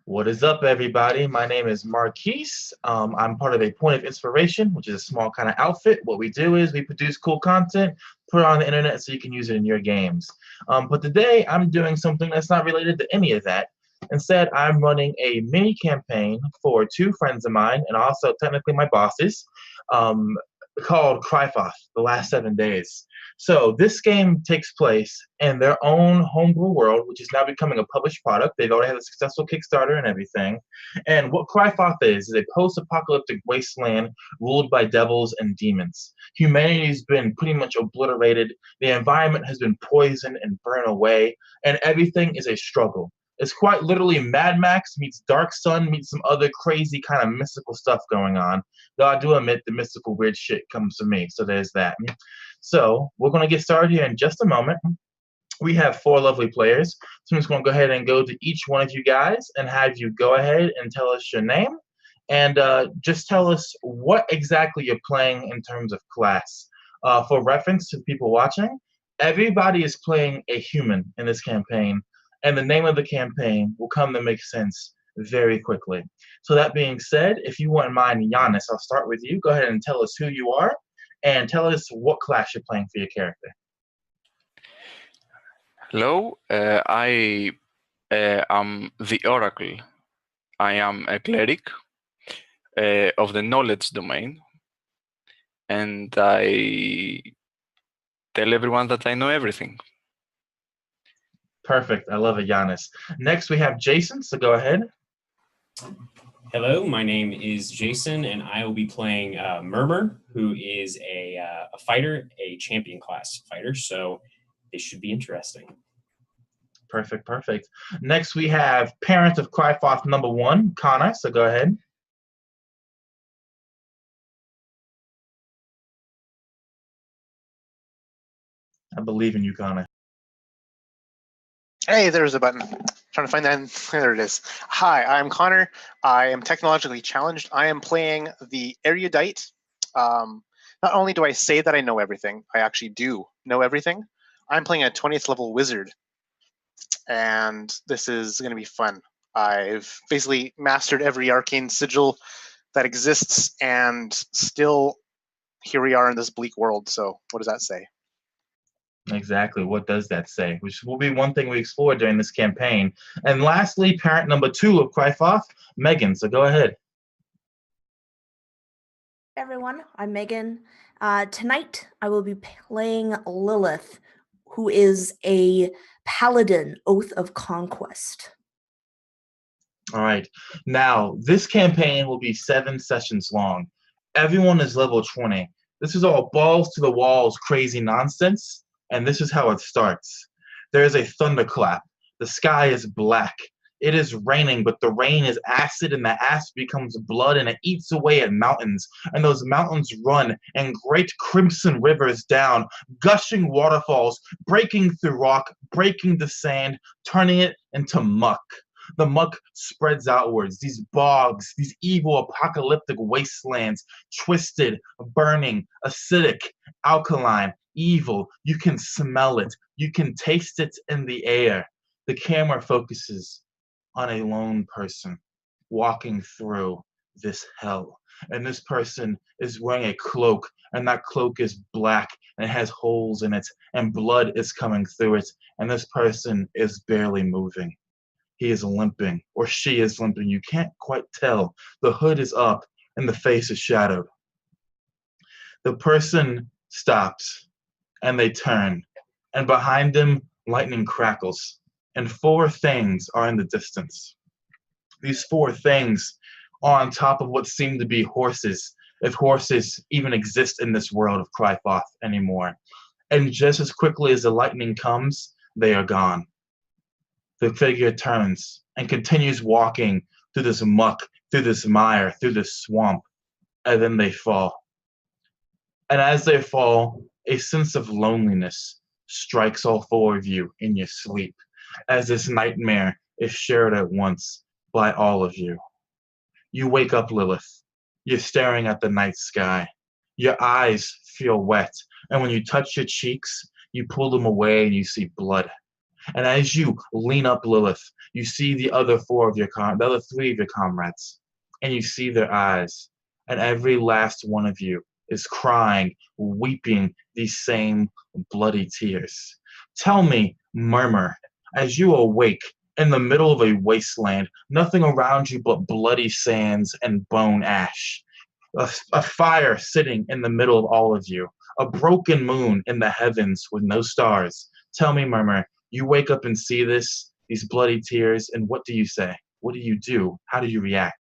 What is up, everybody? My name is Marquise. I'm part of a Point of Inspiration, which is a small kind of outfit. What we do is we produce cool content, put it on the internet so you can use it in your games. But today, I'm doing something that's not related to any of that. Instead, I'm running a mini campaign for two friends of mine and also technically my bosses, um, called Crifoth, The Last 7 Days. So this game takes place in their own homebrew world, which is now becoming a published product. They've already had a successful Kickstarter and everything. And what Crifoth is a post-apocalyptic wasteland ruled by devils and demons. Humanity's been pretty much obliterated. The environment has been poisoned and burned away, and everything is a struggle. It's quite literally Mad Max meets Dark Sun meets some other crazy kind of mystical stuff going on. Though I do admit the mystical weird shit comes from me, so there's that. So we're going to get started here in just a moment. We have four lovely players, so I'm just going to go ahead and go to each one of you guys and have you go ahead and tell us your name and just tell us what exactly you're playing in terms of class. For reference to people watching, everybody is playing a human in this campaign, and the name of the campaign will come to make sense very quickly. So that being said, if you wouldn't mind, Yannis, I'll start with you. Go ahead and tell us who you are and tell us what class you're playing for your character. Hello, I am the Oracle. I am a cleric of the knowledge domain, and I tell everyone that I know everything. Perfect. I love it, Yannis. Next, we have Jason, so go ahead. Hello, my name is Jason, and I will be playing Murmur, who is a fighter, a champion class fighter, so this should be interesting. Perfect, perfect. Next, we have parent of Crifoth #1, Connor, so go ahead. I believe in you, Connor. Hey, there's a button. Trying to find that. There it is. Hi, I'm Connor. I am technologically challenged. I am playing the erudite. Not only do I say that I know everything, I actually do know everything. I'm playing a 20th level wizard, and this is going to be fun. I've basically mastered every arcane sigil that exists, and still here we are in this bleak world. So what does that say? Exactly. What does that say? Which will be one thing we explore during this campaign. And lastly, parent #2 of Crifoth, Megan. So go ahead. Hey everyone, I'm Megan. Tonight I will be playing Lilith, who is a paladin, Oath of Conquest. All right. Now, this campaign will be 7 sessions long. Everyone is level 20. This is all balls to the walls crazy nonsense. And this is how it starts. There is a thunderclap. The sky is black. It is raining, but the rain is acid, and the acid becomes blood, and it eats away at mountains. And those mountains run, and great crimson rivers down, gushing waterfalls, breaking through rock, breaking the sand, turning it into muck. The muck spreads outwards, these bogs, these evil apocalyptic wastelands, twisted, burning, acidic, alkaline, evil. You can smell it. You can taste it in the air. The camera focuses on a lone person walking through this hell. And this person is wearing a cloak, and that cloak is black and it has holes in it, and blood is coming through it. And this person is barely moving. He is limping, or she is limping. You can't quite tell. The hood is up and the face is shadowed. The person stops and they turn, and behind them lightning crackles, and 4 things are in the distance. These 4 things are on top of what seem to be horses, if horses even exist in this world of Crifoth anymore. And just as quickly as the lightning comes, they are gone. The figure turns and continues walking through this muck, through this mire, through this swamp, and then they fall. And as they fall, a sense of loneliness strikes all 4 of you in your sleep, as this nightmare is shared at once by all of you. You wake up, Lilith. You're staring at the night sky. Your eyes feel wet, and when you touch your cheeks, you pull them away and you see blood. And as you lean up, Lilith, you see the other the other three of your comrades, and you see their eyes, and every last one of you is crying, weeping these same bloody tears. Tell me, Murmur, as you awake in the middle of a wasteland, nothing around you but bloody sands and bone ash, a fire sitting in the middle of all of you, a broken moon in the heavens with no stars. Tell me, Murmur, you wake up and see these bloody tears, and what do you say? What do you do? How do you react?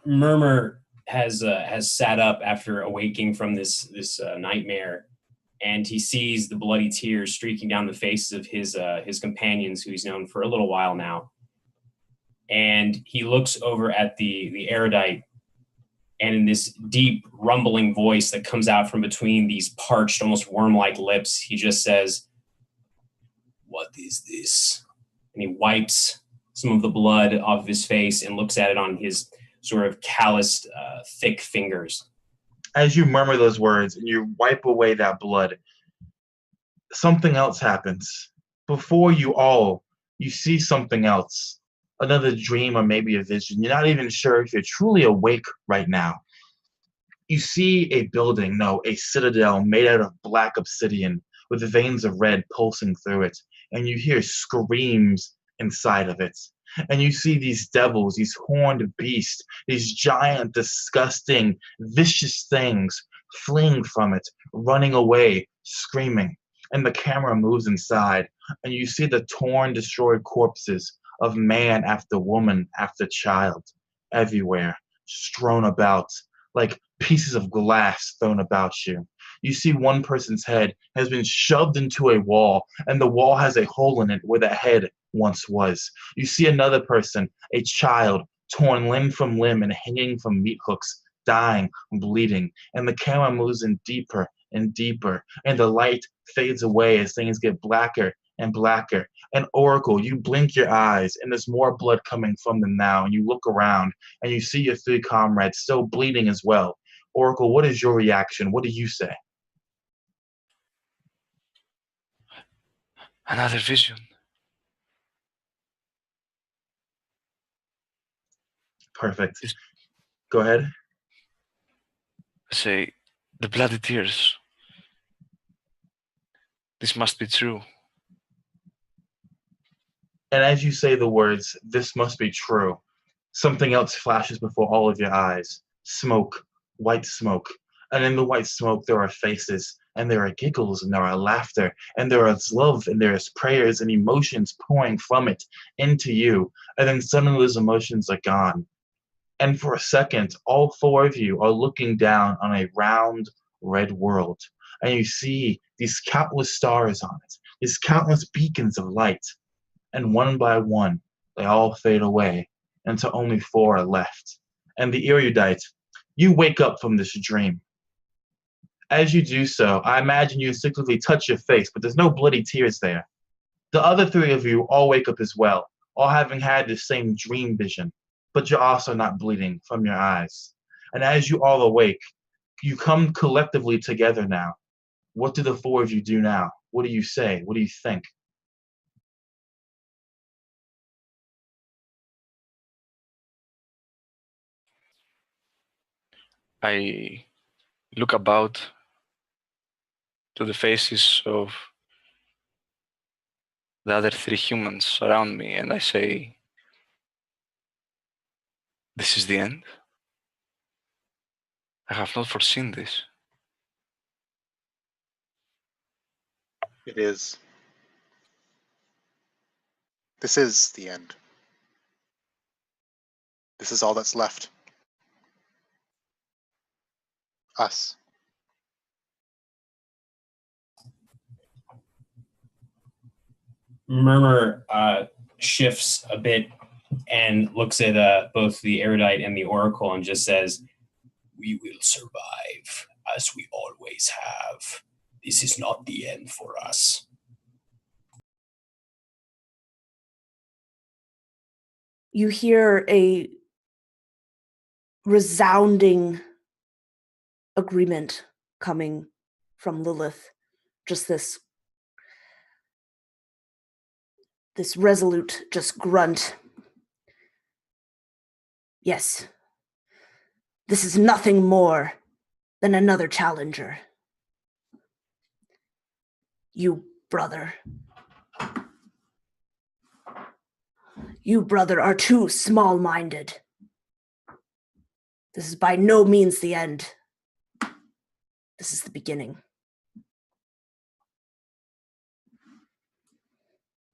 Murmur has sat up after awaking from this nightmare, and he sees the bloody tears streaking down the faces of his companions, who he's known for a little while now. And he looks over at the erudite, and in this deep rumbling voice that comes out from between these parched, almost worm-like lips, he just says, "What is this?" And he wipes some of the blood off his face and looks at it on his sort of calloused, thick fingers. As you murmur those words and you wipe away that blood, something else happens. Before you all, you see something else. Another dream or maybe a vision. You're not even sure if you're truly awake right now. You see a building, no, a citadel made out of black obsidian with veins of red pulsing through it. And you hear screams inside of it. And you see these devils, these horned beasts, these giant, disgusting, vicious things fleeing from it, running away, screaming. And the camera moves inside, and you see the torn, destroyed corpses of man after woman after child everywhere, strewn about, like pieces of glass thrown about you. You see one person's head has been shoved into a wall, and the wall has a hole in it where the head once was. You see another person, a child, torn limb from limb and hanging from meat hooks, dying, bleeding, and the camera moves in deeper and deeper, and the light fades away as things get blacker and blacker. And Oracle, you blink your eyes, and there's more blood coming from them now, and you look around, and you see your three comrades still bleeding as well. Oracle, what is your reaction? What do you say? Another vision. Perfect. Go ahead. Say, the bloody tears. This must be true. And as you say the words, "This must be true," something else flashes before all of your eyes. Smoke, white smoke. And in the white smoke, there are faces, and there are giggles, and there are laughter, and there is love, and there is prayers and emotions pouring from it into you. And then suddenly those emotions are gone. And for a second, all four of you are looking down on a round, red world. And you see these countless stars on it, these countless beacons of light. And one by one, they all fade away until only four are left. And the erudite, you wake up from this dream. As you do so, I imagine you instinctively touch your face, but there's no bloody tears there. The other three of you all wake up as well, all having had the same dream vision, but you're also not bleeding from your eyes. And as you all awake, you come collectively together now. What do the four of you do now? What do you say? What do you think? I look about to the faces of the other three humans around me, and I say, this is the end? I have not foreseen this. It is. This is the end. This is all that's left. Us. Murmur shifts a bit and looks at both the erudite and the oracle and just says, "We will survive, as we always have. This is not the end for us." You hear a resounding agreement coming from Lilith. Just this this resolute just grunt. Yes, this is nothing more than another challenger. You, brother. You, brother, are too small-minded. This is by no means the end. This is the beginning.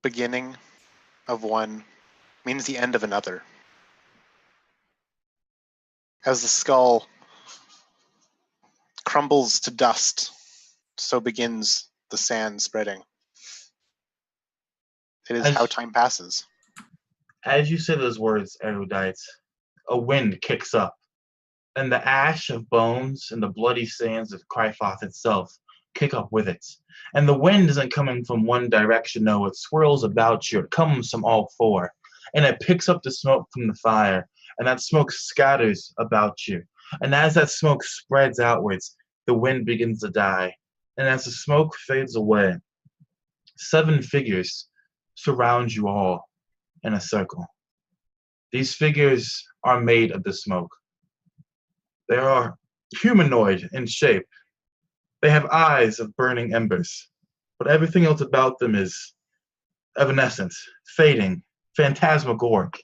Beginning of one means the end of another. As the skull crumbles to dust, so begins the sand spreading. It is how time passes. As you say those words, Erudite, a wind kicks up, and the ash of bones and the bloody sands of Crifoth itself kick up with it. And the wind isn't coming from one direction, no, it swirls about you. It comes from all four, and it picks up the smoke from the fire, and that smoke scatters about you. And as that smoke spreads outwards, the wind begins to die. And as the smoke fades away, 7 figures surround you all in a circle. These figures are made of the smoke. They are humanoid in shape. They have eyes of burning embers, but everything else about them is evanescent, fading, phantasmagoric.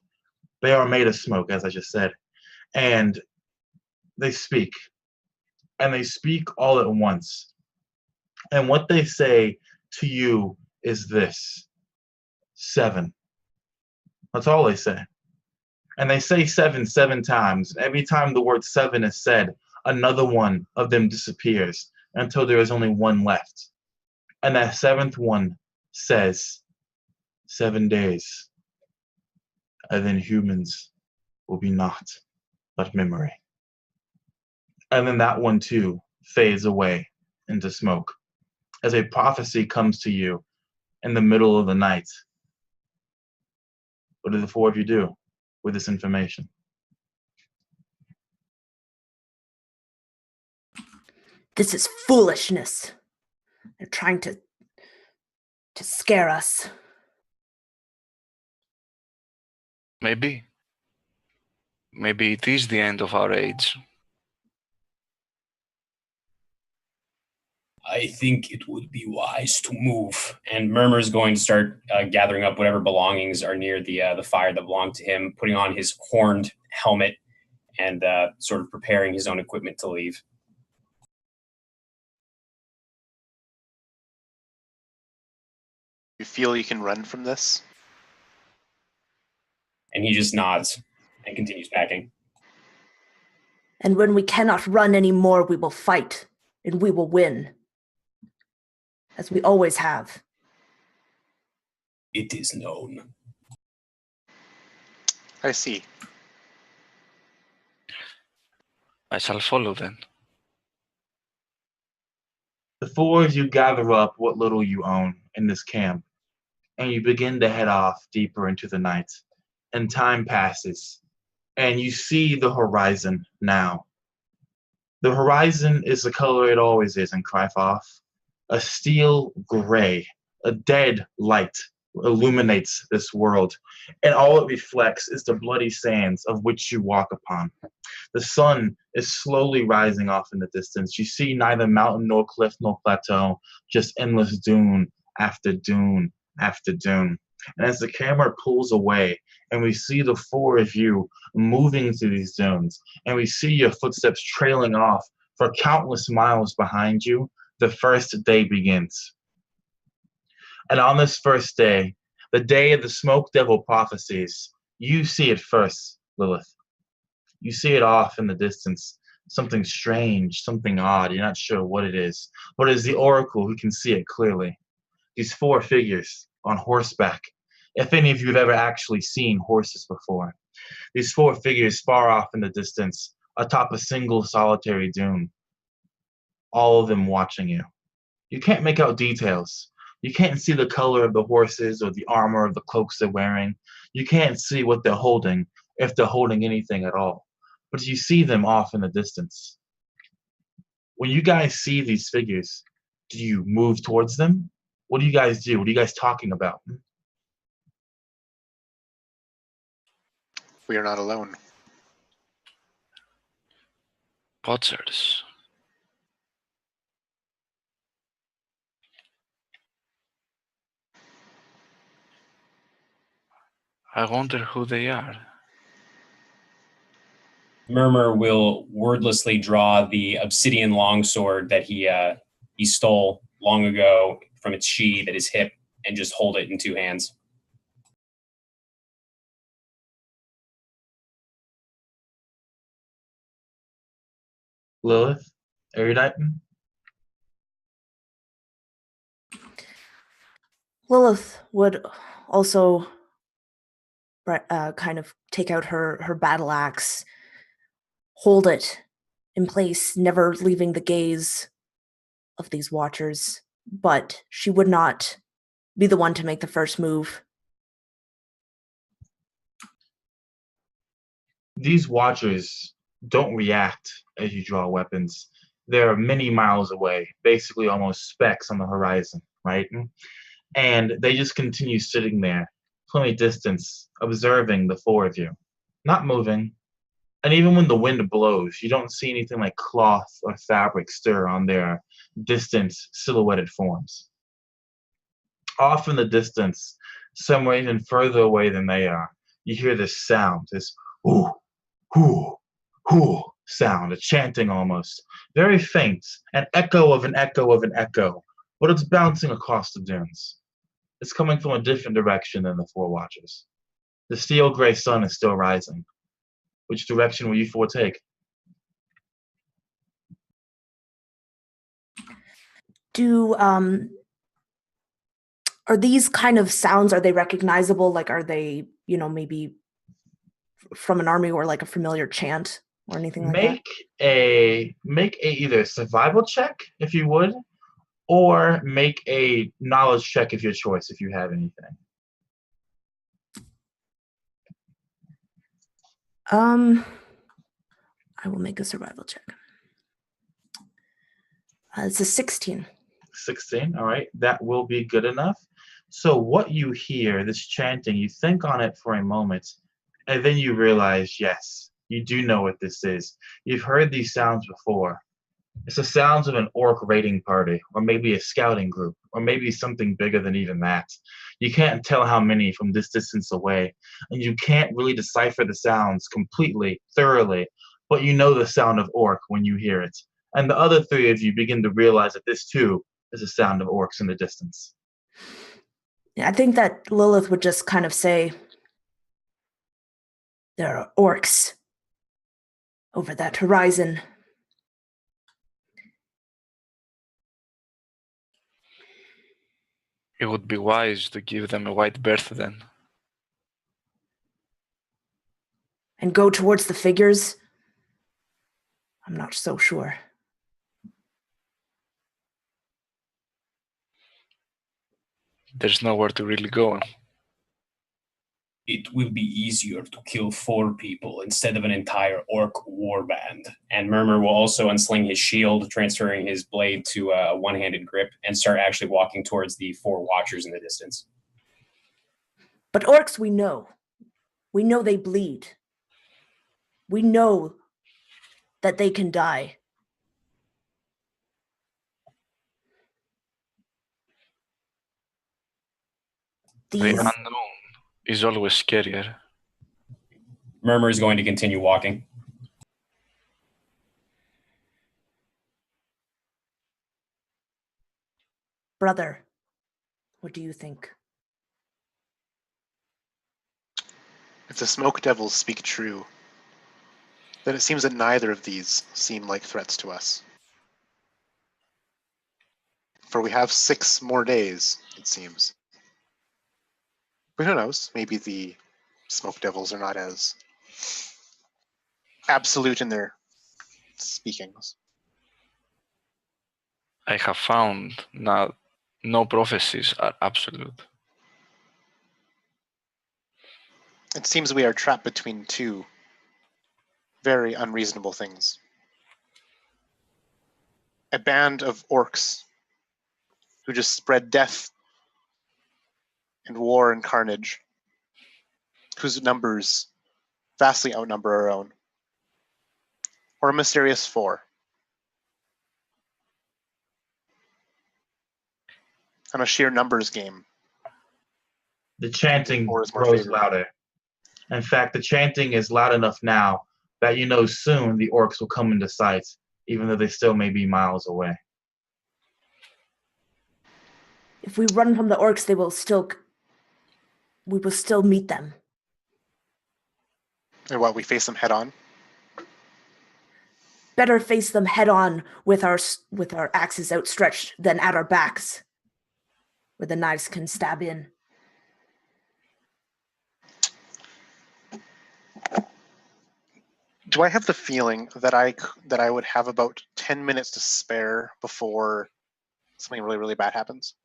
They are made of smoke, as I just said, and they speak, and they speak all at once. And what they say to you is this: 7. That's all they say. And they say 7 times. Every time the word 7 is said, another one of them disappears until there is only one left. And that 7th one says, 7 days, and then humans will be naught but memory. And then that one too fades away into smoke as a prophecy comes to you in the middle of the night. What do the 4 of you do with this information? This is foolishness. They're trying to scare us. Maybe. Maybe it is the end of our age. I think it would be wise to move. And Murmur's going to start gathering up whatever belongings are near the fire that belong to him, putting on his horned helmet, and sort of preparing his own equipment to leave. You feel you can run from this? And he just nods and continues packing. And when we cannot run anymore, we will fight, and we will win. As we always have. It is known. I see. I shall follow then. The 4 of you gather up what little you own in this camp, and you begin to head off deeper into the night. And time passes, and you see the horizon now. The horizon is the color it always is in Crifoth. A steel gray, a dead light illuminates this world, and all it reflects is the bloody sands of which you walk upon. The sun is slowly rising off in the distance. You see neither mountain nor cliff nor plateau, just endless dune after dune after dune. And as the camera pulls away, and we see the 4 of you moving through these dunes, and we see your footsteps trailing off for countless miles behind you, the first day begins. And on this first day, the day of the smoke devil prophecies, you see it first, Lilith. You see it off in the distance, something strange, something odd. You're not sure what it is, but it is the oracle who can see it clearly. These 4 figures on horseback, if any of you have ever actually seen horses before. These 4 figures far off in the distance, atop a single solitary dune. All of them watching you. You can't make out details. You can't see the color of the horses or the armor of the cloaks they're wearing. You can't see what they're holding, if they're holding anything at all. But you see them off in the distance. When you guys see these figures, do you move towards them? What do you guys do? What are you guys talking about? We are not alone. Poachers. I wonder who they are. Murmur will wordlessly draw the obsidian longsword that he stole long ago from its sheath at his hip and just hold it in two hands. Lilith, erudite. Lilith would also kind of take out her battle axe, hold it in place, never leaving the gaze of these watchers, but she would not be the one to make the first move. These watchers don't react as you draw weapons. They're many miles away, basically almost specks on the horizon, right? And they just continue sitting there, plenty distance, observing the four of you, not moving. And even when the wind blows, you don't see anything like cloth or fabric stir on their distant, silhouetted forms. Off in the distance, somewhere even further away than they are, you hear this sound, this ooh, ooh, ooh sound, a chanting almost. Very faint, an echo of an echo of an echo, but it's bouncing across the dunes. It's coming from a different direction than the four watchers. The steel gray sun is still rising. Which direction will you four take? Are these kind of sounds, are they recognizable? Like, are they, maybe from an army or like a familiar chant or anything like that? Make a either survival check, if you would, or make a knowledge check of your choice if you have anything. I will make a survival check. It's a 16. 16, all right, that will be good enough. So what you hear, this chanting, you think on it for a moment, and then you realize, yes, you do know what this is. You've heard these sounds before. It's the sounds of an orc raiding party, or maybe a scouting group, or maybe something bigger than even that. You can't tell how many from this distance away, and you can't really decipher the sounds completely, thoroughly, but you know the sound of orc when you hear it. And the other three of you begin to realize that this too is the sound of orcs in the distance. Yeah, I think that Lilith would just kind of say, there are orcs over that horizon. It would be wise to give them a wide berth then. And go towards the figures? I'm not so sure. There's nowhere to really go. It will be easier to kill 4 people instead of an entire orc warband. And Murmur will also unsling his shield, transferring his blade to a one-handed grip, and start actually walking towards the 4 watchers in the distance. But orcs we know. We know they bleed. We know that they can die. The unknown is always scarier. Murmur is going to continue walking. Brother, what do you think? If the smoke devils speak true, then it seems that neither of these seem like threats to us. For we have 6 more days, it seems. But who knows? Maybe the smoke devils are not as absolute in their speakings. I have found now no prophecies are absolute. It seems we are trapped between 2 very unreasonable things. A band of orcs who just spread death and war and carnage, whose numbers vastly outnumber our own? Or a mysterious 4? On a sheer numbers game. The chanting 4 is more grows favorable. louder. In fact, the chanting is loud enough now that you know soon the orcs will come into sight, even though they still may be miles away. If we run from the orcs, we will still meet them. And what, we face them head on? Better face them head on with our axes outstretched than at our backs, where the knives can stab in. Do I have the feeling that I would have about 10 minutes to spare before something really, really bad happens?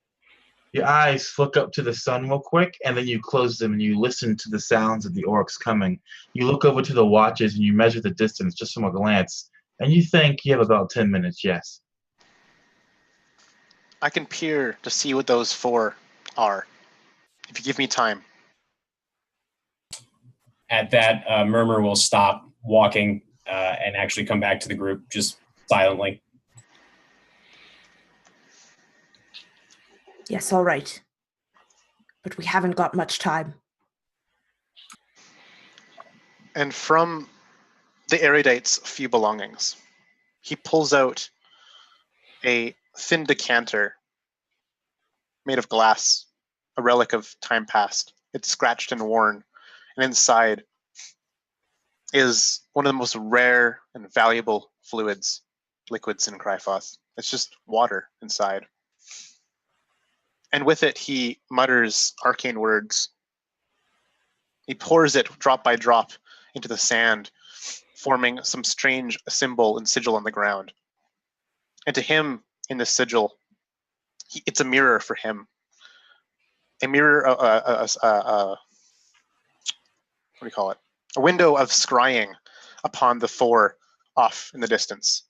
Your eyes look up to the sun real quick, and then you close them and you listen to the sounds of the orcs coming. You look over to the watches and you measure the distance just from a glance, and you think you have about 10 minutes, yes. I can peer to see what those 4 are, if you give me time. At that, Murmur will stop walking and actually come back to the group just silently. Yes, all right. But we haven't got much time. And from the erudite's few belongings, he pulls out a thin decanter made of glass, a relic of time past. It's scratched and worn, and inside is one of the most rare and valuable liquids in Crifoth. It's just water inside. And with it, he mutters arcane words. He pours it drop by drop into the sand, forming some strange symbol and sigil on the ground. And to him, in this sigil, it's a mirror for him. A mirror, what do you call it? A window of scrying upon the 4 off in the distance.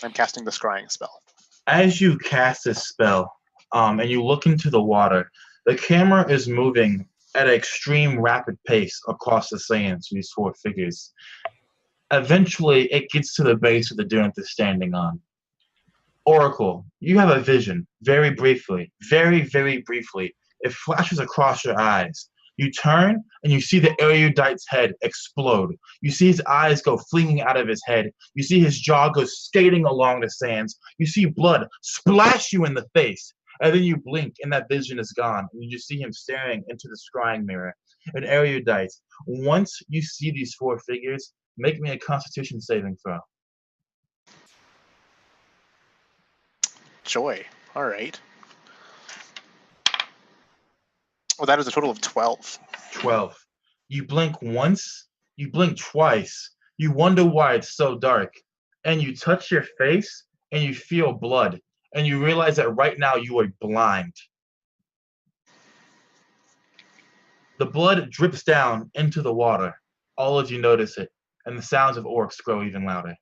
I'm casting the scrying spell. As you cast this spell, and you look into the water, the camera is moving at an extreme rapid pace across the sand to these 4 figures. Eventually, it gets to the base of the dune they're standing on. Oracle, you have a vision, very briefly, very, very briefly. It flashes across your eyes. You turn, and you see the erudite's head explode. You see his eyes go flinging out of his head. You see his jaw go skating along the sands. You see blood splash you in the face. And then you blink, and that vision is gone. And you just see him staring into the scrying mirror. An erudite. Once you see these 4 figures, make me a Constitution saving throw. Joy. All right. Well, that is a total of 12. 12. You blink once, you blink twice, you wonder why it's so dark, and you touch your face, and you feel blood, and you realize that right now you are blind. The blood drips down into the water. All of you notice it, and the sounds of orcs grow even louder.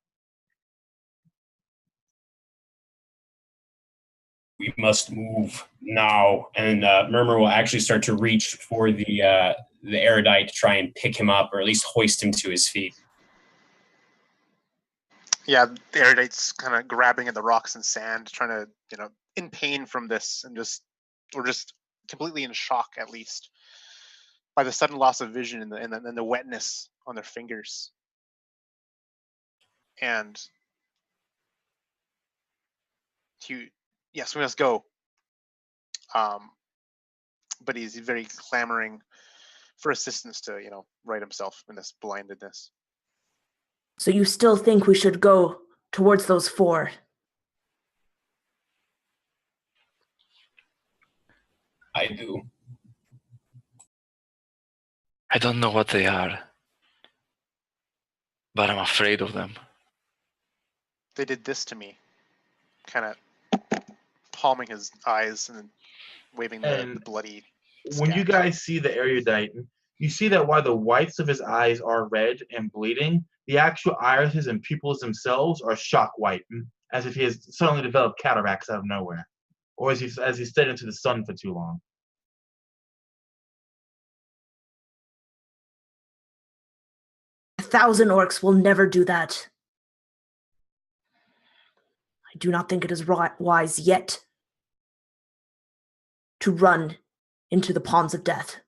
We must move now. And Murmur will actually start to reach for the erudite to try and pick him up, or at least hoist him to his feet. Yeah, the erudite's kind of grabbing at the rocks and sand, trying to, in pain from this, and just completely in shock, at least, by the sudden loss of vision and the wetness on their fingers. And yes, we must go. But he's very clamoring for assistance to, right himself in this blindedness. So you still think we should go towards those 4? I do. I don't know what they are, but I'm afraid of them. They did this to me. Kind of palming his eyes and waving the bloody When you guys see the erudite, you see that while the whites of his eyes are red and bleeding, the actual irises and pupils themselves are shock white, as if he has suddenly developed cataracts out of nowhere, or as he stayed into the sun for too long. 1,000 orcs will never do that. I do not think it is wise yet to run into the ponds of death.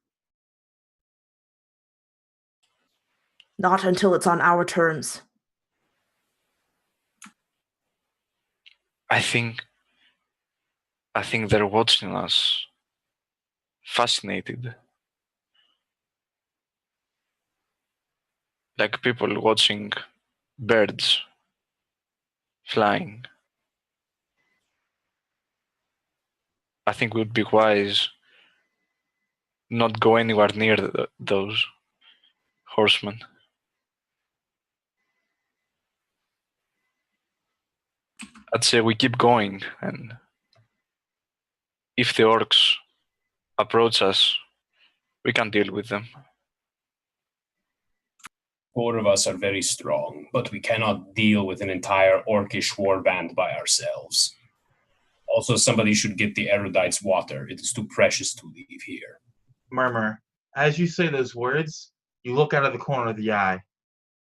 Not until it's on our terms. I think they're watching us, fascinated. Like people watching birds flying. I think it would be wise not go anywhere near those horsemen. I'd say we keep going, and if the orcs approach us, we can deal with them. 4 of us are very strong, but we cannot deal with an entire orcish warband by ourselves. Also, somebody should get the erudites water. It is too precious to leave here. Murmur, as you say those words, you look out of the corner of the eye.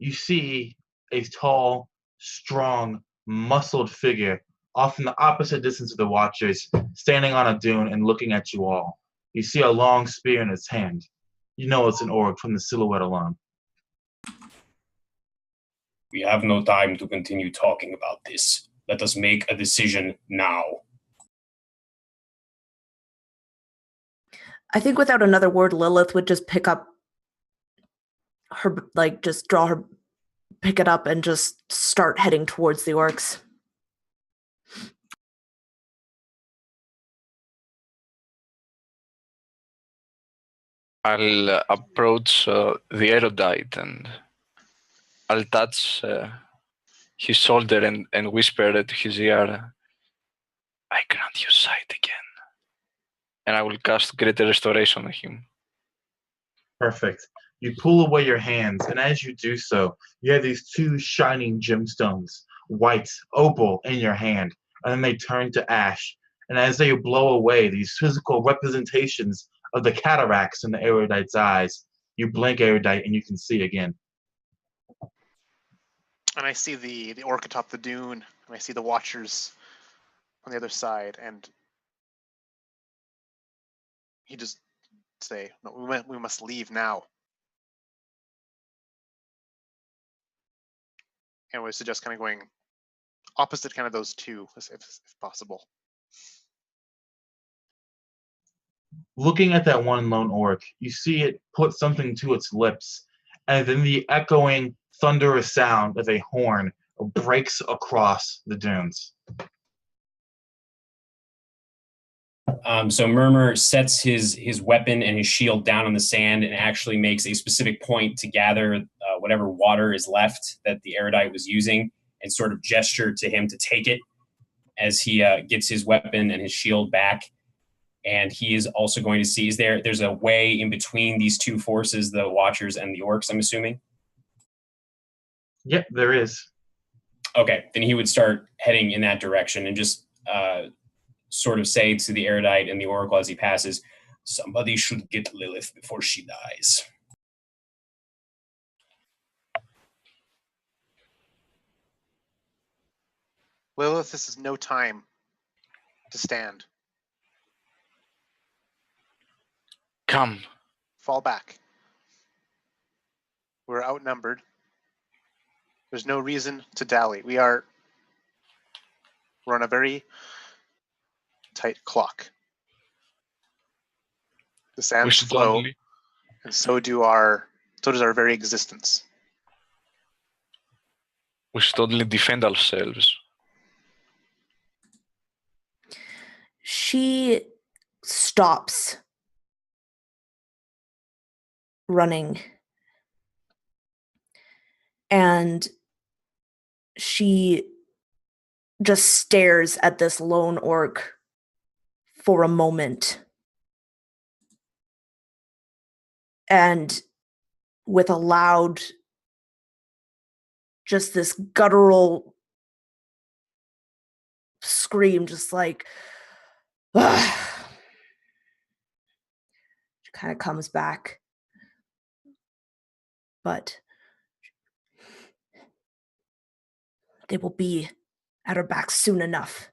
You see a tall, strong, muscled figure off in the opposite distance of the watchers, standing on a dune and looking at you all. You see a long spear in its hand. You know it's an orc from the silhouette alone. We have no time to continue talking about this. Let us make a decision now. I think without another word, Lilith would just pick up her, pick it up and just start heading towards the orcs. I'll approach the erudite and I'll touch his shoulder and whisper at his ear, I grant you sight again. And I will cast Greater Restoration on him. Perfect. You pull away your hands, and as you do so, you have these 2 shining gemstones, white, opal, in your hand, and then they turn to ash. And as they blow away, these physical representations of the cataracts in the erudite's eyes, you blink erudite and you can see again. And I see the orc atop the dune, and I see the watchers on the other side, and he just say, "No, we must leave now." And we suggest kind of going opposite kind of those 2, if possible. Looking at that one lone orc, you see it put something to its lips, and then the echoing, thunderous sound of a horn breaks across the dunes. So Murmur sets his weapon and his shield down on the sand and actually makes a specific point to gather whatever water is left that the erudite was using and sort of gesture to him to take it as he gets his weapon and his shield back. And he is also going to see, there's a way in between these 2 forces, the Watchers and the Orcs, I'm assuming? Yep, there is. Okay, then he would start heading in that direction and just sort of say to the erudite and the Oracle as he passes, somebody should get Lilith before she dies. Lilith, this is no time to stand. Come. Fall back. We're outnumbered. There's no reason to dally. We're on a very tight clock. The sands flow, and so does our very existence. We should only defend ourselves. She stops running and she just stares at this lone orc for a moment. And with a loud, just this guttural scream, just like, ugh. She kind of comes back. But They will be at our backs soon enough.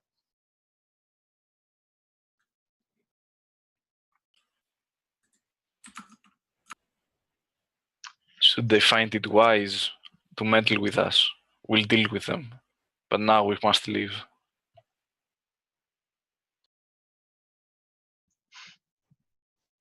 Should they find it wise to meddle with us, we'll deal with them. But now we must leave.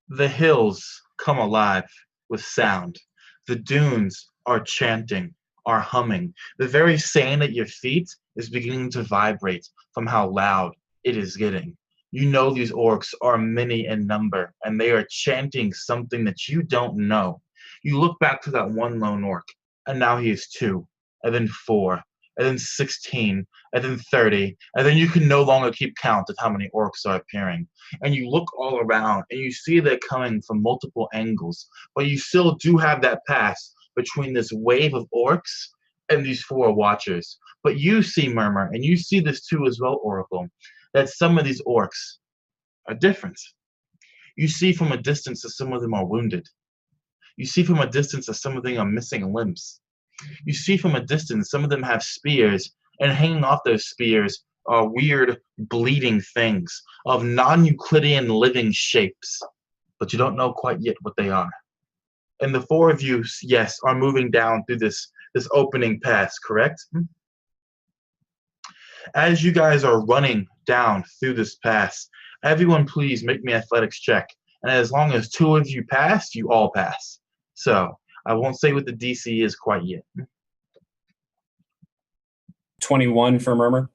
The hills come alive with sound. The dunes are chanting, are humming. The very sand at your feet is beginning to vibrate from how loud it is getting. You know these orcs are many in number, and they are chanting something that you don't know. You look back to that one lone orc, and now he is 2, and then 4, and then 16, and then 30, and then you can no longer keep count of how many orcs are appearing. And you look all around, and you see they're coming from multiple angles, but you still do have that pass between this wave of orcs and these 4 watchers. But you see, Murmur, and you see this too as well, Oracle, that some of these orcs are different. You see from a distance that some of them are wounded. You see from a distance that some of them are missing limbs. You see from a distance some of them have spears, and hanging off those spears are weird bleeding things of non-Euclidean living shapes, but you don't know quite yet what they are. And the 4 of you, yes, are moving down through this opening pass, correct? As you guys are running down through this pass, everyone please make me an athletics check. And as long as 2 of you pass, you all pass. So I won't say what the DC is quite yet. 21 for Murmur.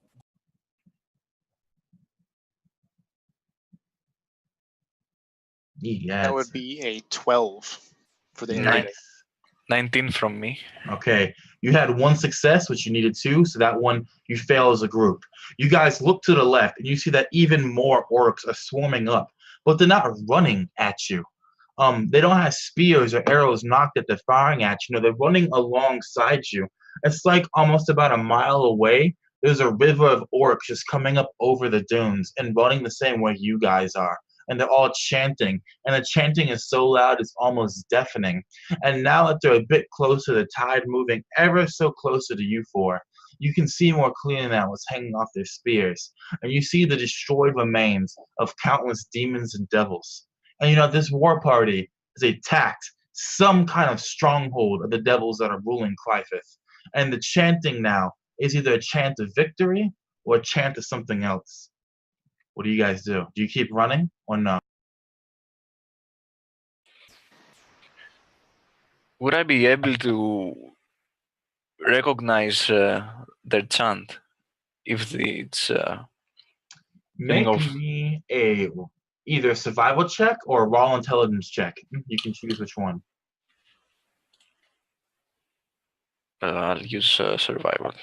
Yeah, That would be a 12 for the nice. area. 19 from me. Okay, you had 1 success, which you needed 2, so that one you fail as a group. You guys look to the left, and you see that even more orcs are swarming up, but they're not running at you. They don't have spears or arrows knocked that they're firing at you. No, they're running alongside you. It's like almost about a mile away, there's a river of orcs just coming up over the dunes and running the same way you guys are. And they're all chanting, and the chanting is so loud it's almost deafening. And now that they're a bit closer, the tide moving ever so closer to you 4, you can see more clearly now what's hanging off their spears. And you see the destroyed remains of countless demons and devils. And you know, this war party has attacked some kind of stronghold of the devils that are ruling Crifoth. And the chanting now is either a chant of victory or a chant of something else. What do you guys do? Do you keep running or no? Would I be able to recognize their chant if it's Make me a either survival check or a raw intelligence check. You can choose which one. I'll use survival.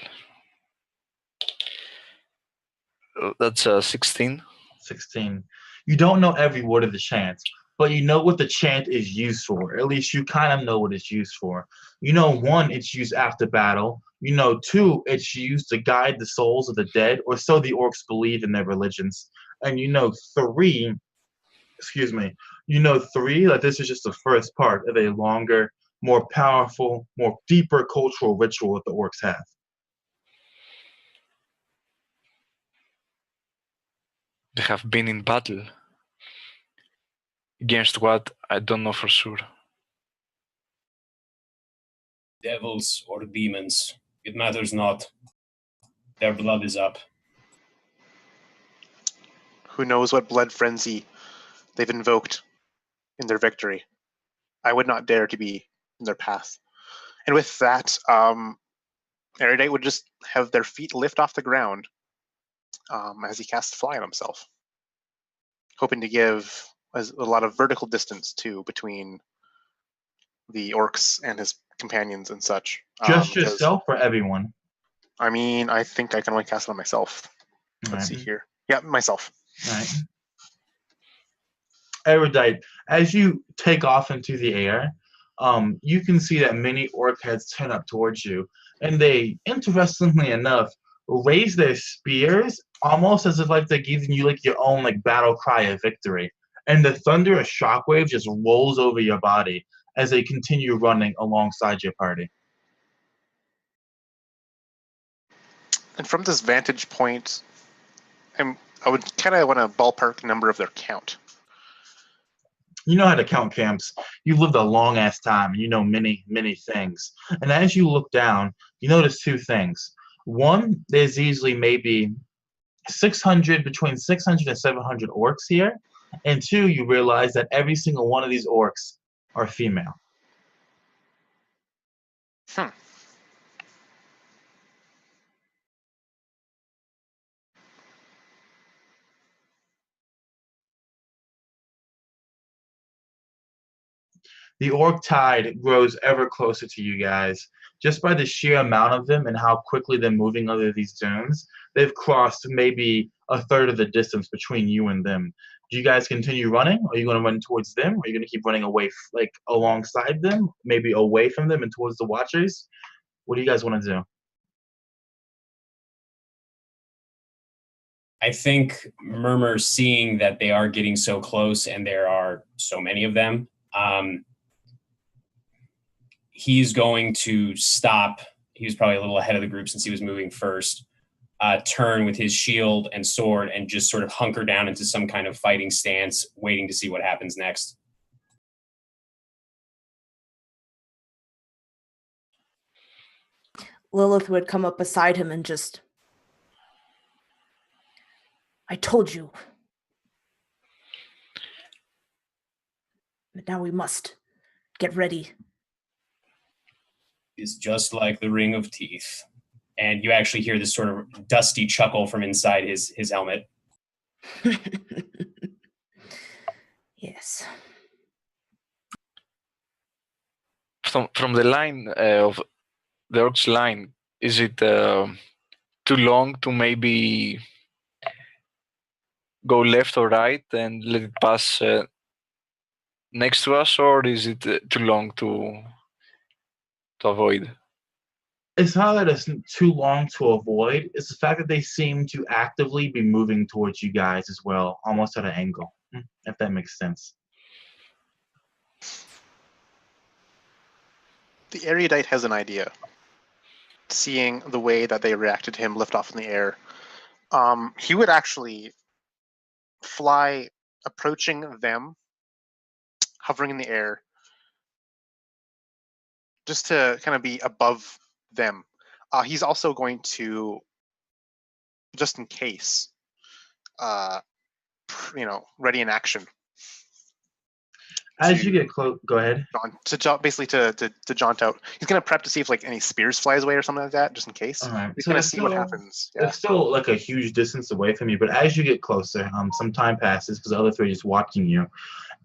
That's 16. 16. You don't know every word of the chant, but you know what the chant is used for. At least you kind of know what it's used for. You know, 1, it's used after battle. You know, 2, it's used to guide the souls of the dead, or so the orcs believe in their religions. And you know, 3, you know, 3, that this is just the first part of a longer, more powerful, more deeper cultural ritual that the orcs have. They have been in battle. Against what? I don't know for sure. Devils or demons, it matters not. Their blood is up. Who knows what blood frenzy they've invoked in their victory. I would not dare to be in their path. And with that, Erudite would just have their feet lift off the ground as he casts Fly on himself, hoping to give a lot of vertical distance too between the orcs and his companions and such. Just yourself or everyone? I mean, I think I can only cast it on myself. Let's see here. Yeah, myself. All right. Erudite, as you take off into the air, you can see that many orc heads turn up towards you, and they, interestingly enough, raise their spears almost as if like they're giving you like your own like battle cry of victory. And the thunderous shockwave just rolls over your body as they continue running alongside your party. And from this vantage point, I would kind of want to ballpark number of their count. You know how to count camps. You've lived a long ass time, and you know many, many things. And as you look down, you notice two things. One, there's easily maybe 600, between 600 and 700 orcs here. And two, you realize that every single one of these orcs are female. The orc tide grows ever closer to you guys. Just by the sheer amount of them and how quickly they're moving under these dunes, they've crossed maybe a third of the distance between you and them. Do you guys continue running? Are you going to run towards them? Or are you going to keep running away, like alongside them, maybe away from them and towards the Watchers? What do you guys want to do? I think Murmur, seeing that they are getting so close and there are so many of them, he's going to stop. He was probably a little ahead of the group since he was moving first. Turn with his shield and sword and just sort of hunker down into some kind of fighting stance, waiting to see what happens next. Lilith would come up beside him and just... I told you. But now we must get ready. It's just like the ring of teeth. And you actually hear this sort of dusty chuckle from inside his helmet. Yes. From the line of the orc's line, is it too long to maybe go left or right and let it pass next to us, or is it too long to avoid? It's not that it's too long to avoid. It's the fact that they seem to actively be moving towards you guys as well, almost at an angle, if that makes sense. The erudite has an idea. Seeing the way that they reacted to him lift off in the air, he would actually fly, approaching them, hovering in the air, just to kind of be above them. He's also going to, just in case, ready in action. As you get close, go ahead. Basically to jaunt out. He's gonna prep to see if like any spears flies away or something like that, just in case. All right. He's So gonna see what happens. Yeah. It's still like a huge distance away from you, but as you get closer, some time passes because the other three are just watching you,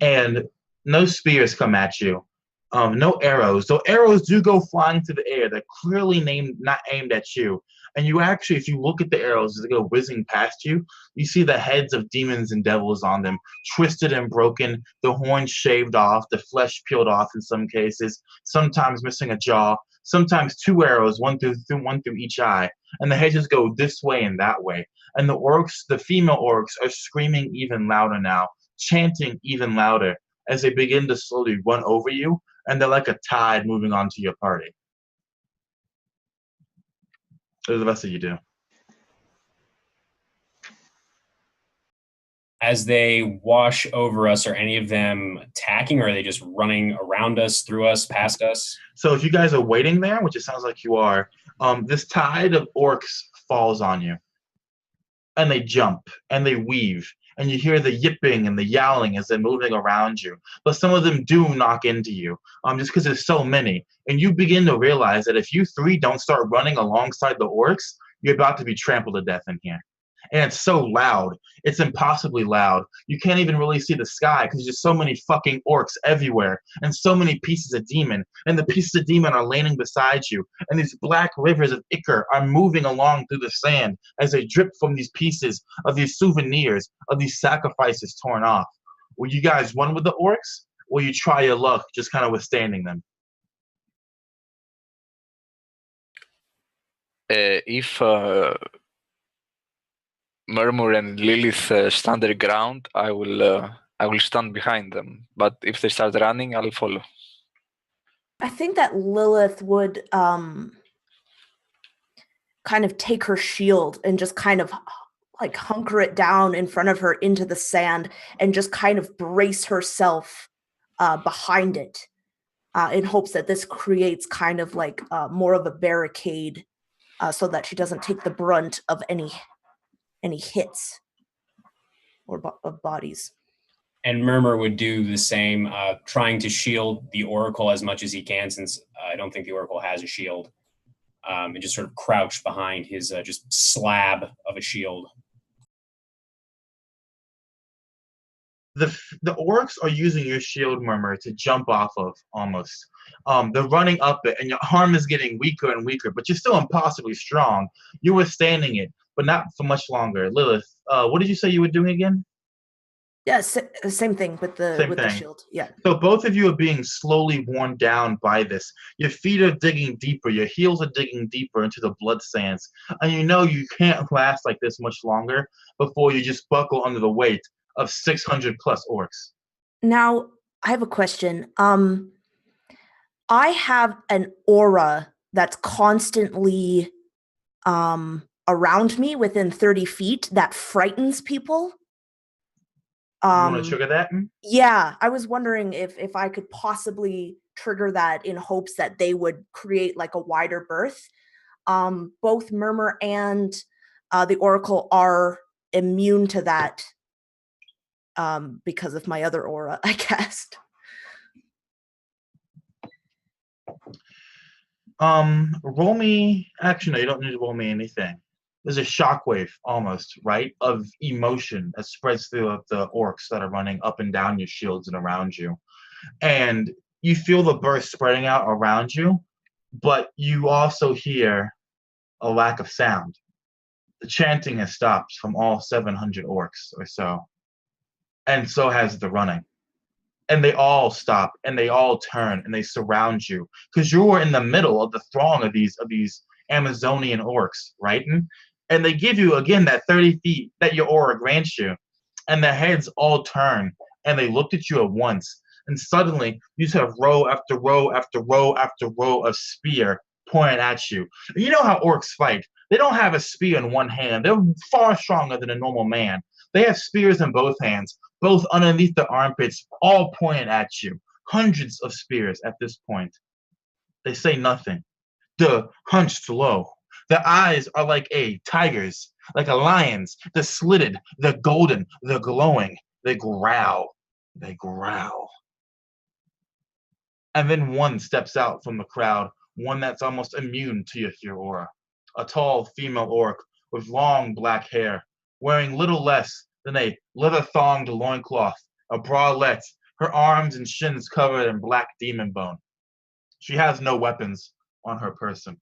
and no spears come at you. No arrows. Though arrows do go flying through the air. They're clearly not aimed at you. And you actually, if you look at the arrows as they go whizzing past you, you see the heads of demons and devils on them, twisted and broken, the horns shaved off, the flesh peeled off in some cases, sometimes missing a jaw, sometimes two arrows, one through each eye. And the heads just go this way and that way. And the orcs, the female orcs, are screaming even louder now, chanting even louder as they begin to slowly run over you. And they're like a tide moving onto your party. What does the rest of you do? As they wash over us, are any of them attacking, or are they just running around us, through us, past us? So if you guys are waiting there, which it sounds like you are, this tide of orcs falls on you. And they jump, and they weave, and you hear the yipping and the yowling as they're moving around you. But some of them do knock into you, just because there's so many. And you begin to realize that if you three don't start running alongside the orcs, you're about to be trampled to death in here. And it's so loud. It's impossibly loud. You can't even really see the sky because there's just so many fucking orcs everywhere and so many pieces of demon. And the pieces of demon are laying beside you. And these black rivers of ichor are moving along through the sand as they drip from these pieces of these souvenirs of these sacrifices torn off. Will you guys run with the orcs? Or will you try your luck just kind of withstanding them? If Murmur and Lilith stand their ground, I will stand behind them. But if they start running, I'll follow. I think that Lilith would kind of take her shield and just kind of like hunker it down in front of her into the sand and just kind of brace herself behind it in hopes that this creates kind of like more of a barricade so that she doesn't take the brunt of any hits or of bodies. And Murmur would do the same, trying to shield the Oracle as much as he can, since I don't think the Oracle has a shield, and just sort of crouch behind his just slab of a shield. The orcs are using your shield, Murmur, to jump off of, almost. They're running up it, and your arm is getting weaker and weaker, but you're still impossibly strong. You're withstanding it, but not for much longer. Lilith, what did you say you were doing again? Yeah, same thing with the shield. Yeah. So both of you are being slowly worn down by this. Your feet are digging deeper. Your heels are digging deeper into the blood sands. And you know you can't last like this much longer before you just buckle under the weight of 600 plus orcs. Now, I have a question. I have an aura that's constantly around me within 30 feet that frightens people. You want to trigger that? Yeah, I was wondering if I could possibly trigger that in hopes that they would create like a wider berth. Both Murmur and the Oracle are immune to that because of my other aura I cast. Roll me. Actually, no, you don't need to roll me anything. There's a shockwave almost, right, of emotion that spreads through the orcs that are running up and down your shields and around you. And you feel the burst spreading out around you, but you also hear a lack of sound. The chanting has stopped from all 700 orcs or so. And so has the running. And they all stop, and they all turn, and they surround you. Because you were in the middle of the throng of these Amazonian orcs, right? And they give you, again, that 30 feet that your aura grants you. And their heads all turn, and they looked at you at once. And suddenly, you just have row after row after row after row of spear pointed at you. And you know how orcs fight. They don't have a spear in one hand. They're far stronger than a normal man. They have spears in both hands, both underneath the armpits, all pointed at you. Hundreds of spears at this point. They say nothing. They're hunched low. Their eyes are like a tiger's, like a lion's. They're slitted, they're golden, they're glowing. They growl. They growl. And then one steps out from the crowd, one that's almost immune to your aura. A tall female orc with long black hair, wearing little less than a leather-thonged loincloth, a bralette, her arms and shins covered in black demon bone. She has no weapons on her person.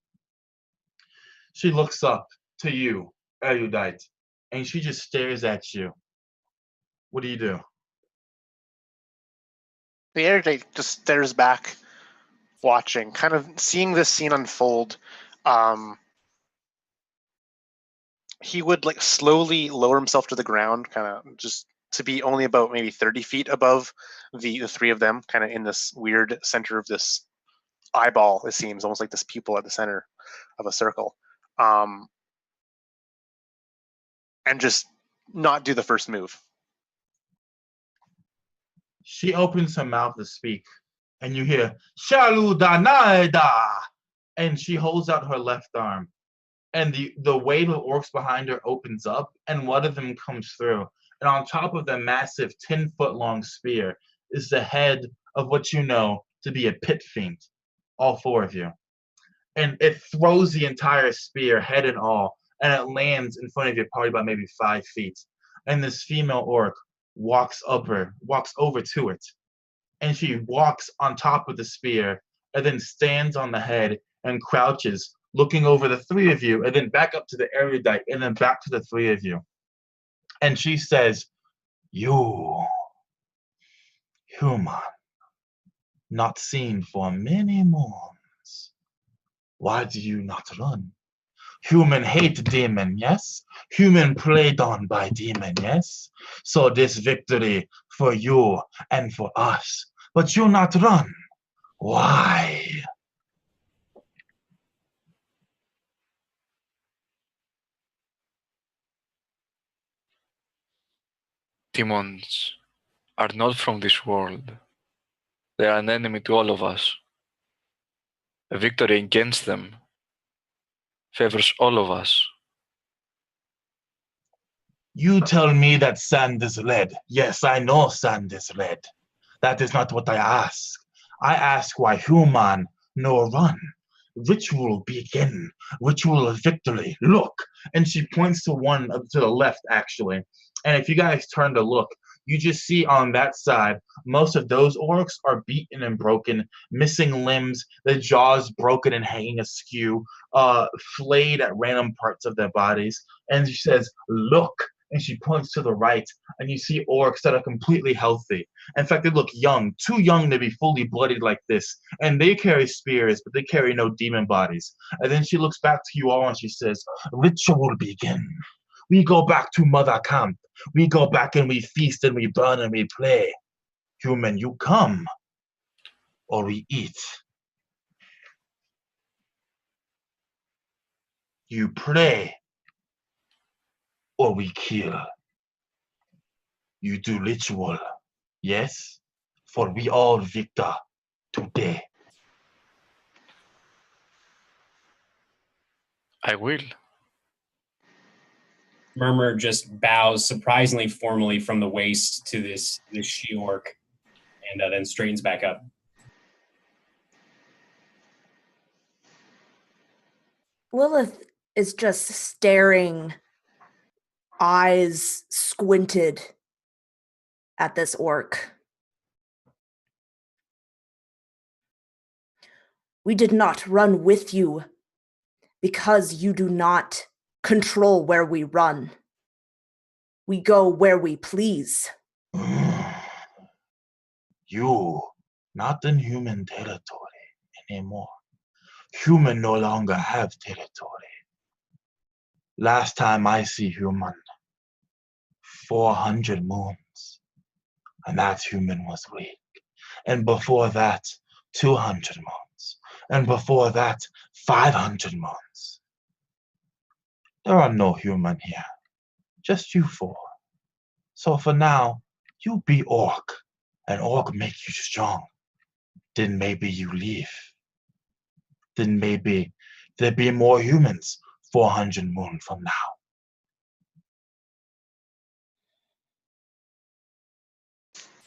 She looks up to you, erudite, and she just stares at you. What do you do? The erudite just stares back, watching, kind of seeing this scene unfold. He would like slowly lower himself to the ground, kind of just to be only about maybe 30 feet above the three of them, kind of in this weird center of this eyeball, it seems, almost like this pupil at the center of a circle. And just not do the first move. She opens her mouth to speak, and you hear, Shaludanaida! And she holds out her left arm. And the wave of orcs behind her opens up, and one of them comes through. And on top of the massive 10-foot-long spear is the head of what you know to be a pit fiend, all four of you. And it throws the entire spear, head and all, and it lands in front of you probably by maybe 5 feet. And this female orc walks over to it. And she walks on top of the spear, and then stands on the head and crouches, looking over the three of you, and then back up to the erudite, and then back to the three of you. And she says, "You, human, not seen for many moons. Why do you not run? Human hate demon, yes? Human played on by demon, yes? So this victory for you and for us. But you not run. Why?" demons are not from this world. They are an enemy to all of us. A victory against them favors all of us. You tell me that sand is red. Yes, I know sand is red. That is not what I ask. I ask why human no run. Ritual begin. Ritual of victory. Look. And she points to one to the left, actually. And if you guys turn to look, you just see on that side, most of those orcs are beaten and broken, missing limbs, the jaws broken and hanging askew, flayed at random parts of their bodies. And she says, look. And she points to the right, and you see orcs that are completely healthy. In fact, they look young, too young to be fully bloodied like this. And they carry spears, but they carry no demon bodies. And then she looks back to you all and she says, ritual begin. We go back to Mother Camp. We go back and we feast and we burn and we play. Human, you come, or we eat. You pray, or we kill. You do ritual, yes? For we all victor today. I will. Murmur just bows surprisingly formally from the waist to this she-orc, and then straightens back up. Lilith is just staring, eyes squinted at this orc. We did not run with you because you do not control where we run. We go where we please. You, not in human territory anymore. Human no longer have territory. Last time I see human, 400 moons, and that human was weak. And before that, 200 moons. And before that, 500 moons. There are no human here, just you four. So for now, you be orc, and orc make you strong. Then maybe you leave. Then maybe there be more humans 400 moon from now.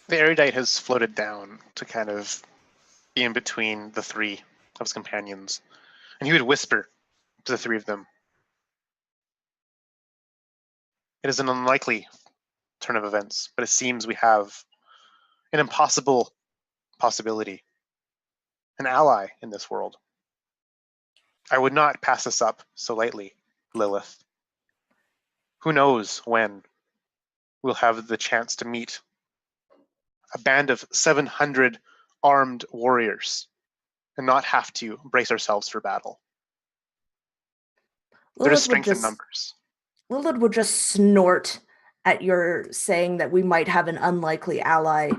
The erudite has floated down to kind of be in between the three of his companions, and he would whisper to the three of them. It is an unlikely turn of events, but it seems we have an impossible possibility, an ally in this world. I would not pass this up so lightly, Lilith. Who knows when we'll have the chance to meet a band of 700 armed warriors and not have to brace ourselves for battle. There is strength in numbers. Lilith would just snort at your saying that we might have an unlikely ally.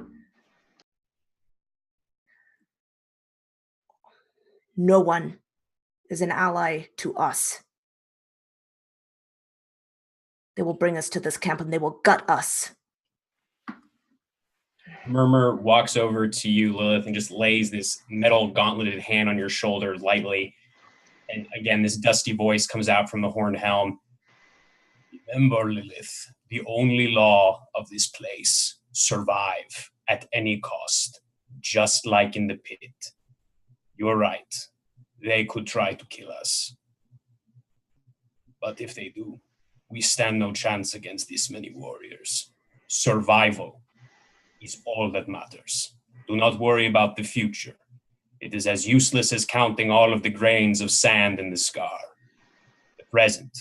No one is an ally to us. They will bring us to this camp and they will gut us. Murmur walks over to you, Lilith, and just lays this metal gauntleted hand on your shoulder lightly. And again, this dusty voice comes out from the horned helm. Remember, Lilith, the only law of this place, survive at any cost, just like in the pit. You're right. They could try to kill us. But if they do, we stand no chance against these many warriors. Survival is all that matters. Do not worry about the future. It is as useless as counting all of the grains of sand in the scar. The present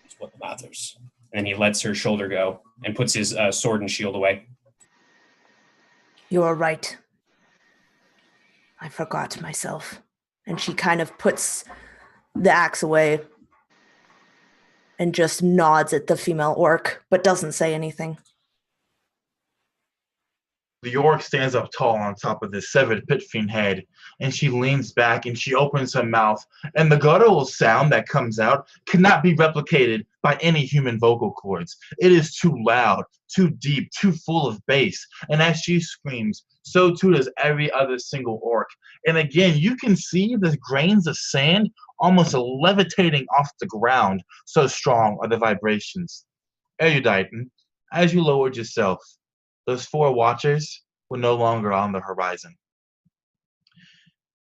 is what matters. And he lets her shoulder go and puts his sword and shield away. You are right. I forgot myself. And she kind of puts the axe away and just nods at the female orc, but doesn't say anything. The orc stands up tall on top of this severed pit fiend head, and she leans back and she opens her mouth, and the guttural sound that comes out cannot be replicated by any human vocal cords. It is too loud, too deep, too full of bass. And as she screams, so too does every other single orc. And again, you can see the grains of sand almost levitating off the ground, so strong are the vibrations. Erudite, as you lowered yourself, those 4 watchers were no longer on the horizon.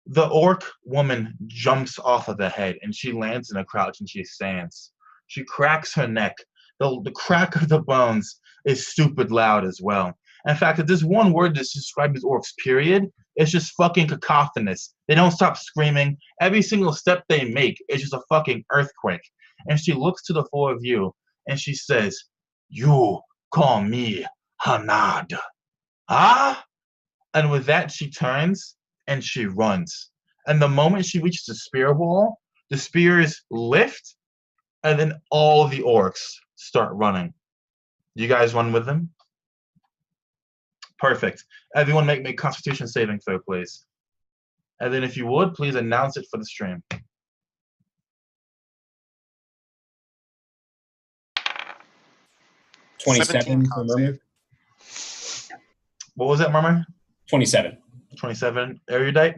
The orc woman jumps off of the head and she lands in a crouch and she stands. She cracks her neck. The crack of the bones is stupid loud as well. In fact, if there's one word to describe these orcs, period, it's just fucking cacophonous. They don't stop screaming. Every single step they make is just a fucking earthquake. And she looks to the 4 of you and she says, "You call me Hanad." Ah? And with that, she turns and she runs. And the moment she reaches the spear wall, the spears lift, and then all the orcs start running. You guys run with them? Perfect. Everyone make me Constitution saving throw, please. And then if you would, please announce it for the stream. 27 for con Murmur. What was that, Murmur? 27. 27. Erudite?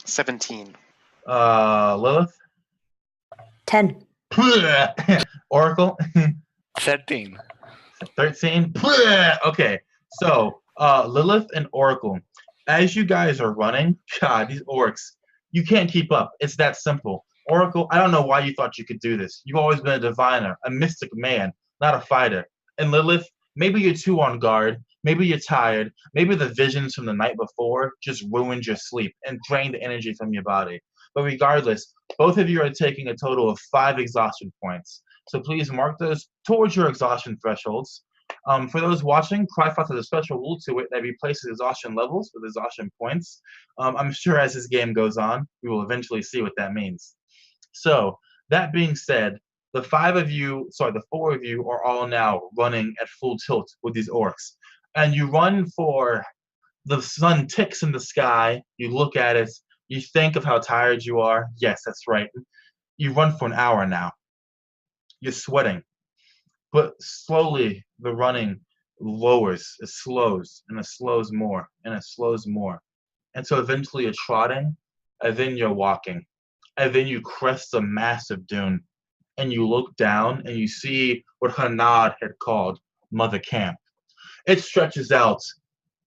17. Lilith? 10. Oracle? 13. 13. Okay, so Lilith and Oracle, as you guys are running, God, these orcs, you can't keep up. It's that simple. Oracle, I don't know why you thought you could do this. You've always been a diviner, a mystic man, not a fighter. And Lilith, maybe you're too on guard. Maybe you're tired. Maybe the visions from the night before just ruined your sleep and drained the energy from your body. But regardless, both of you are taking a total of 5 exhaustion points. So please mark those towards your exhaustion thresholds. For those watching, Crifoth has a special rule to it that replaces exhaustion levels with exhaustion points. I'm sure as this game goes on, we will eventually see what that means. So, that being said, the 4 of you are all now running at full tilt with these orcs. And you run for, the sun ticks in the sky, you look at it, you think of how tired you are. Yes, that's right. You run for an hour now. You're sweating. But slowly, the running lowers, it slows, and it slows more, and it slows more. And so eventually you're trotting, and then you're walking. And then you crest a massive dune, and you look down, and you see what Hanad had called Mother Camp. It stretches out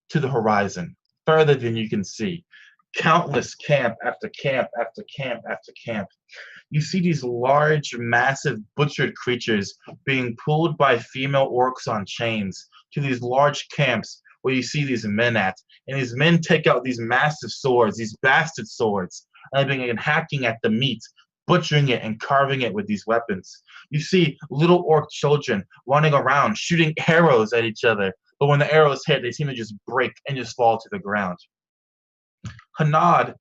to the horizon, further than you can see. Countless camp after camp after camp after camp. You see these large, massive, butchered creatures being pulled by female orcs on chains to these large camps where you see these men at. And these men take out these massive swords, these bastard swords, and they've been hacking at the meat, butchering it and carving it with these weapons. You see little orc children running around, shooting arrows at each other, but when the arrows hit, they seem to just break and just fall to the ground. Hanad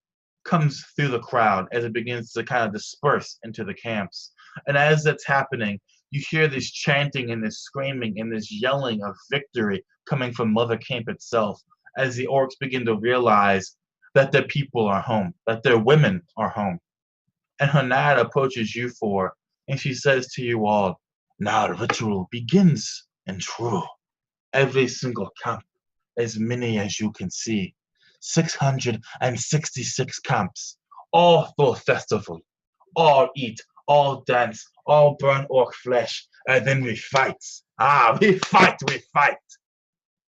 comes through the crowd as it begins to kind of disperse into the camps. And as that's happening, you hear this chanting and this screaming and this yelling of victory coming from Mother Camp itself as the orcs begin to realize that their people are home, that their women are home. And Hanad approaches you 4, and she says to you all, "Now the ritual begins in true. Every single camp, as many as you can see, 666 camps, all through a festival, all eat, all dance, all burn orc flesh, and then we fight. We fight.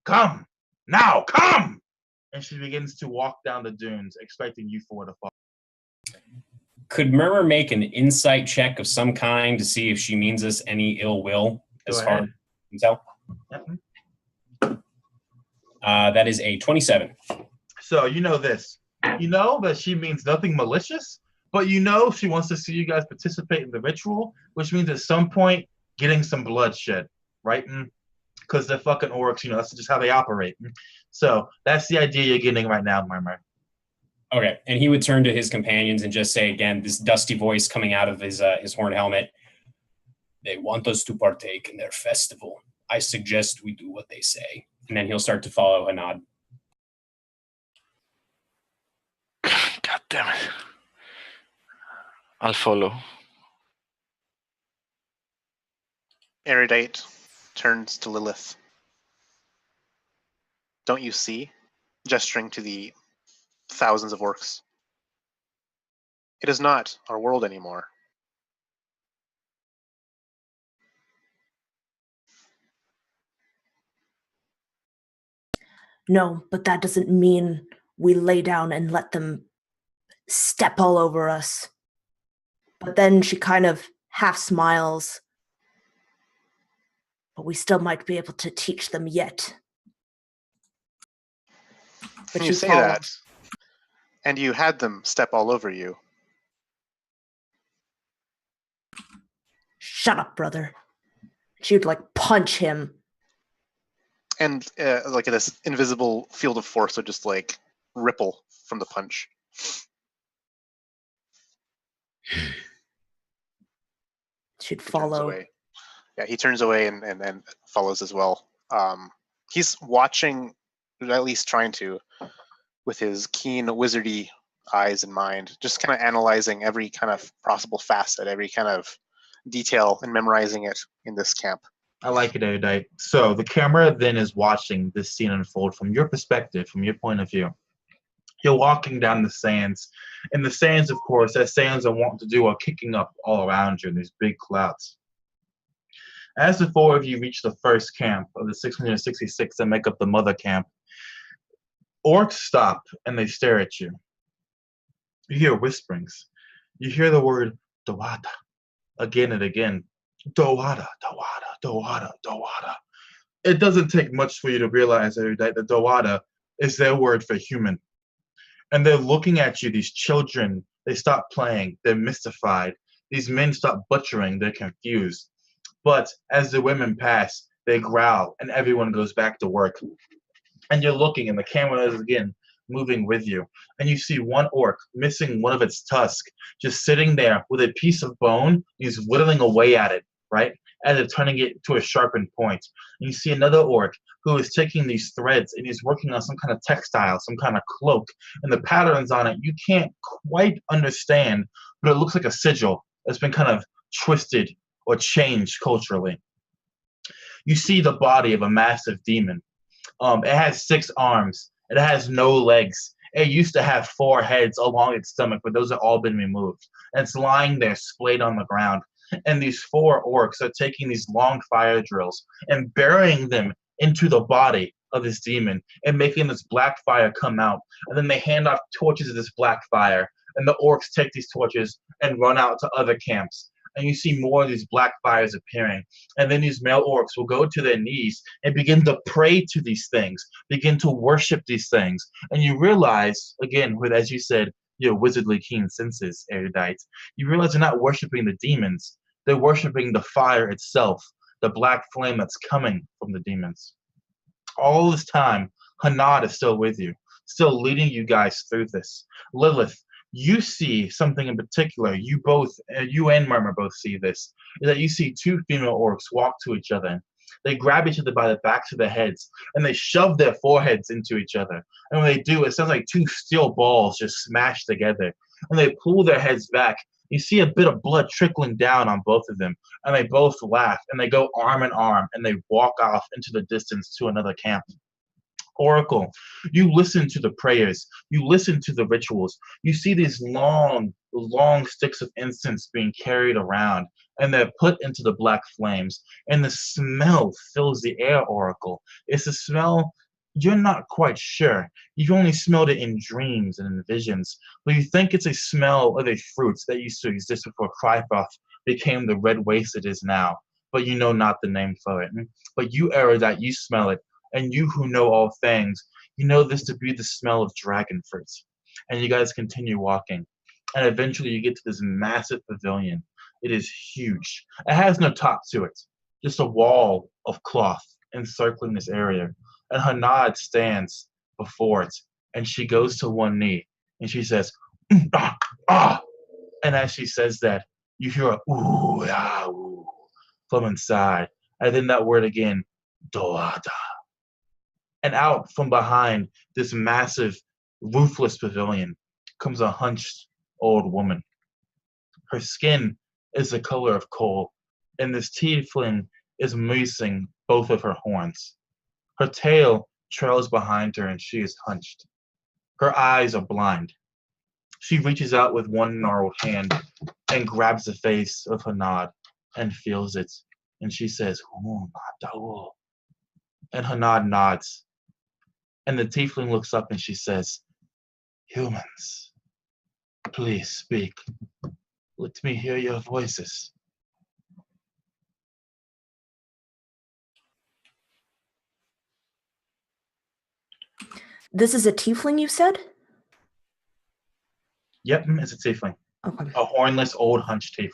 Come, now, come!" And she begins to walk down the dunes, expecting you 4 to fall. Could Murmur make an insight check of some kind to see if she means us any ill will, as far as you can tell? Yep. That is a 27. So you know this. You know that she means nothing malicious, but you know she wants to see you guys participate in the ritual, which means at some point getting some bloodshed, right? Because they're fucking orcs, that's just how they operate. So that's the idea you're getting right now, Murmur. Okay, and he would turn to his companions and just say again, this dusty voice coming out of his horn helmet, "They want us to partake in their festival. I suggest we do what they say." And then he'll start to follow Hanad. God damn it. I'll follow. Erudite turns to Lilith. Don't you see? Gesturing to the thousands of orcs. It is not our world anymore. No, but that doesn't mean we lay down and let them step all over us. But then she kind of half smiles. But we still might be able to teach them yet. But You say that, and you had them step all over you. Shut up, brother. She would punch him. And this invisible field of force would just ripple from the punch. She'd follow. Away. Yeah, he turns away and follows as well. He's watching, at least trying to, with his keen wizardy eyes and mind, just kind of analyzing every kind of possible facet, every kind of detail, and memorizing it in this camp. I like it, Erudite. So the camera then is watching this scene unfold from your perspective, from your point of view. You're walking down the sands, and the sands, of course, as sands are wont to do, are kicking up all around you in these big clouds. As the four of you reach the first camp of the 666 that make up the mother camp, orcs stop and they stare at you. You hear whisperings. You hear the word Dawada again and again. Dawada, Dawada, Dawada, Dawada. It doesn't take much for you to realize that Dawada is their word for human. And they're looking at you, these children. They stop playing. They're mystified. These men stop butchering. They're confused. But as the women pass, they growl, and everyone goes back to work. And you're looking, and the camera is again moving with you. And you see one orc missing one of its tusk, just sitting there with a piece of bone. He's whittling away at it, right? As if turning it to a sharpened point. And you see another orc who is taking these threads and he's working on some kind of textile, some kind of cloak. And the patterns on it, you can't quite understand, but it looks like a sigil that's been kind of twisted or changed culturally. You see the body of a massive demon. It has 6 arms. It has no legs. It used to have 4 heads along its stomach, but those have all been removed. And it's lying there splayed on the ground. And these 4 orcs are taking these long fire drills and burying them into the body of this demon and making this black fire come out. And then they hand off torches of this black fire. And the orcs take these torches and run out to other camps. And you see more of these black fires appearing. And then these male orcs will go to their knees and begin to pray to these things, begin to worship these things. And you realize, again, with, as you said, your wizardly keen senses, Erudite, you realize they're not worshiping the demons. They're worshiping the fire itself, the black flame that's coming from the demons. All this time, Hanad is still with you, still leading you guys through this. Lilith, you see something in particular. You and Murmur both see this, is that you see 2 female orcs walk to each other. They grab each other by the backs of their heads, and they shove their foreheads into each other. And when they do, it sounds like 2 steel balls just smash together. And they pull their heads back. You see a bit of blood trickling down on both of them, and they both laugh, and they go arm in arm, and they walk off into the distance to another camp. Oracle, you listen to the prayers, you listen to the rituals, you see these long sticks of incense being carried around, and they're put into the black flames, and the smell fills the air, Oracle. It's a smell you're not quite sure. You've only smelled it in dreams and in visions, but you think it's a smell of a fruit that used to exist before Crifoth became the red waste it is now, but you know not the name for it. But you, Erudite, you smell it. And you who know all things, you know this to be the smell of dragon fruit. And you guys continue walking. And eventually you get to this massive pavilion. It is huge. It has no top to it, just a wall of cloth encircling this area. And Hanad stands before it. And she goes to one knee. And she says, ah, ah. And as she says that, you hear a ooh, ah, ooh from inside. And then that word again, Doada. And out from behind this massive, roofless pavilion comes a hunched old woman. Her skin is the color of coal, and this tiefling is missing both of her horns. Her tail trails behind her and she is hunched. Her eyes are blind. She reaches out with one gnarled hand and grabs the face of Hanad and feels it. And she says, and Hanad nods. And the tiefling looks up and she says, humans, please speak. Let me hear your voices. This is a tiefling, you said? Yep, it's a tiefling. Okay. A hornless, old, hunched tiefling.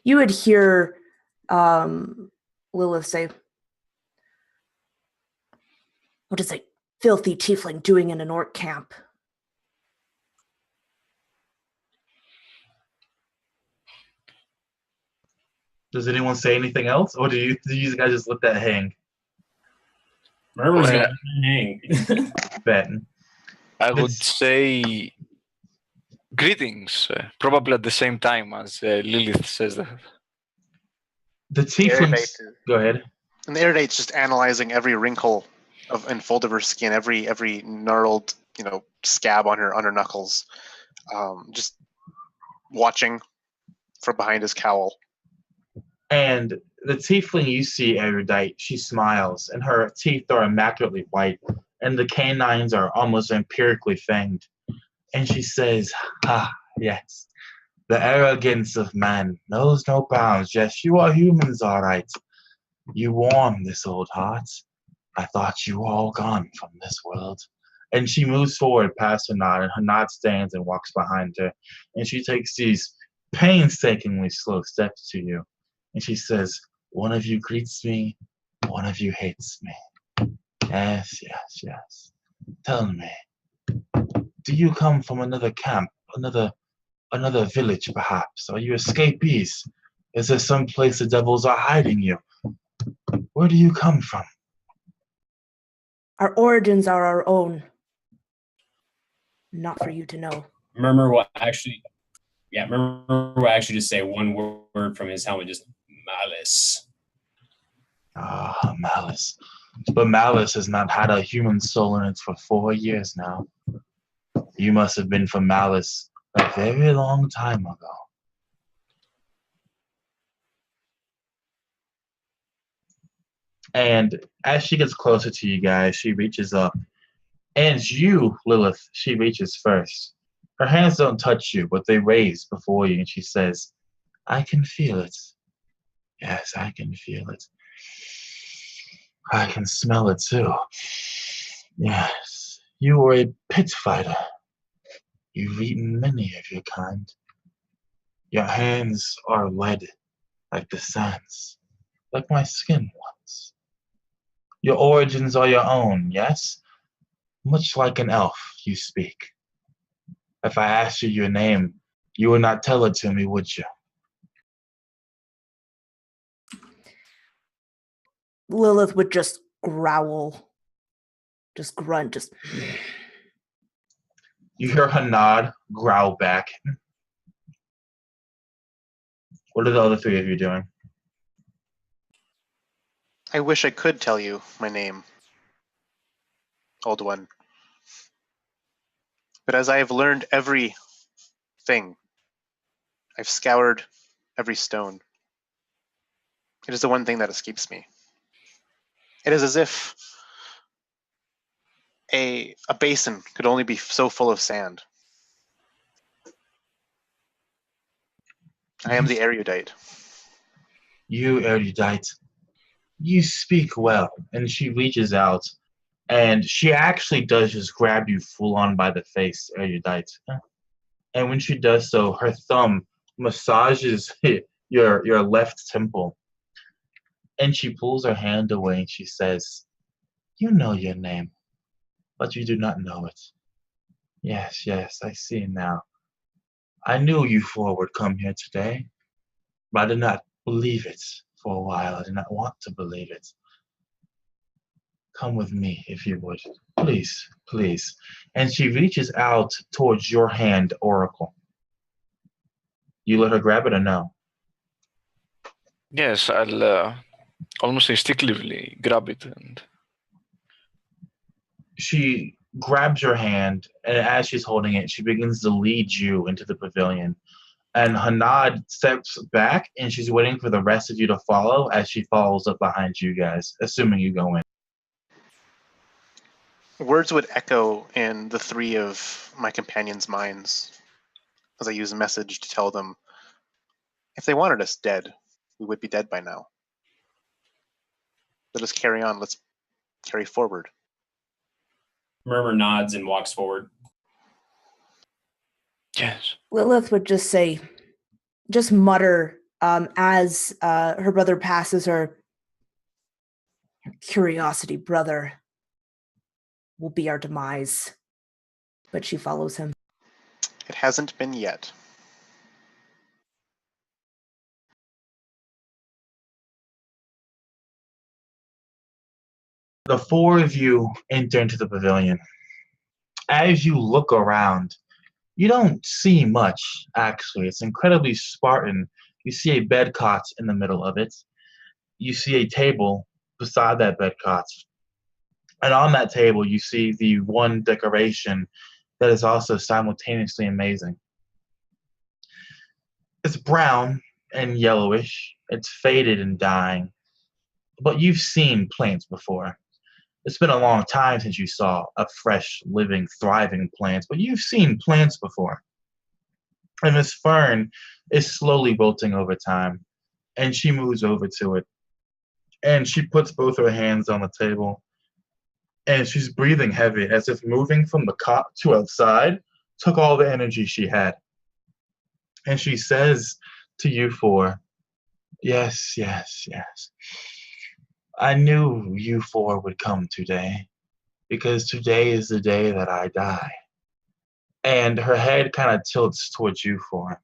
You would hear Lilith say, what is a filthy tiefling doing in an orc camp? Does anyone say anything else? Or do you guys just let that hang? Murmur's Well, gonna hang. Bet. I would It's- say greetings, probably at the same time as Lilith says that. The tieflings. Erudite. Go ahead. And the Erudite's just analyzing every wrinkle and fold of her skin, every gnarled, scab on her knuckles, just watching from behind his cowl. And the tiefling you see, Erudite, she smiles, and her teeth are immaculately white, and the canines are almost empirically fanged. And she says, yes, the arrogance of man knows no bounds. Yes, you are humans, all right. You warm this old heart. I thought you were all gone from this world. And she moves forward past Hanad, and Hanad stands and walks behind her. And she takes these painstakingly slow steps to you. And she says, one of you greets me, one of you hates me. Yes, yes, yes. Tell me, do you come from another camp, another village perhaps? Are you escapees? Is there some place the devils are hiding you? Where do you come from? Our origins are our own. Not for you to know. Murmur will actually just say one word from his helmet, just malice. Malice. But Malice has not had a human soul in it for 4 years now. You must have been from Malice a very long time ago. And as she gets closer to you guys, she reaches up. And you, Lilith, she reaches first. Her hands don't touch you, but they raise before you, and she says, I can feel it. Yes, I can feel it. I can smell it too. Yes, you were a pit fighter. You've eaten many of your kind. Your hands are red like the sands, like my skin once. Your origins are your own, yes? Much like an elf, you speak. If I asked you your name, you would not tell it to me, would you? Lilith would just growl, just grunt, just. You hear Hanad growl back. What are the other three of you doing? I wish I could tell you my name, old one. But as I have learned everything, I've scoured every stone. It is the one thing that escapes me. It is as if a basin could only be so full of sand. I am the erudite. You, erudite, you speak well. And she reaches out, and she actually does just grab you full on by the face, erudite. And when she does so, her thumb massages your left temple. And she pulls her hand away and she says, you know your name, but you do not know it. Yes, yes, I see now. I knew you four would come here today, but I did not believe it for a while. I did not want to believe it. Come with me, if you would. Please, please. And she reaches out towards your hand, Oracle. You let her grab it or no? Yes, I'll almost instinctively grab it and She grabs your hand, and as she's holding it, she begins to lead you into the pavilion. And Hanad steps back, and she's waiting for the rest of you to follow as she follows up behind you guys, assuming you go in. Words would echo in the three of my companions' minds as I use a message to tell them, if they wanted us dead, we would be dead by now. Let us carry on. Let's carry forward. Murmur nods and walks forward. yes. Lilith would just say, just mutter as her brother passes her. Your curiosity, brother, will be our demise. But she follows him. It hasn't been yet. The four of you enter into the pavilion. As you look around, you don't see much, actually. It's incredibly Spartan. You see a bed cot in the middle of it. You see a table beside that bed cot. And on that table, you see the one decoration that is also simultaneously amazing. It's brown and yellowish. It's faded and dying. But you've seen plants before. It's been a long time since you saw a fresh, living, thriving plant, but you've seen plants before. And this fern is slowly wilting over time, and she moves over to it. And she puts both her hands on the table, and she's breathing heavy, as if moving from the cot to outside took all the energy she had. And she says to you four, yes, yes, yes. I knew you four would come today, because today is the day that I die. And her head kind of tilts towards you four.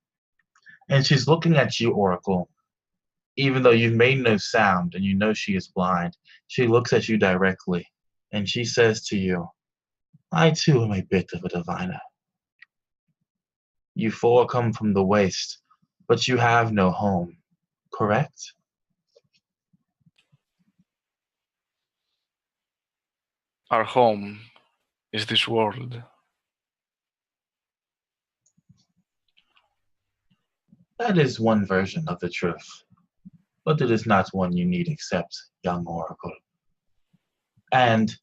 And she's looking at you, Oracle. Even though you've made no sound and you know she is blind, she looks at you directly, and she says to you, I too am a bit of a diviner. You four come from the waste, but you have no home, correct? Our home is this world. That is one version of the truth, but it is not one you need accept, young Oracle. And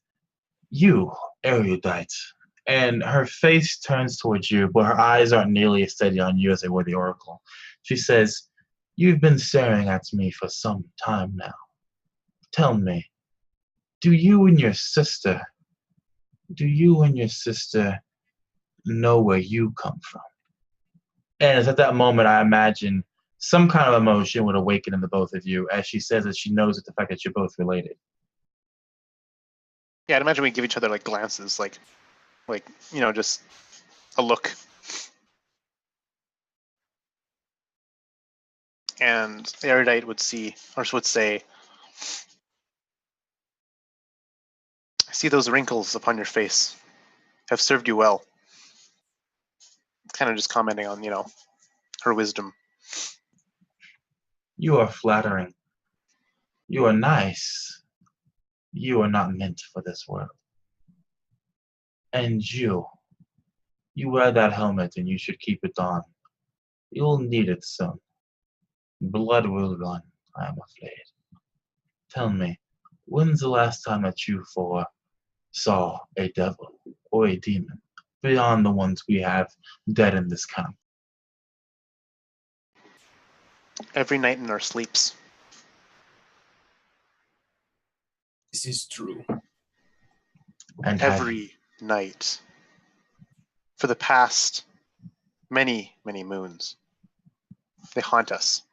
you, erudite, and her face turns towards you, but her eyes aren't nearly as steady on you as they were the Oracle. She says, you've been staring at me for some time now. Tell me, do you and your sister know where you come from? And it's at that moment I imagine some kind of emotion would awaken in the both of you as she says that she knows the fact that you're both related. Yeah, I'd imagine we give each other like glances, like just a look. And the erudite would say, I see those wrinkles upon your face have served you well. Kind of just commenting on, her wisdom. You are flattering. You are nice. You are not meant for this world. And you wear that helmet and you should keep it on. You'll need it soon. Blood will run, I am afraid. Tell me, when's the last time that you four saw a devil or a demon beyond the ones we have dead in this camp? Every night in our sleeps. This is true. And Every night. For the past many, many moons. They haunt us.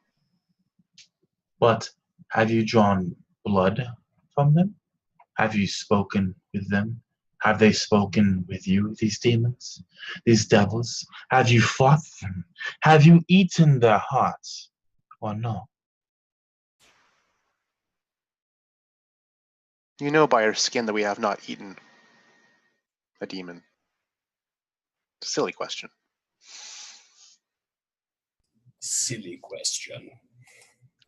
But have you drawn blood from them? Have you spoken with them? Have they spoken with you, these demons, these devils? Have you fought them? Have you eaten their hearts, or no? You know by our skin that we have not eaten a demon. It's a silly question. Silly question.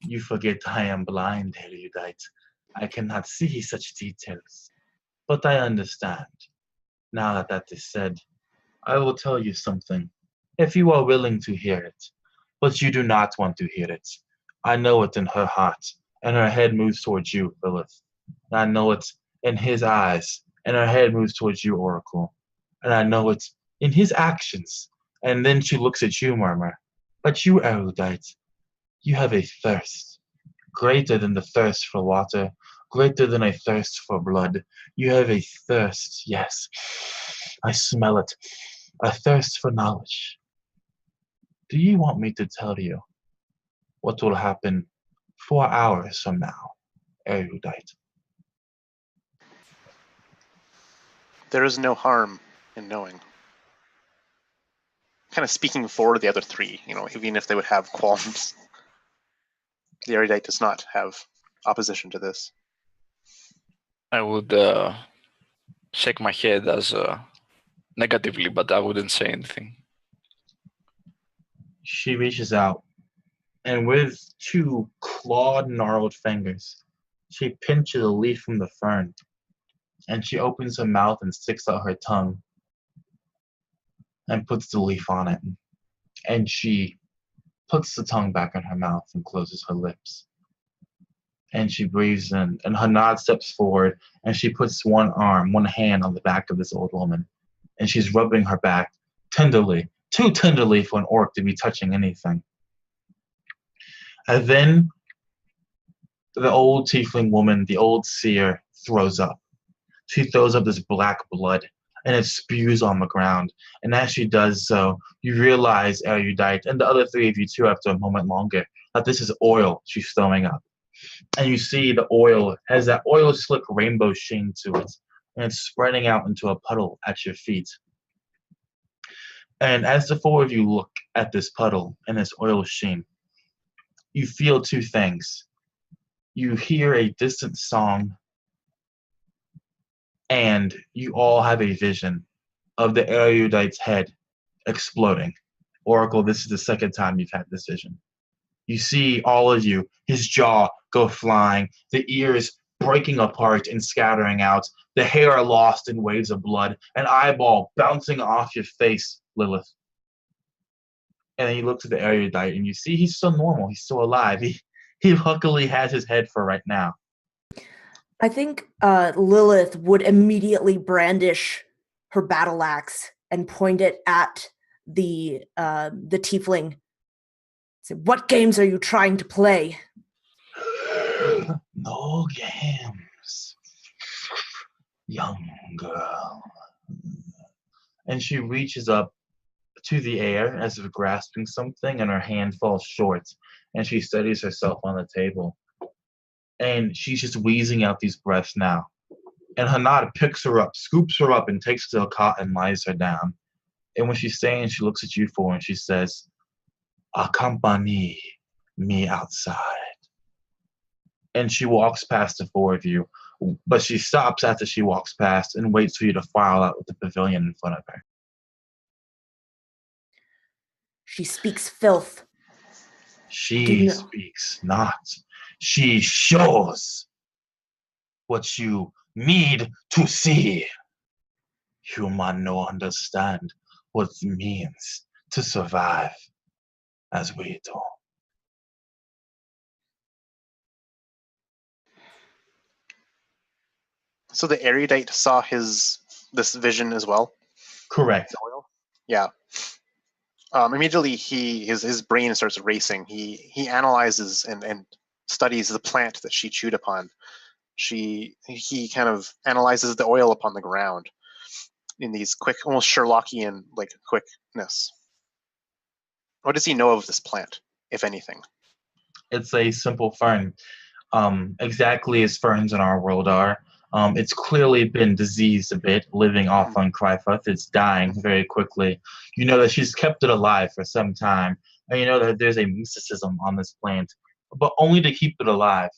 You forget I am blind, erudite. I cannot see such details. But I understand. Now that that is said, I will tell you something, if you are willing to hear it. But you do not want to hear it. I know it in her heart, and her head moves towards you, Lilith. And I know it in his eyes, and her head moves towards you, Oracle. And I know it in his actions. And then she looks at you, Murmur. But you, erudite, you have a thirst, greater than the thirst for water, greater than a thirst for blood. You have a thirst, yes, I smell it, a thirst for knowledge. Do you want me to tell you what will happen 4 hours from now, erudite? There is no harm in knowing. Kind of speaking for the other three, even if they would have qualms. The erudite does not have opposition to this. I would shake my head as negatively, but I wouldn't say anything. She reaches out, and with 2 clawed, gnarled fingers, she pinches a leaf from the fern, and she opens her mouth and sticks out her tongue and puts the leaf on it. And she puts the tongue back in her mouth and closes her lips. And she breathes in, and Hanad steps forward, and she puts one hand on the back of this old woman, and she's rubbing her back tenderly, too tenderly for an orc to be touching anything. And then the old tiefling woman, the old seer, throws up. She throws up this black blood, and it spews on the ground. And as she does so, you realize, erudite, and the other 3 of you too after a moment longer, that this is oil she's throwing up. And you see the oil has that oil slick rainbow sheen to it, and it's spreading out into a puddle at your feet. And as the 4 of you look at this puddle and this oil sheen, you feel 2 things. You hear a distant song, and you all have a vision of the erudite's head exploding. Oracle, this is the second time you've had this vision. You see all of you, his jaw go flying, the ears breaking apart and scattering out, the hair lost in waves of blood, an eyeball bouncing off your face, Lilith. And then you look to the erudite and you see he's still normal, he's still alive. He luckily has his head for right now. I think Lilith would immediately brandish her battle axe and point it at the tiefling. Say, "What games are you trying to play?" No games, young girl. And she reaches up to the air as if grasping something, and her hand falls short, and she steadies herself on the table. And she's just wheezing out these breaths now. And Hanad picks her up, scoops her up, and takes her to a cot and lies her down. And when she's saying, she looks at you 4 and she says, "Accompany me outside." And she walks past the 4 of you, but she stops after she walks past and waits for you to file out with the pavilion in front of her. She speaks filth. She speaks not. She shows what you need to see. Human no understand what it means to survive as we do. So the erudite saw this vision as well? Correct. Yeah. Immediately his brain starts racing. He analyzes and studies the plant that she chewed upon. He kind of analyzes the oil upon the ground in these quick, almost Sherlockian like quickness. What does he know of this plant, if anything? It's a simple fern, exactly as ferns in our world are. It's clearly been diseased a bit, living off on Crifoth. It's dying very quickly. You know that she's kept it alive for some time, and you know that there's a mysticism on this plant, but only to keep it alive.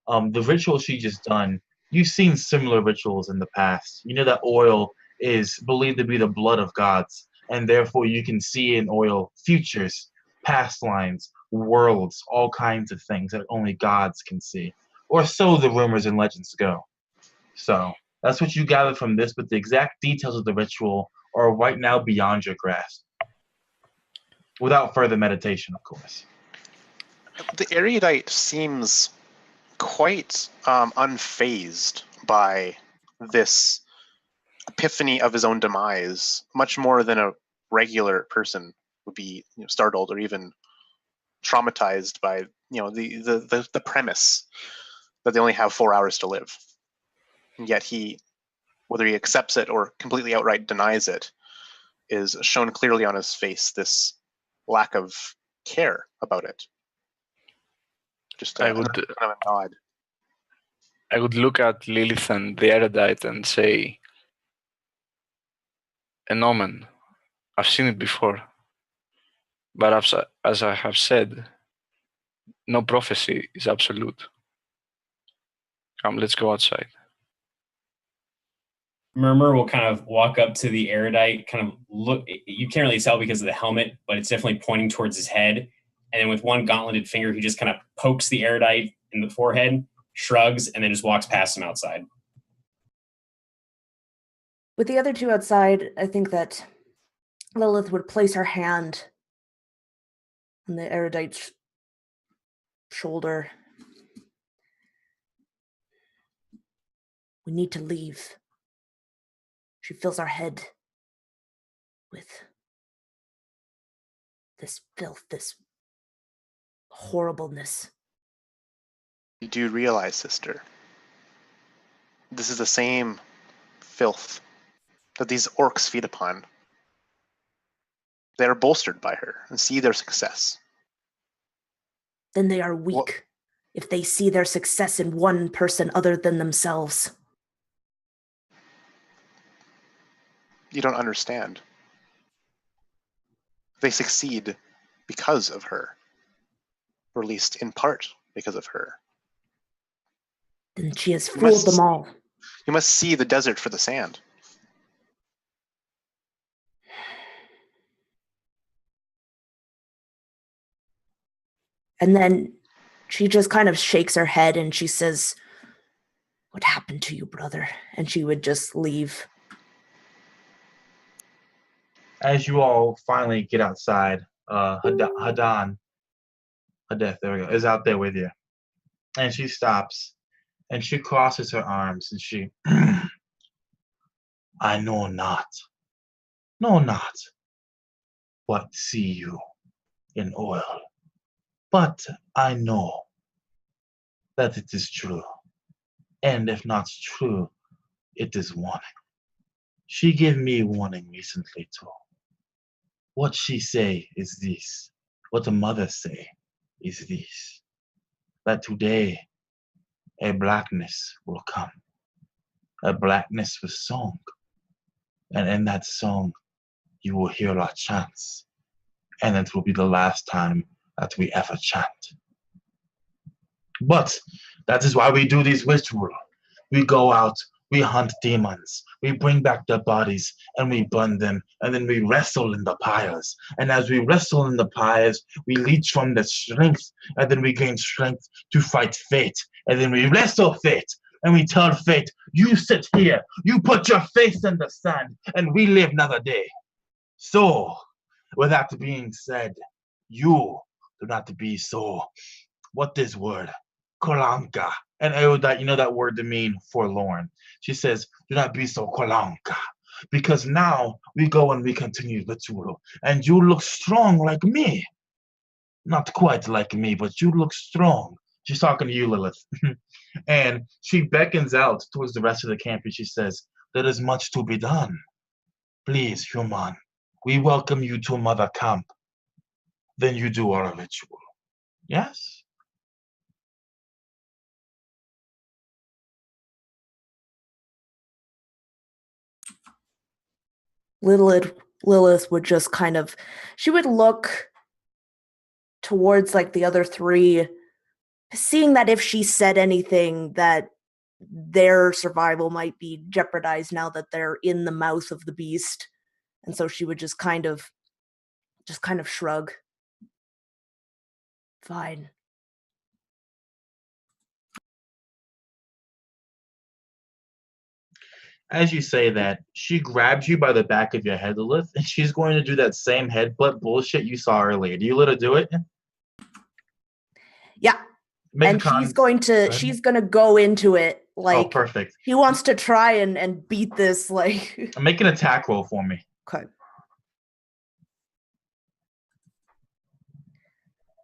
The ritual she just done, you've seen similar rituals in the past. You know that oil is believed to be the blood of gods, and therefore you can see in oil futures, past lines, worlds, all kinds of things that only gods can see. Or so the rumors and legends go. So that's what you gather from this, but the exact details of the ritual are right now beyond your grasp. Without further meditation, of course. The erudite seems quite unfazed by this epiphany of his own demise, much more than a regular person would be startled or even traumatized by the premise that they only have 4 hours to live. And yet he, whether he accepts it or completely outright denies it, is shown clearly on his face, this lack of care about it. Just I kind would of a nod. I would look at Lilith and the erudite and say, an omen. I've seen it before. But as I have said, no prophecy is absolute. Come, let's go outside. Murmur will kind of walk up to the erudite, kind of look. You can't really tell because of the helmet, but it's definitely pointing towards his head. And then with one gauntleted finger, he just kind of pokes the erudite in the forehead, shrugs, and then just walks past him outside. With the other two outside, I think that Lilith would place her hand on the erudite's shoulder. We need to leave. She fills our head with this filth, this horribleness. You do realize, sister, this is the same filth that these orcs feed upon. They are bolstered by her and see their success. Then they are weak if they see their success in one person other than themselves. You don't understand. They succeed because of her, or at least in part because of her. Then she has fooled them all. You must see the desert for the sand. And then she just kind of shakes her head and she says, "What happened to you, brother?" And she would just leave. As you all finally get outside, Hadeth, there we go, is out there with you. And she stops and she crosses her arms and she, I know not what see you in oil, but I know that it is true. And if not true, it is warning. She gave me warning recently too. What she say is this. What the mother say is this. That today a blackness will come. A blackness with song. And in that song, you will hear our chants. And it will be the last time that we ever chant. But that is why we do these rituals. We go out, we hunt demons, we bring back their bodies, and we burn them, and then we wrestle in the pyres. And as we wrestle in the pyres, we leech from the strength, and then we gain strength to fight fate. And then we wrestle fate, and we tell fate, you sit here, you put your face in the sand, and we live another day. So, with that being said, you do not be so, what is word? Kolanka. And erudite, you know that word to mean forlorn. She says, do not be so kolanka. Because now we go and we continue the ritual. And you look strong like me. Not quite like me, but you look strong. She's talking to you, Lilith. And she beckons out towards the rest of the camp and she says, there is much to be done. Please, human, we welcome you to Mother Camp. Then you do our ritual. Yes? Lilith would just kind of, she would look towards like the other three, seeing that if she said anything that their survival might be jeopardized now that they're in the mouth of the beast. And so she would just kind of shrug. Fine. As you say that, she grabs you by the back of your head, Lilith, and she's going to do that same headbutt bullshit you saw earlier. Do you let her do it? Yeah. Make a And con- she's going to go into it Oh, like perfect. he wants to try and beat this like Make an attack roll for me. Okay.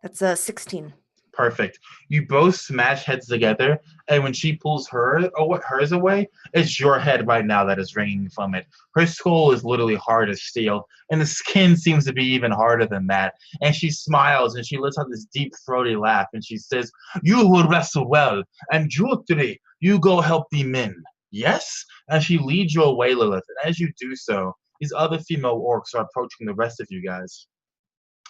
That's a 16. Perfect. You both smash heads together, and when she pulls hers away, it's your head right now that is ringing from it. Her skull is literally hard as steel, and the skin seems to be even harder than that. And she smiles, and she lets out this deep, throaty laugh, and she says, "You will wrestle well, and you three, you go help the men. Yes?" And she leads you away, Lilith, and as you do so, these other female orcs are approaching the rest of you guys.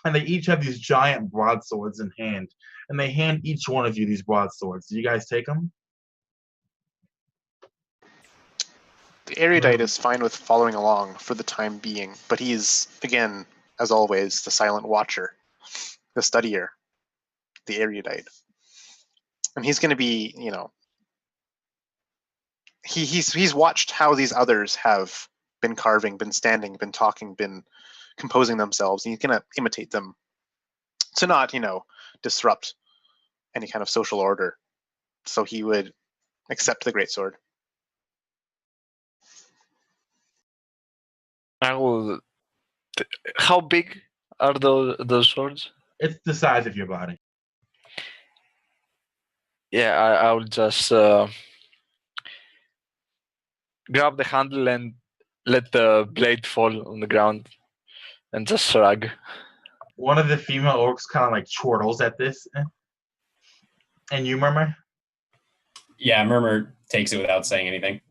And they each have these giant broadswords in hand. And they hand each one of you these broadswords. Do you guys take them? The erudite is fine with following along for the time being, but he's, again, as always, the silent watcher, the studier, the erudite. And he's going to be, you know, he's watched how these others have been carving, been standing, been talking, been composing themselves, and he's going to imitate them to not, you know, disrupt any kind of social order. So he would accept the greatsword. I will. How big are those swords? It's the size of your body. Yeah, I will just grab the handle and let the blade fall on the ground and just shrug. One of the female orcs kind of like chortles at this. And you murmur? Yeah, Murmur takes it without saying anything.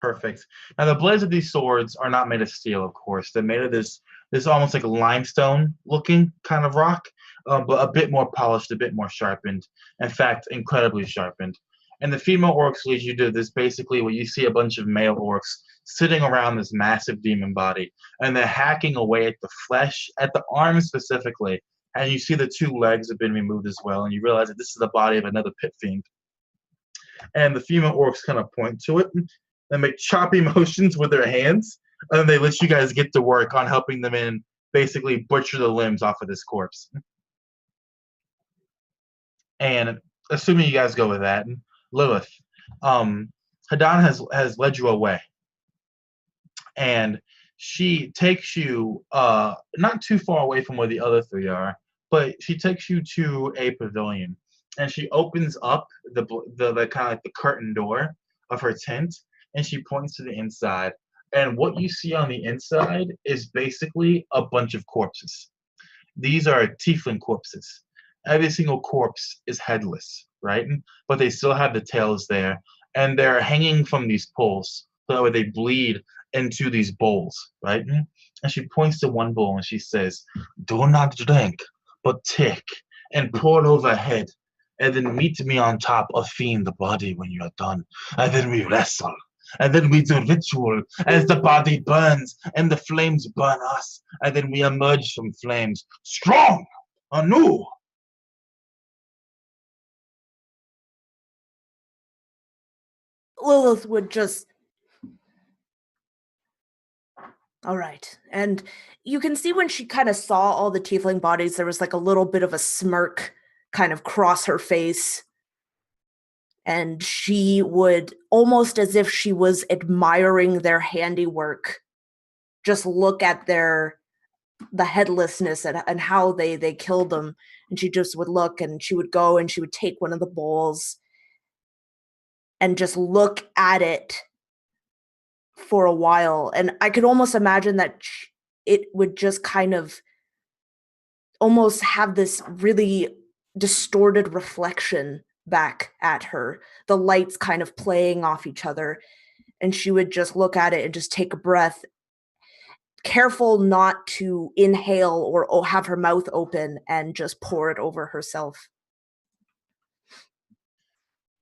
Perfect. Now the blades of these swords are not made of steel, of course. They're made of this almost like limestone looking kind of rock, but a bit more polished, a bit more sharpened. In fact, incredibly sharpened. And the female orcs lead you to this basically what you see a bunch of male orcs sitting around this massive demon body, and they're hacking away at the flesh, at the arms specifically. And you see the two legs have been removed as well, and you realize that this is the body of another pit fiend. And the female orcs kind of point to it and make choppy motions with their hands, and then they let you guys get to work on helping them in, basically butcher the limbs off of this corpse. And assuming you guys go with that, Lilith, Hadan has led you away, and she takes you not too far away from where the other three are, but she takes you to a pavilion, and she opens up the kind of like the curtain door of her tent, and she points to the inside. And what you see on the inside is basically a bunch of corpses. These are tiefling corpses. Every single corpse is headless, right? But they still have the tails there, and they're hanging from these poles, so that way they bleed into these bowls, right? And she points to one bowl and she says, "Do not drink, but take and pour it overhead, and then meet me on top of Fiend the body when you're done. And then we wrestle. And then we do ritual as the body burns and the flames burn us. And then we emerge from flames strong, anew." Lilith would just. All right. And you can see when she kind of saw all the tiefling bodies, there was like a little bit of a smirk kind of cross her face. And she would, almost as if she was admiring their handiwork, just look at the headlessness and how they killed them. And she just would look, and she would go and she would take one of the bowls and just look at it for a while. And I could almost imagine that it would just kind of almost have this really distorted reflection back at her, the lights kind of playing off each other. And she would just look at it and just take a breath, careful not to inhale or have her mouth open, and just pour it over herself.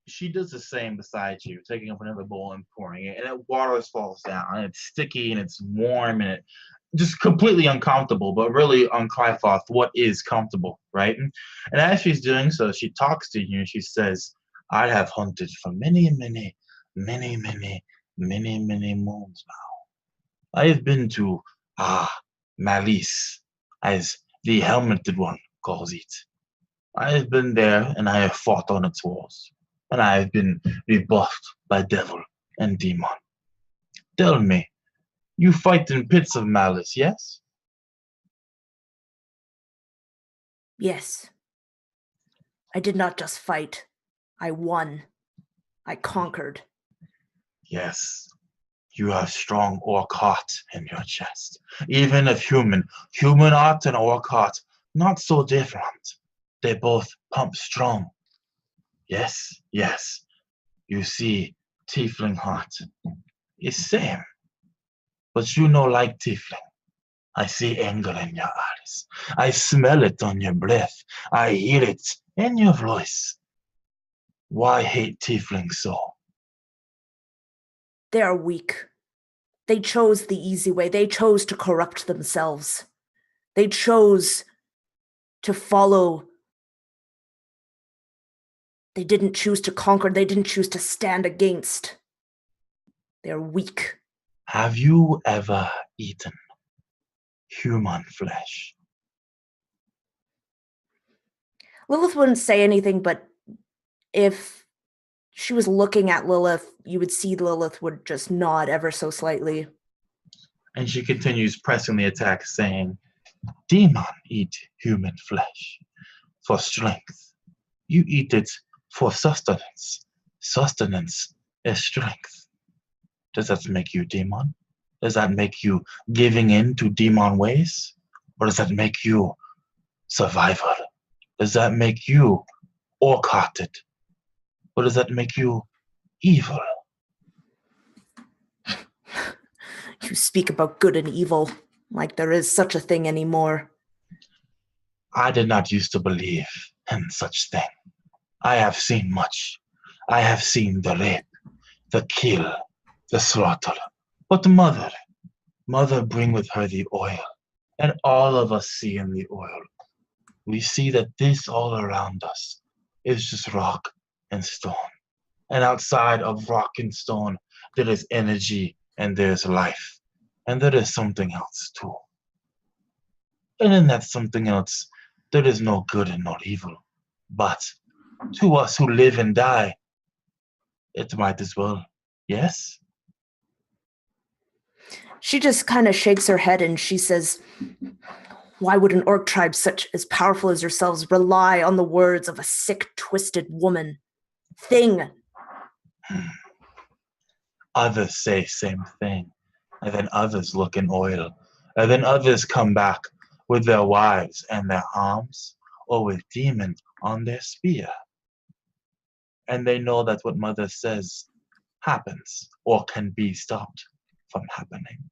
She does the same beside you, taking up another bowl and pouring it, and it water falls down, and it's sticky and it's warm, and just completely uncomfortable, but really on Crifoth, what is comfortable, right? And as she's doing so, she talks to you and she says, I have hunted for many moons now. I have been to Malice, as the helmeted one calls it. I have been there and I have fought on its walls, and I have been rebuffed by devil and demon. Tell me, you fight in pits of malice, yes? Yes. I did not just fight. I won. I conquered. Yes. You have strong orc heart in your chest. Even if human heart and orc heart, not so different. They both pump strong. Yes, yes. You see, tiefling heart is same. But you know like tiefling. I see anger in your eyes. I smell it on your breath. I hear it in your voice. Why hate tieflings so? They are weak. They chose the easy way. They chose to corrupt themselves. They chose to follow. They didn't choose to conquer. They didn't choose to stand against. They're weak. Have you ever eaten human flesh? Lilith wouldn't say anything, but if she was looking at Lilith, you would see Lilith would just nod ever so slightly. And she continues pressing the attack, saying, Demon eat human flesh for strength. You eat it for sustenance. Sustenance is strength. Does that make you demon? Does that make you giving in to demon ways? Or does that make you survivor? Does that make you orc-hearted? Or does that make you evil? You speak about good and evil like there is such a thing anymore. I did not used to believe in such thing. I have seen much. I have seen the rape, the kill, the slaughter. But mother bring with her the oil, and all of us see in the oil. We see that this all around us is just rock and stone. And outside of rock and stone, there is energy and there's life. And there is something else too. And in that something else, there is no good and no evil. But to us who live and die, it might as well. Yes? She just kind of shakes her head and she says, why would an orc tribe such as powerful as yourselves rely on the words of a sick, twisted woman? Thing. Others say same thing. And then others look in oil. And then others come back with their wives and their arms, or with demons on their spear. And they know that what mother says happens, or can be stopped from happening.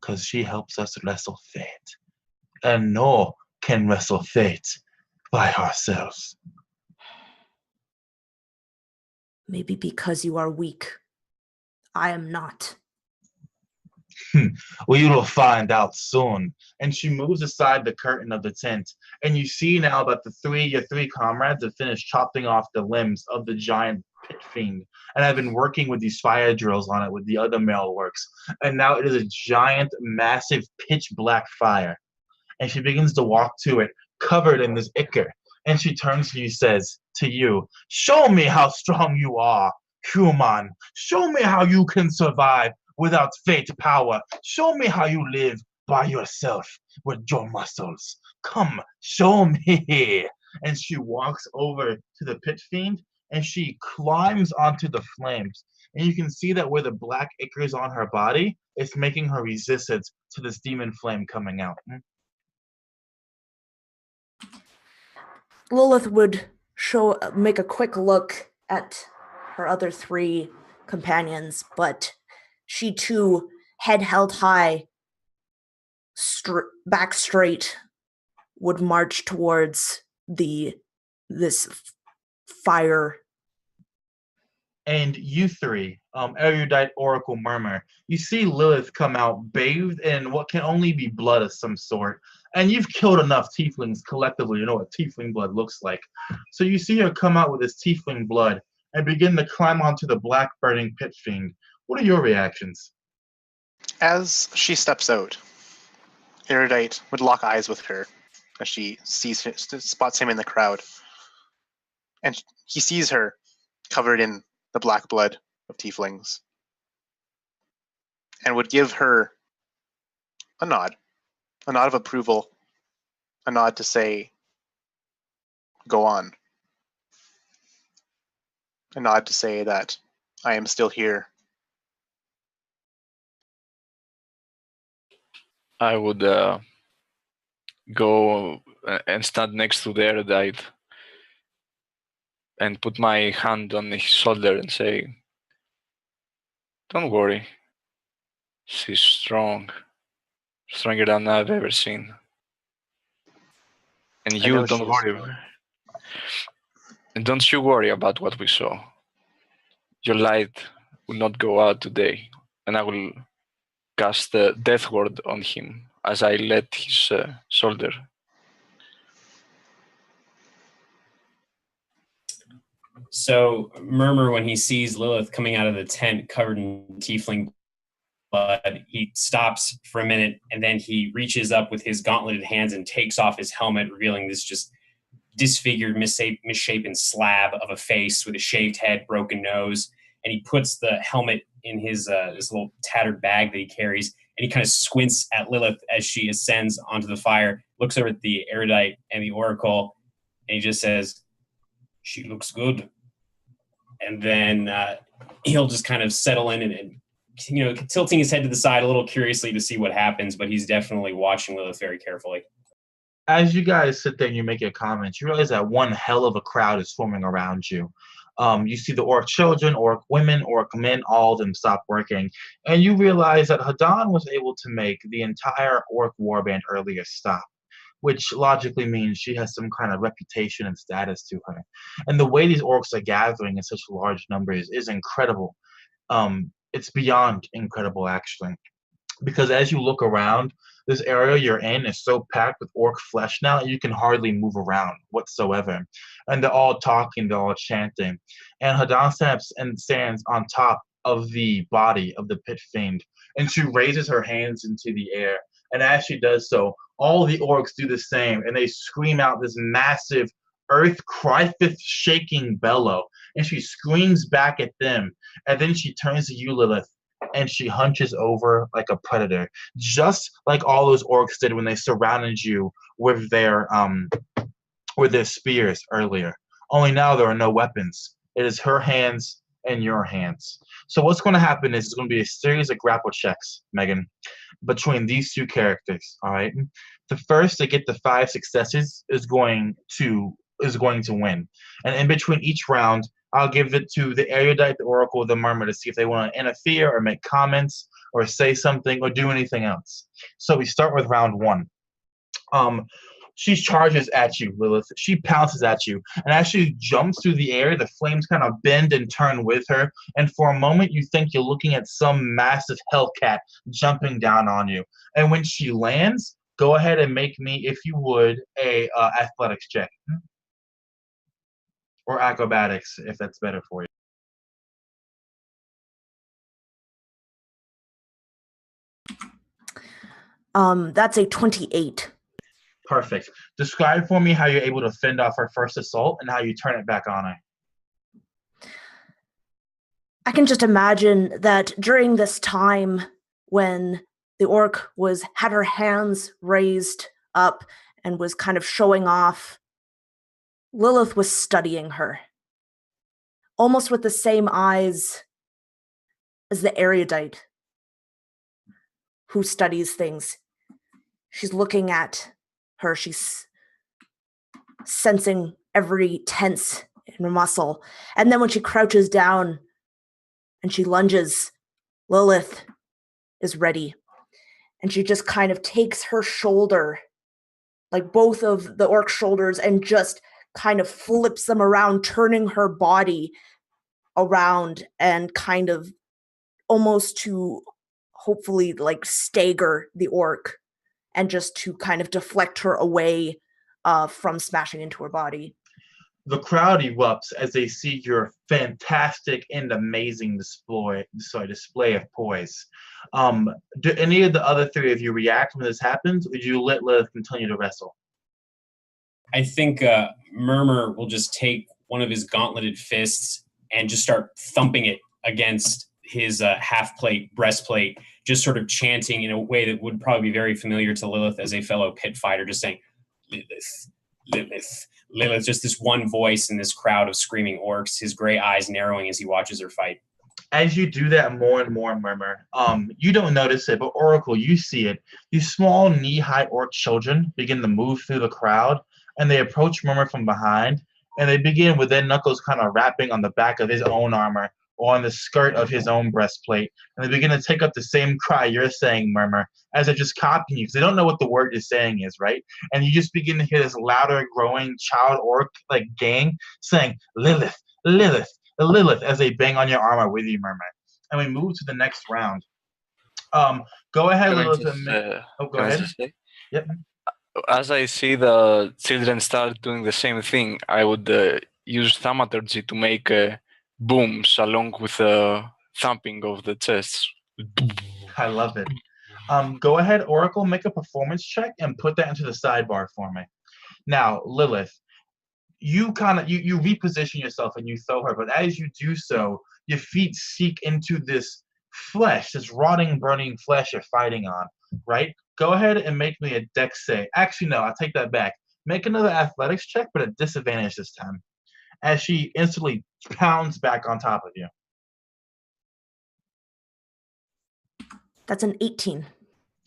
Because she helps us wrestle fate. And no can wrestle fate by ourselves. Maybe because you are weak. I am not. We will find out soon. And she moves aside the curtain of the tent, and you see now that your three comrades have finished chopping off the limbs of the giant pit fiend, and have been working with these fire drills on it with the other male works. And now it is a giant, massive, pitch black fire. And she begins to walk to it, covered in this ichor. And she turns to you, says to you, show me how strong you are, human. Show me how you can survive without fate power. Show me how you live by yourself with your muscles. Come, show me. And she walks over to the pit fiend, and she climbs onto the flames. And you can see that where the black ichor is on her body, it's making her resistant to this demon flame coming out. Lilith would make a quick look at her other three companions, but she too, head held high, back straight, would march towards this fire. And you three, erudite oracle murmur, you see Lilith come out bathed in what can only be blood of some sort. And you've killed enough tieflings collectively, you know what tiefling blood looks like. So you see her come out with this tiefling blood and begin to climb onto the black burning pit fiend. What are your reactions? As she steps out, Erudite would lock eyes with her as she spots him in the crowd. And he sees her covered in the black blood of tieflings and would give her a nod of approval, a nod to say, go on. A nod to say that I am still here. I would go and stand next to the erudite and put my hand on his shoulder and say, don't worry, she's strong, stronger than I've ever seen. And you don't worry. And don't you worry about what we saw. Your light will not go out today, and I will cast the death ward on him as I let his shoulder. So Murmur, when he sees Lilith coming out of the tent covered in tiefling blood, he stops for a minute, and then he reaches up with his gauntleted hands and takes off his helmet, revealing this just disfigured, misshapen slab of a face with a shaved head, broken nose. And he puts the helmet in his this little tattered bag that he carries, and he kind of squints at Lilith as she ascends onto the fire, looks over at the erudite and the oracle, and he just says, she looks good. And then he'll just kind of settle in and tilting his head to the side a little curiously to see what happens, but he's definitely watching Lilith very carefully. As you guys sit there and you make your comments, you realize that one hell of a crowd is forming around you. You see the orc children, orc women, orc men, all of them stop working. And you realize that Hadan was able to make the entire orc warband earlier stop, which logically means she has some kind of reputation and status to her. And the way these orcs are gathering in such large numbers is incredible. It's beyond incredible, actually. Because as you look around, this area you're in is so packed with orc flesh now that you can hardly move around whatsoever. And they're all talking, they're all chanting. And Hadan stands on top of the body of the pit fiend, and she raises her hands into the air. And as she does so, all the orcs do the same, and they scream out this massive earth Crifoth shaking bellow. And she screams back at them. And then she turns to you, Lilith, and she hunches over like a predator, just like all those orcs did when they surrounded you with their spears earlier. Only now there are no weapons. It is her hands and your hands. So what's going to happen is it's going to be a series of grapple checks, Megan, between these two characters. All right. The first to get the 5 successes is going to win, and in between each round, I'll give it to the erudite, the oracle, the murmur to see if they want to interfere or make comments or say something or do anything else. So we start with round 1. She charges at you, Lilith. She pounces at you, and as she jumps through the air, the flames kind of bend and turn with her, and for a moment you think you're looking at some massive hellcat jumping down on you. And when she lands, go ahead and make me, if you would, a athletics check. Or acrobatics, if that's better for you. That's a 28. Perfect. Describe for me how you're able to fend off her first assault and how you turn it back on her. I can just imagine that during this time when the orc had her hands raised up and was kind of showing off, Lilith was studying her, almost with the same eyes as the erudite who studies things. She's looking at her, she's sensing every tense in her muscle. And then when she crouches down and she lunges, Lilith is ready. And she just kind of takes her shoulder, like both of the orc shoulders, and just kind of flips them around, turning her body around and kind of almost to hopefully like stagger the orc and just to kind of deflect her away from smashing into her body. The crowd erupts as they see your fantastic and amazing display of poise. Do any of the other three of you react when this happens, or do you let Lilith continue to wrestle? I think Murmur will just take one of his gauntleted fists and just start thumping it against his half-plate breastplate, just sort of chanting in a way that would probably be very familiar to Lilith as a fellow pit fighter, just saying, Lilith, Lilith, Lilith, just this one voice in this crowd of screaming orcs, his gray eyes narrowing as he watches her fight. As you do that more and more, Murmur, you don't notice it, but Oracle, you see it. These small knee-high orc children begin to move through the crowd, and they approach Murmur from behind, and they begin with their knuckles kind of rapping on the back of his own armor or on the skirt of his own breastplate, and they begin to take up the same cry you're saying, Murmur, as they're just copying you, because they don't know what the word you're saying is, right? And you just begin to hear this louder, growing child orc like gang saying, Lilith, Lilith, Lilith, as they bang on your armor with you, Murmur. And we move to the next round. Go ahead, Lilith. Go ahead. Yep. As I see the children start doing the same thing, I would use thaumaturgy to make booms along with the thumping of the chests. I love it. Go ahead, Oracle, make a performance check and put that into the sidebar for me. Now, Lilith, you you reposition yourself and you throw her, but as you do so, your feet seek into this flesh, this rotting, burning flesh you're fighting on, right? Go ahead and make me a dex save. Actually, no, I'll take that back. Make another athletics check, but at disadvantage this time, as she instantly pounds back on top of you. That's an 18.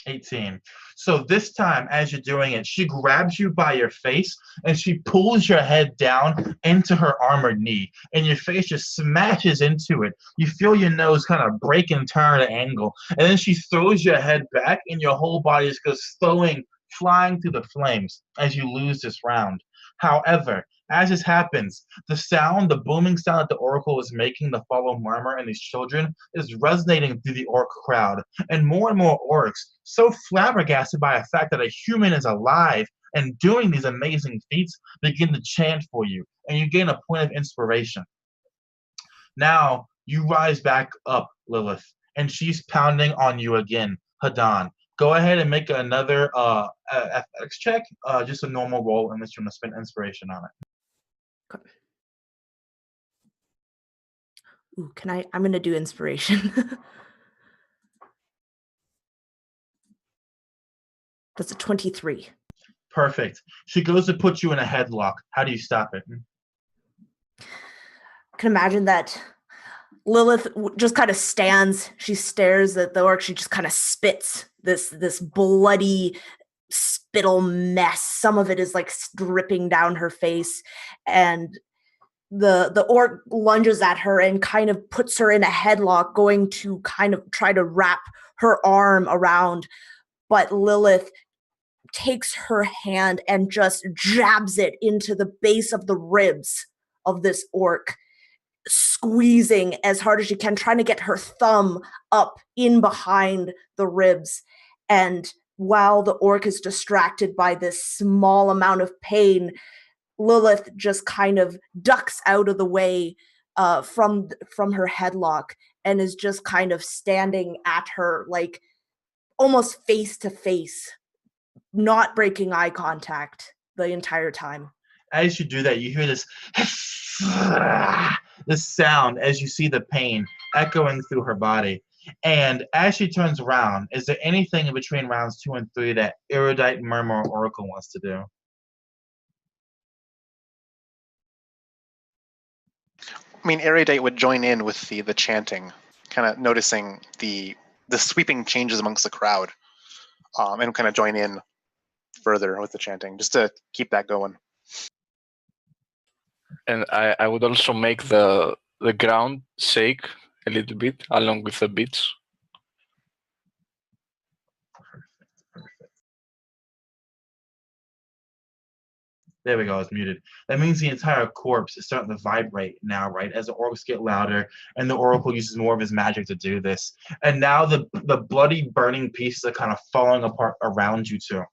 18. So this time, as you're doing it, she grabs you by your face and she pulls your head down into her armored knee, and your face just smashes into it. You feel your nose kind of break and turn at an angle, and then she throws your head back, and your whole body just goes flying through the flames as you lose this round. However, as this happens, the booming sound that the Oracle is making to follow Murmur and these children is resonating through the orc crowd. And more orcs, so flabbergasted by the fact that a human is alive and doing these amazing feats, begin to chant for you, and you gain a point of inspiration. Now, you rise back up, Lilith, and she's pounding on you again. Hadan, go ahead and make another athletics check, just a normal roll, unless you want to spend inspiration on it. Okay. Ooh, I'm going to do inspiration. That's a 23. Perfect. She goes to put you in a headlock. How do you stop it? I can imagine that Lilith just kind of stands. She stares at the orc. She just kind of spits this bloody spittle mess. Some of it is like dripping down her face, and the orc lunges at her and kind of puts her in a headlock, going to kind of try to wrap her arm around, but Lilith takes her hand and just jabs it into the base of the ribs of this orc, squeezing as hard as she can, trying to get her thumb up in behind the ribs. And while the orc is distracted by this small amount of pain, Lilith just kind of ducks out of the way from her headlock and is just kind of standing at her, like almost face to face, not breaking eye contact the entire time. As you do that, you hear this sound as you see the pain echoing through her body. And as she turns around, is there anything in between rounds 2 and 3 that Erudite, Murmur, or Oracle wants to do? I mean, Erudite would join in with the chanting, kind of noticing the sweeping changes amongst the crowd, and kind of join in further with the chanting, just to keep that going. And I would also make the ground shake a little bit along with the beats. Perfect. There we go, it's muted. That means the entire corpse is starting to vibrate now, right? As the orcs get louder, and the oracle uses more of his magic to do this. And now the bloody, burning pieces are kind of falling apart around you two.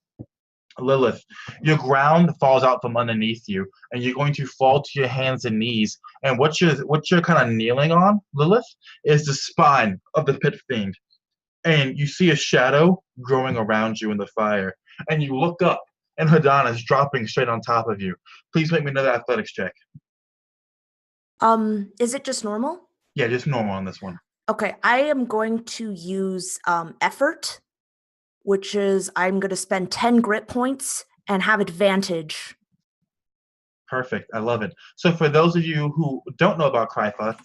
Lilith, your ground falls out from underneath you, and you're going to fall to your hands and knees. And what you're kind of kneeling on, Lilith, is the spine of the pit fiend. And you see a shadow growing around you in the fire. And you look up, and Hadana is dropping straight on top of you. Please make me another athletics check. Is it just normal? Yeah, just normal on this one. Okay, I am going to use effort, which is I'm going to spend 10 grit points and have advantage. Perfect. I love it. So for those of you who don't know about Crifoth,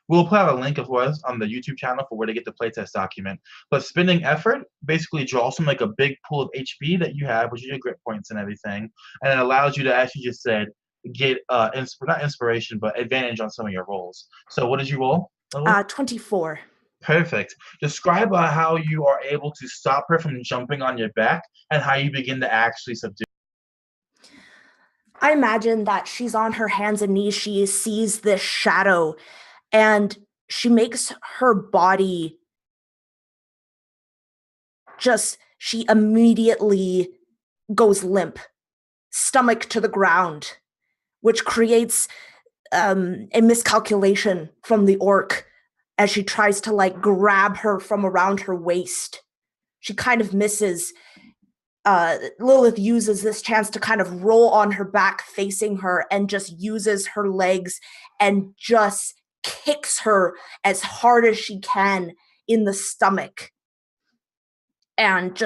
we'll put out a link of course on the YouTube channel for where to get the playtest document. But spending effort basically draws from like a big pool of HP that you have, which is your grit points and everything, and it allows you to, as you just said, get not inspiration but advantage on some of your rolls. So what did you roll? 24. Perfect. Describe how you are able to stop her from jumping on your back and how you begin to actually subdue. I imagine that she's on her hands and knees. She sees this shadow, and she makes her body she immediately goes limp, stomach to the ground, which creates a miscalculation from the orc as she tries to like grab her from around her waist. She kind of misses. Lilith uses this chance to kind of roll on her back facing her and just uses her legs and just kicks her as hard as she can in the stomach. And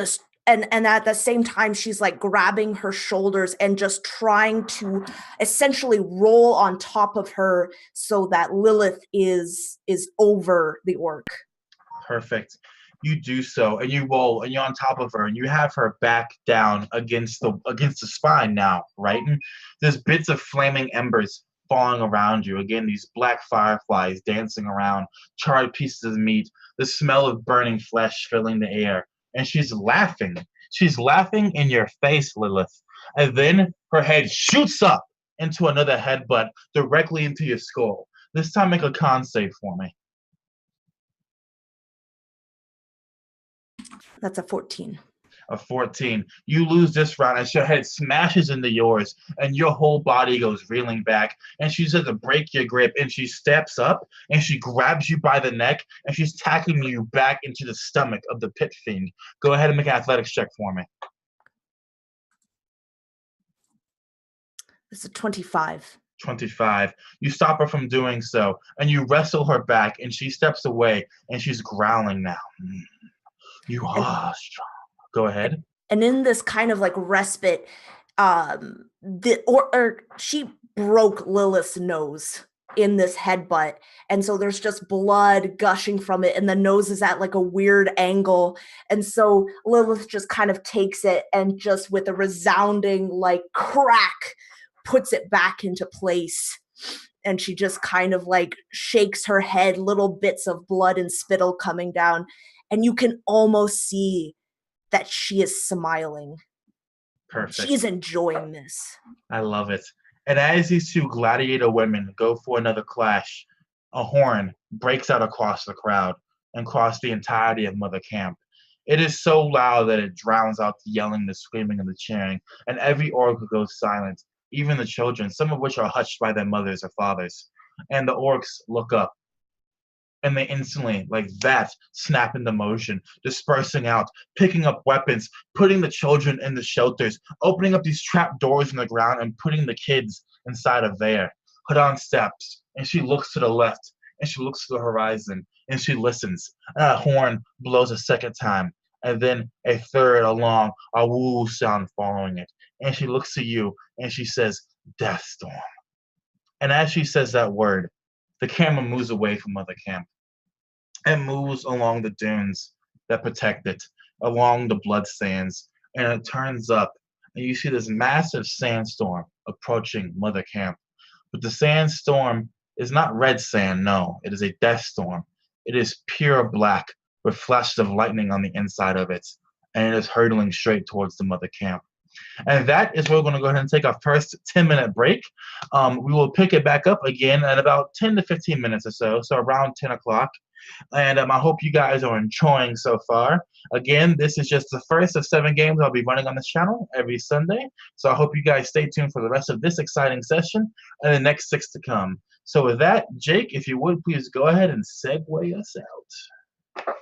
at the same time, she's like grabbing her shoulders and just trying to essentially roll on top of her so that Lilith is over the orc. Perfect. You do so, and you roll, and you're on top of her, and you have her back down against the spine now, right? And there's bits of flaming embers falling around you. Again, these black fireflies dancing around, charred pieces of meat, the smell of burning flesh filling the air. And she's laughing. She's laughing in your face, Lilith. And then her head shoots up into another headbutt directly into your skull. This time make a con save for me. That's a 14. A 14. You lose this round as your head smashes into yours and your whole body goes reeling back. And she says to break your grip, and she steps up and she grabs you by the neck and she's tackling you back into the stomach of the pit fiend. Go ahead and make an athletics check for me. It's a 25. 25. You stop her from doing so and you wrestle her back, and she steps away and she's growling now. You are strong. Go ahead. And in this kind of like respite, she broke Lilith's nose in this headbutt, and so there's just blood gushing from it, and the nose is at like a weird angle, and so Lilith just kind of takes it and just with a resounding like crack puts it back into place. And she just kind of like shakes her head, little bits of blood and spittle coming down. And you can almost see that she is smiling. Perfect. She's enjoying this. I love it. And as these two gladiator women go for another clash, a horn breaks out across the crowd and across the entirety of Mother Camp. It is so loud that it drowns out the yelling, the screaming, and the cheering, and every orc goes silent, even the children, some of which are hushed by their mothers or fathers. And the orcs look up. And they instantly, like that, snap into motion, dispersing out, picking up weapons, putting the children in the shelters, opening up these trap doors in the ground and putting the kids inside of there. Hadan steps, and she looks to the left, and she looks to the horizon, and she listens. And a horn blows a second time, and then a third along, a woo sound following it. And she looks to you, and she says, Death Storm. And as she says that word, the camera moves away from Mother Camp and moves along the dunes that protect it, along the blood sands, and it turns up, and you see this massive sandstorm approaching Mother Camp. But the sandstorm is not red sand, no, it is a death storm. It is pure black with flashes of lightning on the inside of it, and it is hurtling straight towards the Mother Camp. And that is where we're going to go ahead and take our first 10-minute break. We will pick it back up again at about 10 to 15 minutes or so, so around 10 o'clock. And I hope you guys are enjoying so far. Again, this is just the first of 7 games I'll be running on this channel every Sunday. So I hope you guys stay tuned for the rest of this exciting session and the next 6 to come. So with that, Jake, if you would please go ahead and segue us out.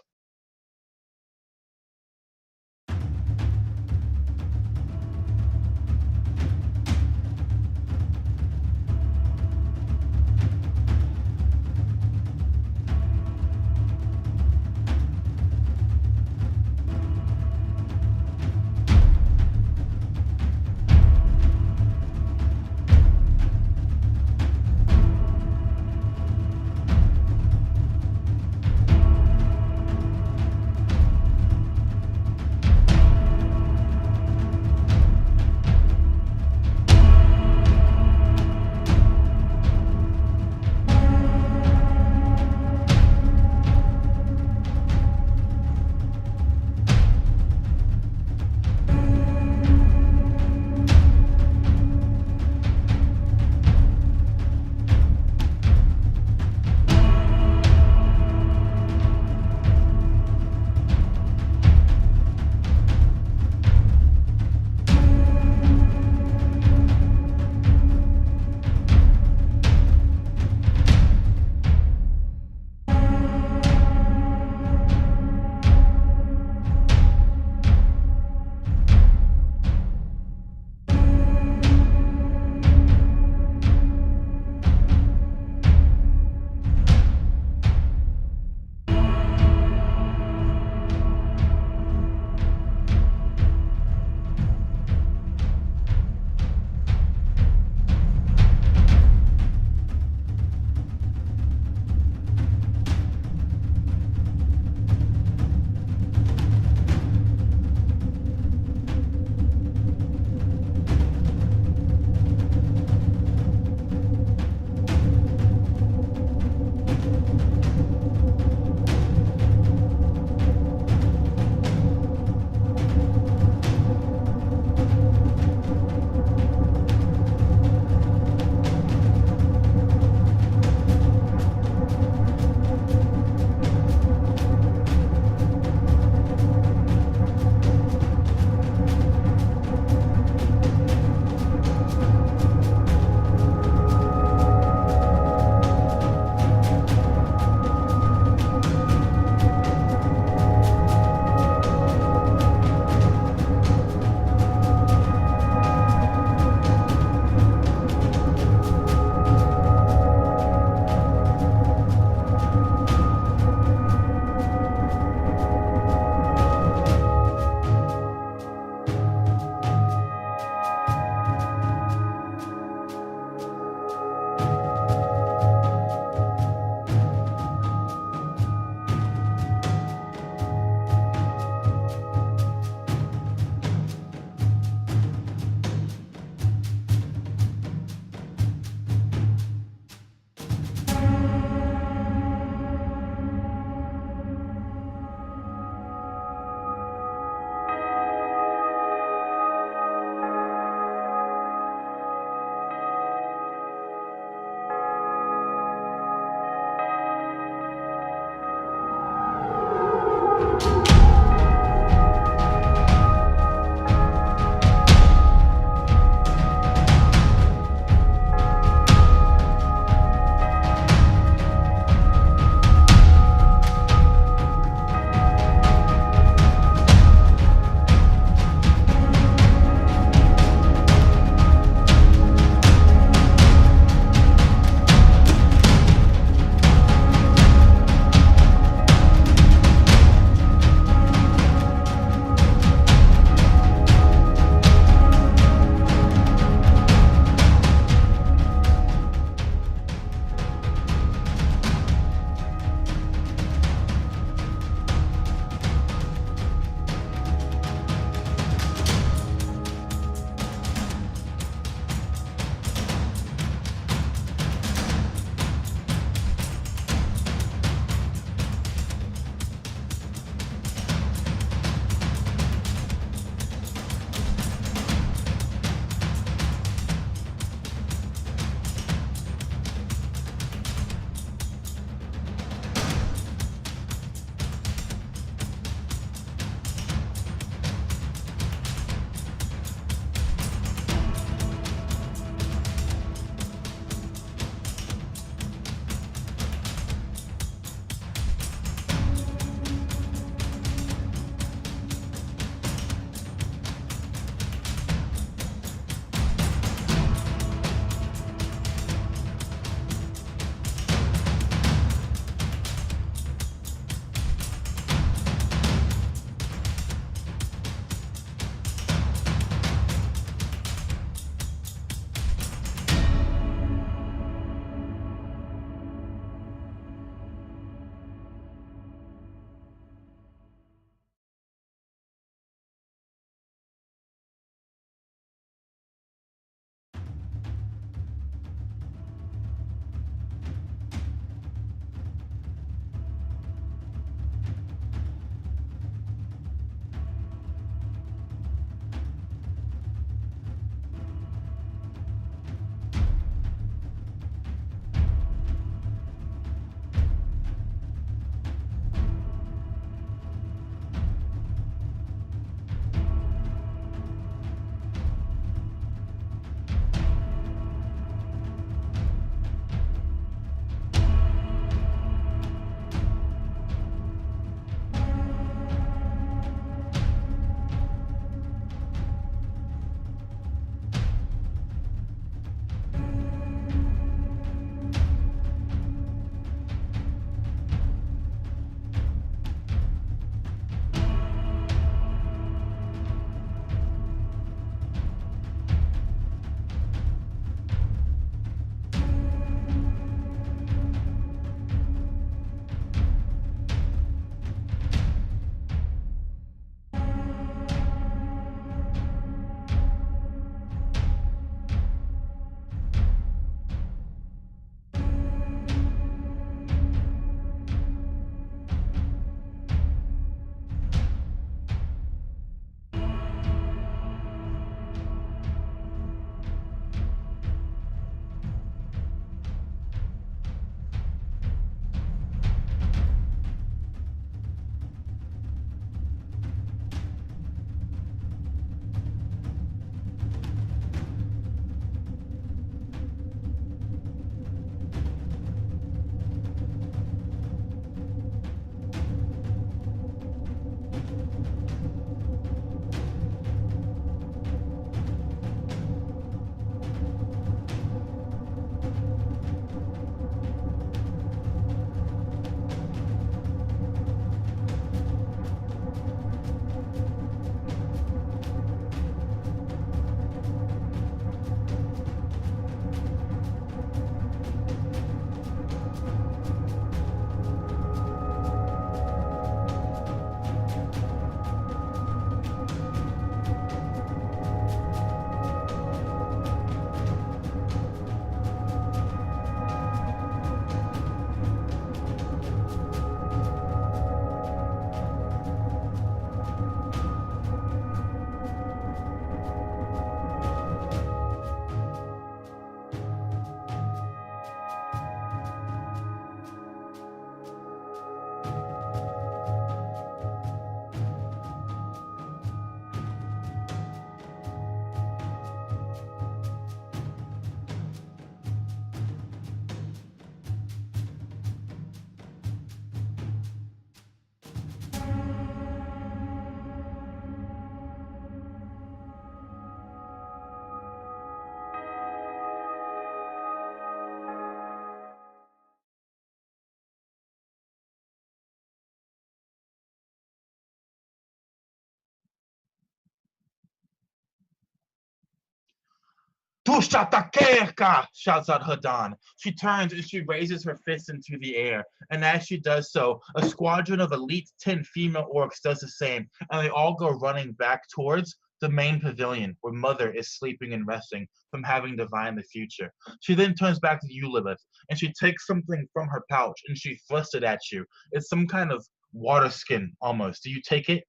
Tushatakerka! Shouts out Hadan. She turns and she raises her fist into the air. And as she does so, a squadron of elite 10 female orcs does the same. And they all go running back towards the main pavilion where Mother is sleeping and resting from having divined the future. She then turns back to you, Lilith, and she takes something from her pouch and she thrusts it at you. It's some kind of water skin almost. Do you take it?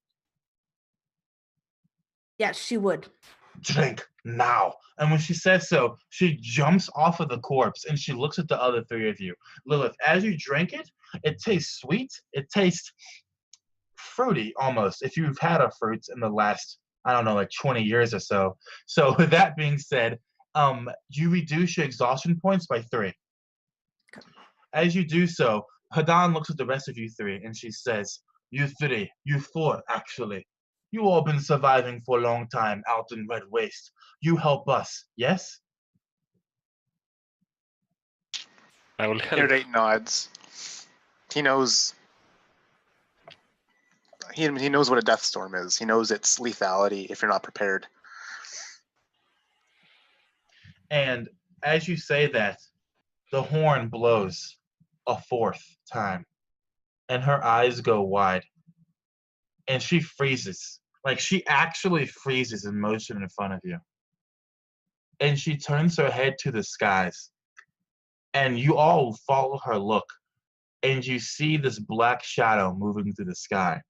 Yes, she would. Drink now. And when she says so, she jumps off of the corpse and she looks at the other three of you. Lilith, as you drink it, it tastes sweet. It tastes fruity almost. If you've had a fruit in the last, I don't know, like 20 years or so. So with that being said, you reduce your exhaustion points by 3. Okay. As you do so, Hadan looks at the rest of you three and she says, you 3, you 4 actually. You all been surviving for a long time out in Red Waste. You help us, yes? I will help. Erudite nods. He knows. He knows what a death storm is. He knows its lethality if you're not prepared. And as you say that, the horn blows a 4th time. And her eyes go wide. And she freezes. Like, she actually freezes in motion in front of you. And she turns her head to the skies. And you all follow her look. And you see this black shadow moving through the sky.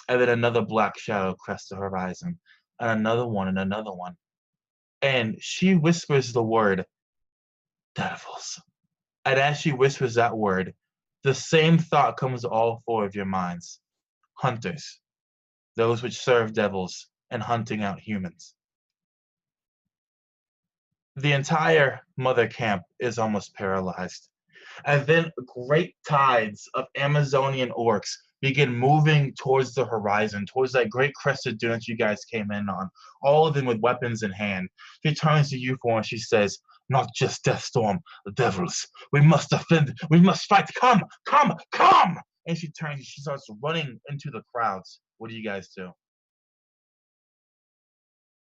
And then another black shadow crests the horizon. And another one and another one. And she whispers the word, devils. And as she whispers that word, the same thought comes to all 4 of your minds. Hunters. Those which serve devils and hunting out humans. The entire mother camp is almost paralyzed. And then great tides of Amazonian orcs begin moving towards the horizon, towards that great crested dune that you guys came in on, all of them with weapons in hand. She turns to you 4 and she says, not just Deathstorm, the devils. We must defend, we must fight, come! And she turns and she starts running into the crowds. What do you guys do?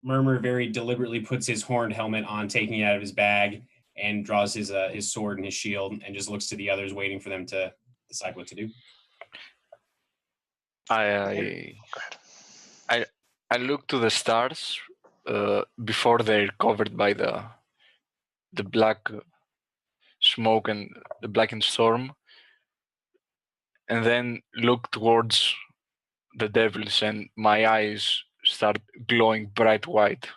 Murmur very deliberately puts his horned helmet on, taking it out of his bag, and draws his sword and his shield, and just looks to the others, waiting for them to decide what to do. I look to the stars before they're covered by the black smoke and the blackened storm, and then look towards the devils, and my eyes start glowing bright white.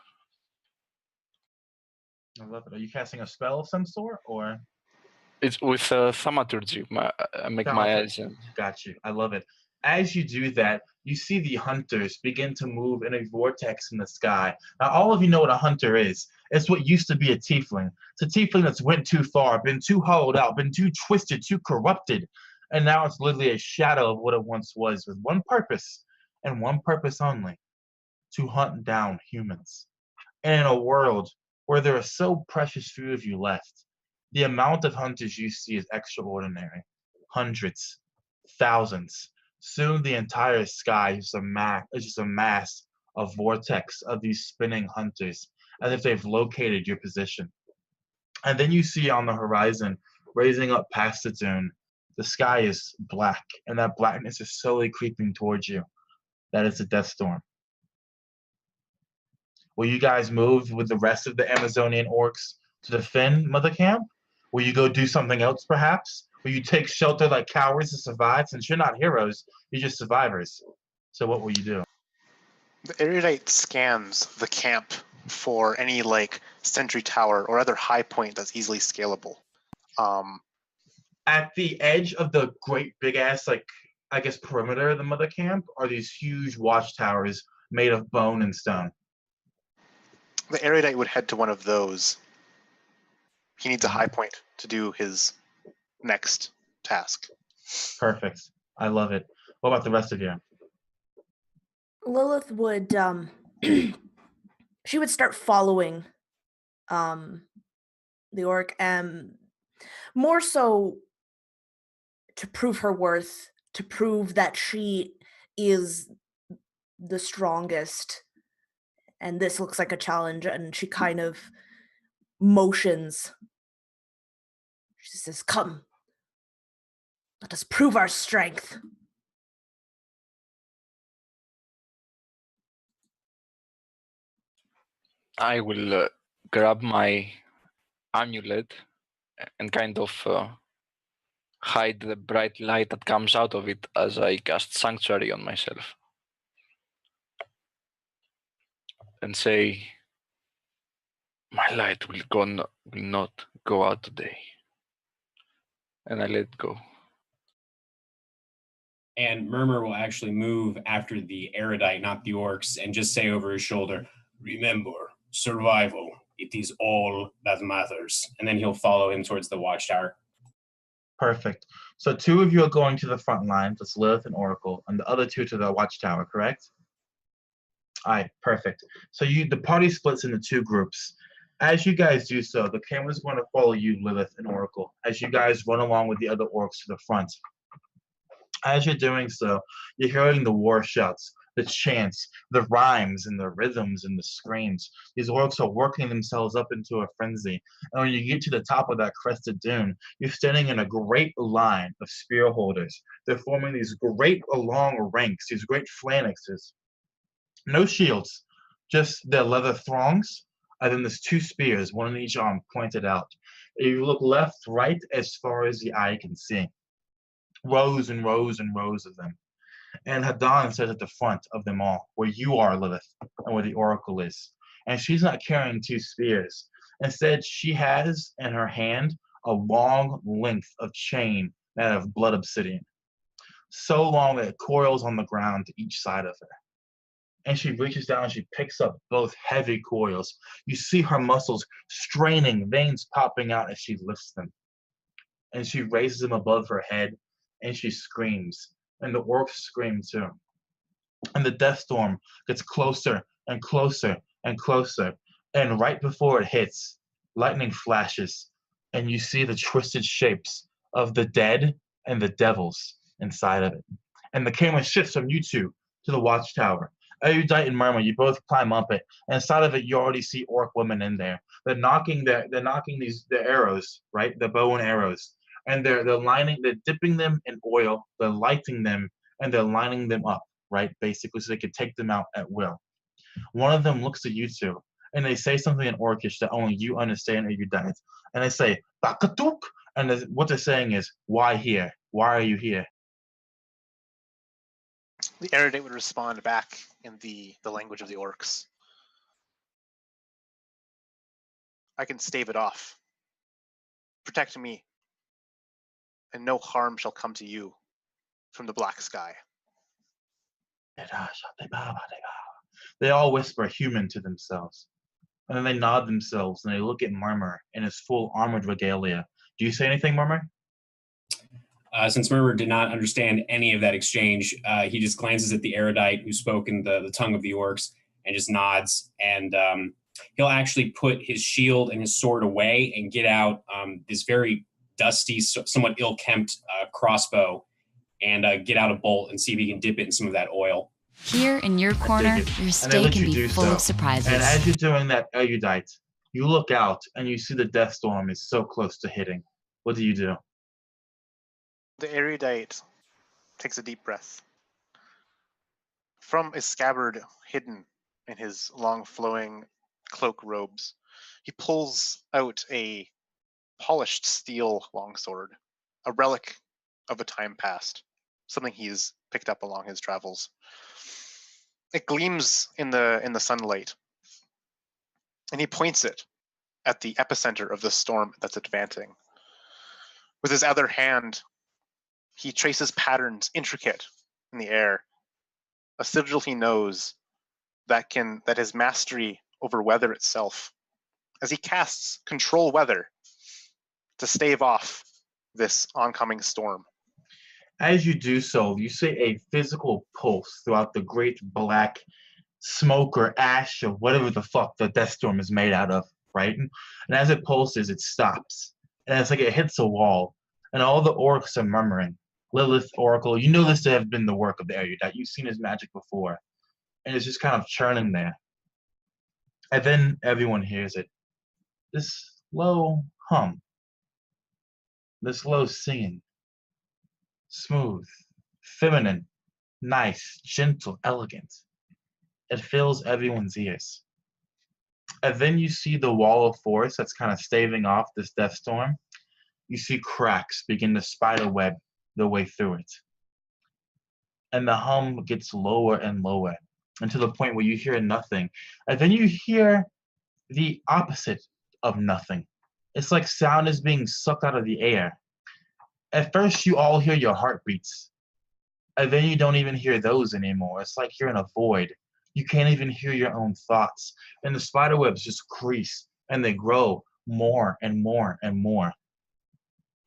I love it. Are you casting a spell of some sort, or? It's with thaumaturgy. I make my eyes. Got you. I love it. As you do that, you see the hunters begin to move in a vortex in the sky. Now, all of you know what a hunter is. It's what used to be a tiefling. It's a tiefling that's went too far, been too hollowed out, been too twisted, too corrupted. And now it's literally a shadow of what it once was, with one purpose, and one purpose only, to hunt down humans. And in a world where there are so precious few of you left, the amount of hunters you see is extraordinary. Hundreds, thousands. Soon the entire sky is just a mass of vortex of these spinning hunters, as if they've located your position. And then you see on the horizon, raising up past the dune, the sky is black, and that blackness is slowly creeping towards you. That is the death storm. Will you guys move with the rest of the Amazonian orcs to defend Mother Camp? Will you go do something else, perhaps? Will you take shelter like cowards to survive? Since you're not heroes, you're just survivors. So what will you do? The erudite scans the camp for any like sentry tower or other high point that's easily scalable. At the edge of the great big ass, like, I guess, perimeter of the Mother Camp are these huge watchtowers made of bone and stone. The erudite would head to one of those. He needs a high point to do his next task. Perfect. I love it. What about the rest of you? Lilith would she would start following the orc, more so to prove her worth, to prove that she is the strongest, and this looks like a challenge, and she kind of motions. She says, "Come, let us prove our strength." I will grab my amulet and kind of hide the bright light that comes out of it as I cast Sanctuary on myself. And say, my light will not go out today. And I let it go. And Murmur will actually move after the erudite, not the orcs, and just say over his shoulder, "Remember, survival. It is all that matters." And then he'll follow him towards the watchtower. Perfect. So 2 of you are going to the front line, that's Lilith and Oracle, and the other 2 to the watchtower, correct? All right, perfect. So the party splits into 2 groups. As you guys do so, the camera's going to follow you, Lilith and Oracle, as you guys run along with the other orcs to the front. As you're doing so, you're hearing the war shouts, the chants, the rhymes, and the rhythms and the screams. These orcs are working themselves up into a frenzy. And when you get to the top of that crested dune, you're standing in a great line of spear holders. They're forming these great long ranks, these great phalanxes. No shields, just their leather thongs, and then there's 2 spears, one on each arm, pointed out. If you look left, right, as far as the eye can see. Rows and rows and rows of them. And Hadan sits at the front of them all, where you are, Lilith, and where the Oracle is. And she's not carrying 2 spears. Instead, she has in her hand a long length of chain made of blood obsidian. So long that it coils on the ground to each side of her. And she reaches down and she picks up both heavy coils. You see her muscles straining, veins popping out as she lifts them. And she raises them above her head, and she screams. And the orcs scream too. And the death storm gets closer and closer and closer. And right before it hits, lightning flashes, and you see the twisted shapes of the dead and the devils inside of it. And the camera shifts from you 2 to the watchtower. Erudite and Murmur, you both climb up it, and inside of it you already see orc women in there. They're knocking the arrows, right? The bow and arrows. And they're dipping them in oil, they're lighting them, and they're lining them up, right? Basically, so they could take them out at will. One of them looks at you 2, and they say something in Orcish that only you understand, Erudite. And they say, "Bakatuk," and what they're saying is, "Why here? Why are you here?" The erudite would respond back in the language of the orcs. "I can stave it off. Protect me, and no harm shall come to you from the black sky." They all whisper human to themselves. And then they nod themselves and they look at Murmur in his full armored regalia. Do you say anything, Murmur? Since Murmur did not understand any of that exchange, he just glances at the erudite who spoke in the tongue of the orcs and just nods. And he'll actually put his shield and his sword away and get out this very dusty, somewhat ill-kempt crossbow and get out a bolt and see if he can dip it in some of that oil. Here in your corner, your stay can be full of surprises. And as you're doing that, erudite, you look out and you see the death storm is so close to hitting. What do? The erudite takes a deep breath. From a scabbard hidden in his long flowing cloak robes, he pulls out a polished steel longsword, a relic of a time past, something he's picked up along his travels. It gleams in the sunlight, and he points it at the epicenter of the storm that's advancing. With his other hand, he traces patterns intricate in the air, a sigil he knows that is mastery over weather itself, as he casts control weather to stave off this oncoming storm. As you do so, you see a physical pulse throughout the great black smoke or ash or whatever the fuck the death storm is made out of, right? And as it pulses, it stops. And it's like it hits a wall. And all the orcs are murmuring. Lilith, Oracle, you know this to have been the work of the erudite. You've seen his magic before. And it's just kind of churning there. And then everyone hears it. this low hum, this low singing, smooth, feminine, nice, gentle, elegant. It fills everyone's ears. And then you see the wall of force that's kind of staving off this death storm. You see cracks begin to spiderweb their way through it. And the hum gets lower and lower until the point where you hear nothing. And then you hear the opposite of nothing. It's like sound is being sucked out of the air. At first, you all hear your heartbeats. And then you don't even hear those anymore. It's like you're in a void. You can't even hear your own thoughts. And the spiderwebs just crease and they grow more and more and more.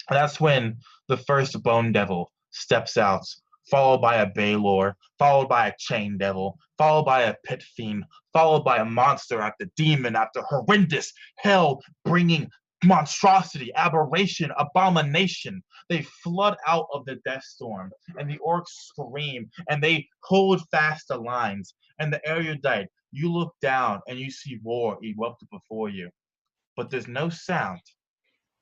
And that's when the first bone devil steps out, followed by a Baylor, followed by a chain devil, followed by a pit fiend, followed by a monster after demon after horrendous hell-bringing monstrosity, aberration, abomination. They flood out of the death storm, and the orcs scream, and they hold fast the lines. And the erudite, you look down, and you see war erupt before you. But there's no sound.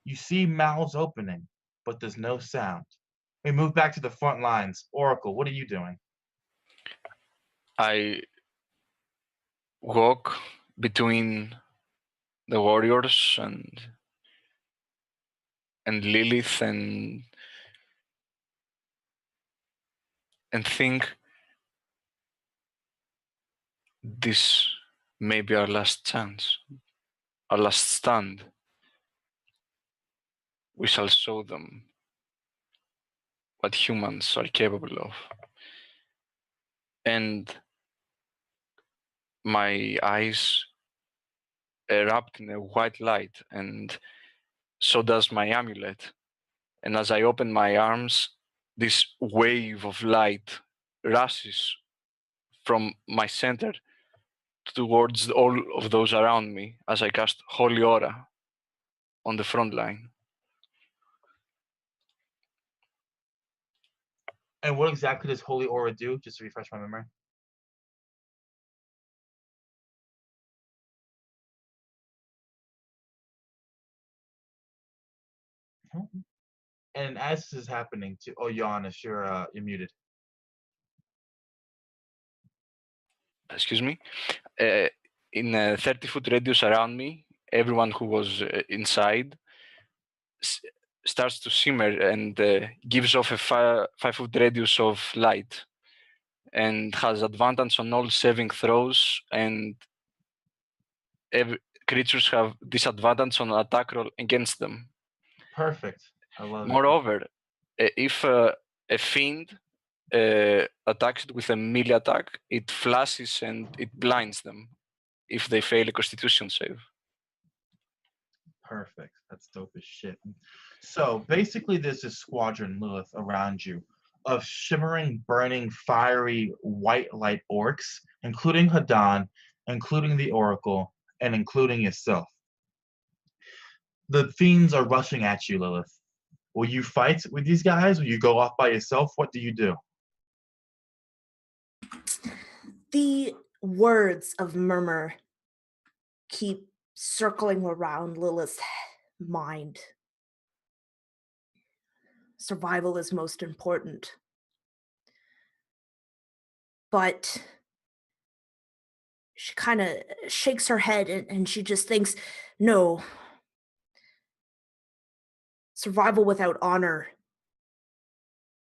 You see mouths opening, but there's no sound. We move back to the front lines. Oracle, what are you doing? I walk between the warriors and Lilith and think this may be our last chance, our last stand. We shall show them what humans are capable of. And my eyes erupt in a white light, and so does my amulet. And as I open my arms, this wave of light rushes from my center towards all of those around me as I cast Holy Aura on the front line. And what exactly does Holy Aura do, just to refresh my memory? And as this is happening, Yannis, you're muted. Excuse me. In a 30-foot radius around me, everyone who was inside starts to shimmer and gives off a 5-foot radius of light, and has advantage on all saving throws, and creatures have disadvantage on attack roll against them. Perfect. I love Moreover, if a fiend attacks it with a melee attack, it flashes and it blinds them if they fail a Constitution save. Perfect. That's dope as shit. So basically, there's this squadron, Lilith, around you of shimmering, burning, fiery, white light orcs, including Hadan, including the Oracle, and including yourself. The fiends are rushing at you, Lilith. Will you fight with these guys? Will you go off by yourself? What do you do? The words of Murmur keep circling around Lilith's mind. Survival is most important. But she kind of shakes her head and she just thinks, no. Survival without honor.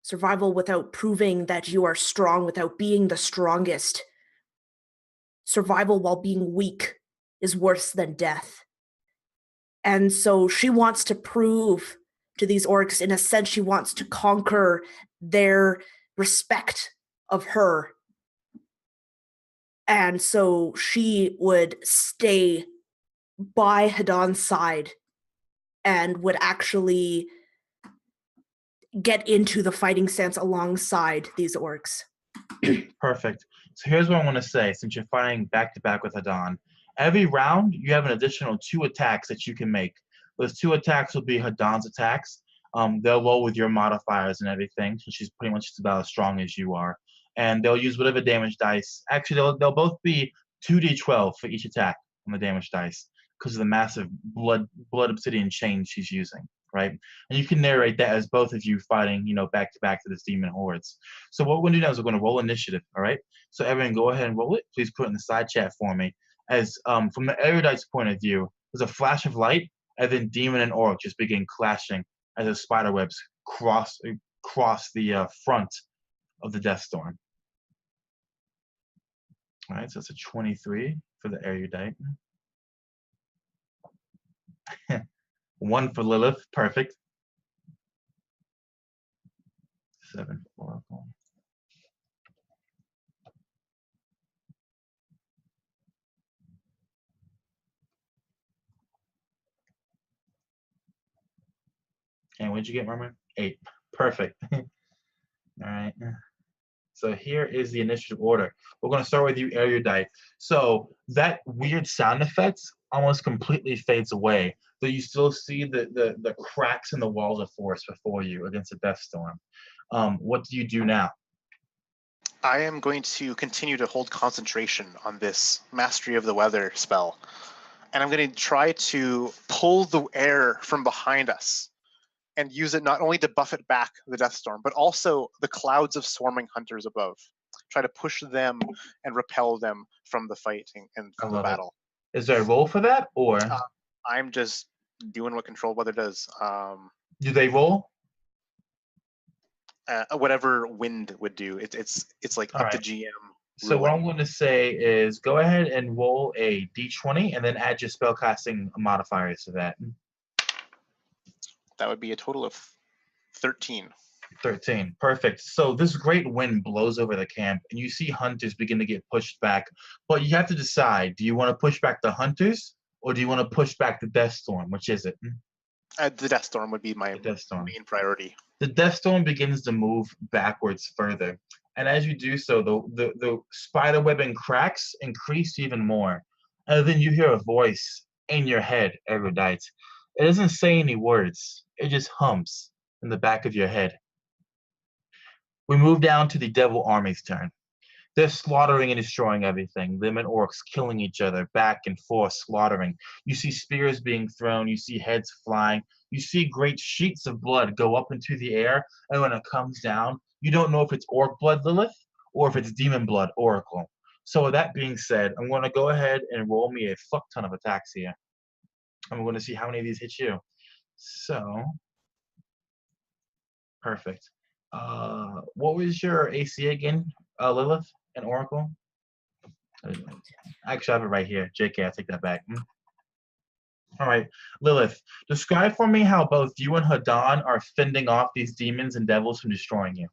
Survival without proving that you are strong, without being the strongest. Survival while being weak is worse than death. And so she wants to prove to these orcs, in a sense, she wants to conquer their respect of her. And so she would stay by Hadan's side and would actually get into the fighting stance alongside these orcs. Perfect. So here's what I want to say, since you're fighting back-to-back with Hadan. Every round, you have an additional 2 attacks that you can make. Those 2 attacks will be Hadan's attacks. They'll roll with your modifiers and everything, so she's pretty much just about as strong as you are. And they'll use whatever damage dice. Actually, they'll both be 2d12 for each attack on the damage dice. because of the massive blood obsidian chain she's using, right? And you can narrate that as both of you fighting, back to back to this demon hordes. So what we're going to do now is we're going to roll initiative, all right? So everyone go ahead and roll it. Please put it in the side chat for me. As from the erudite's point of view, there's a flash of light, and then demon and orc just begin clashing as the spider webs cross the front of the Deathstorm. All right, so that's a 23 for the erudite. 1 for Lilith, perfect. 7 for Oracle. And what did you get, Murmur? 8. Perfect. All right. So here is the initiative order. We're going to start with you, erudite. So that weird sound effect almost completely fades away, but you still see the cracks in the walls of force before you against the Deathstorm. What do you do now? I am going to continue to hold concentration on this Mastery of the Weather spell. And I'm going to try to pull the air from behind us and use it not only to buff it back, the Deathstorm, but also the clouds of swarming hunters above. Try to push them and repel them from the fighting and from the battle. Is there a roll for that, or? I'm just doing what Control Weather does. Do they roll? Whatever wind would do. It's like All up right. to GM. So what I'm going to say is go ahead and roll a d20 and then add your spellcasting modifiers to that. That would be a total of 13. 13. Perfect. So this great wind blows over the camp, and you see hunters begin to get pushed back. But you have to decide, do you want to push back the hunters, or do you want to push back the Deathstorm? Which is it? The Deathstorm would be my main priority. The Deathstorm begins to move backwards further. And as you do so, the spider webbing cracks increase even more. And then you hear a voice in your head, erudite. It doesn't say any words. It just hums in the back of your head. We move down to the Devil Army's turn. They're slaughtering and destroying everything. Them and orcs killing each other, back and forth, slaughtering. You see spears being thrown. You see heads flying. You see great sheets of blood go up into the air, and when it comes down, you don't know if it's orc blood, Lilith, or if it's demon blood, Oracle. So with that being said, I'm going to go ahead and roll me a fuck ton of attacks here. I'm going to see how many of these hit you. So, perfect. What was your AC again, Lilith and Oracle? Actually, I have it right here. JK, I take that back. All right, Lilith, describe for me how both you and Hadan are fending off these demons and devils from destroying you.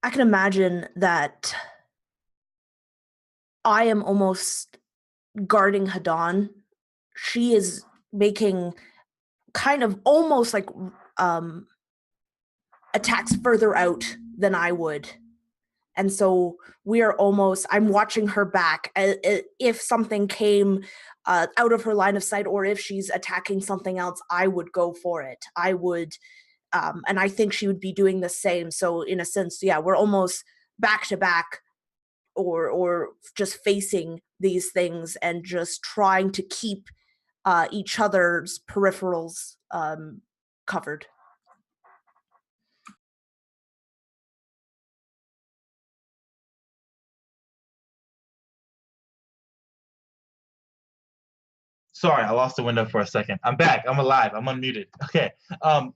I can imagine that I am almost guarding Hadan. She is making kind of almost like attacks further out than I would. And so we are almost, I'm watching her back. If something came out of her line of sight, or if she's attacking something else, I would go for it. I would, and I think she would be doing the same. So in a sense, yeah, we're almost back to back, or just facing these things and just trying to keep each other's peripherals covered. Sorry, I lost the window for a second. I'm back. I'm alive. I'm unmuted. Okay.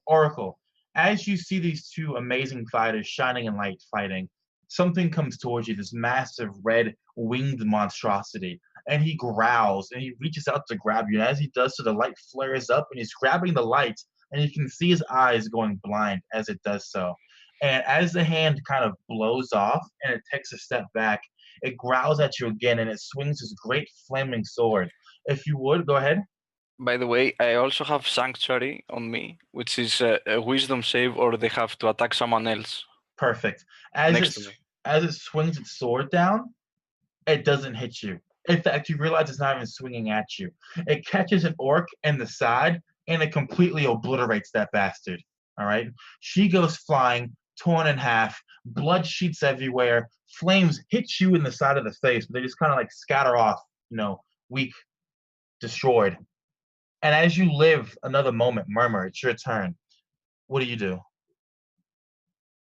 Oracle, as you see these two amazing fighters shining in light fighting, something comes towards you, this massive red winged monstrosity, and he growls and he reaches out to grab you. And as he does so, the light flares up and he's grabbing the light, and you can see his eyes going blind as it does so. And as the hand kind of blows off and it takes a step back, it growls at you again and it swings his great flaming sword. If you would, go ahead. By the way, I also have Sanctuary on me, which is a wisdom save, or they have to attack someone else. Perfect. As it swings its sword down, it doesn't hit you. In fact, you realize it's not even swinging at you. It catches an orc in the side, and it completely obliterates that bastard. All right? She goes flying, torn in half, blood sheets everywhere, flames hit you in the side of the face, but they just kind of like scatter off, weak, destroyed. And as you live another moment, Murmur, it's your turn. What do you do?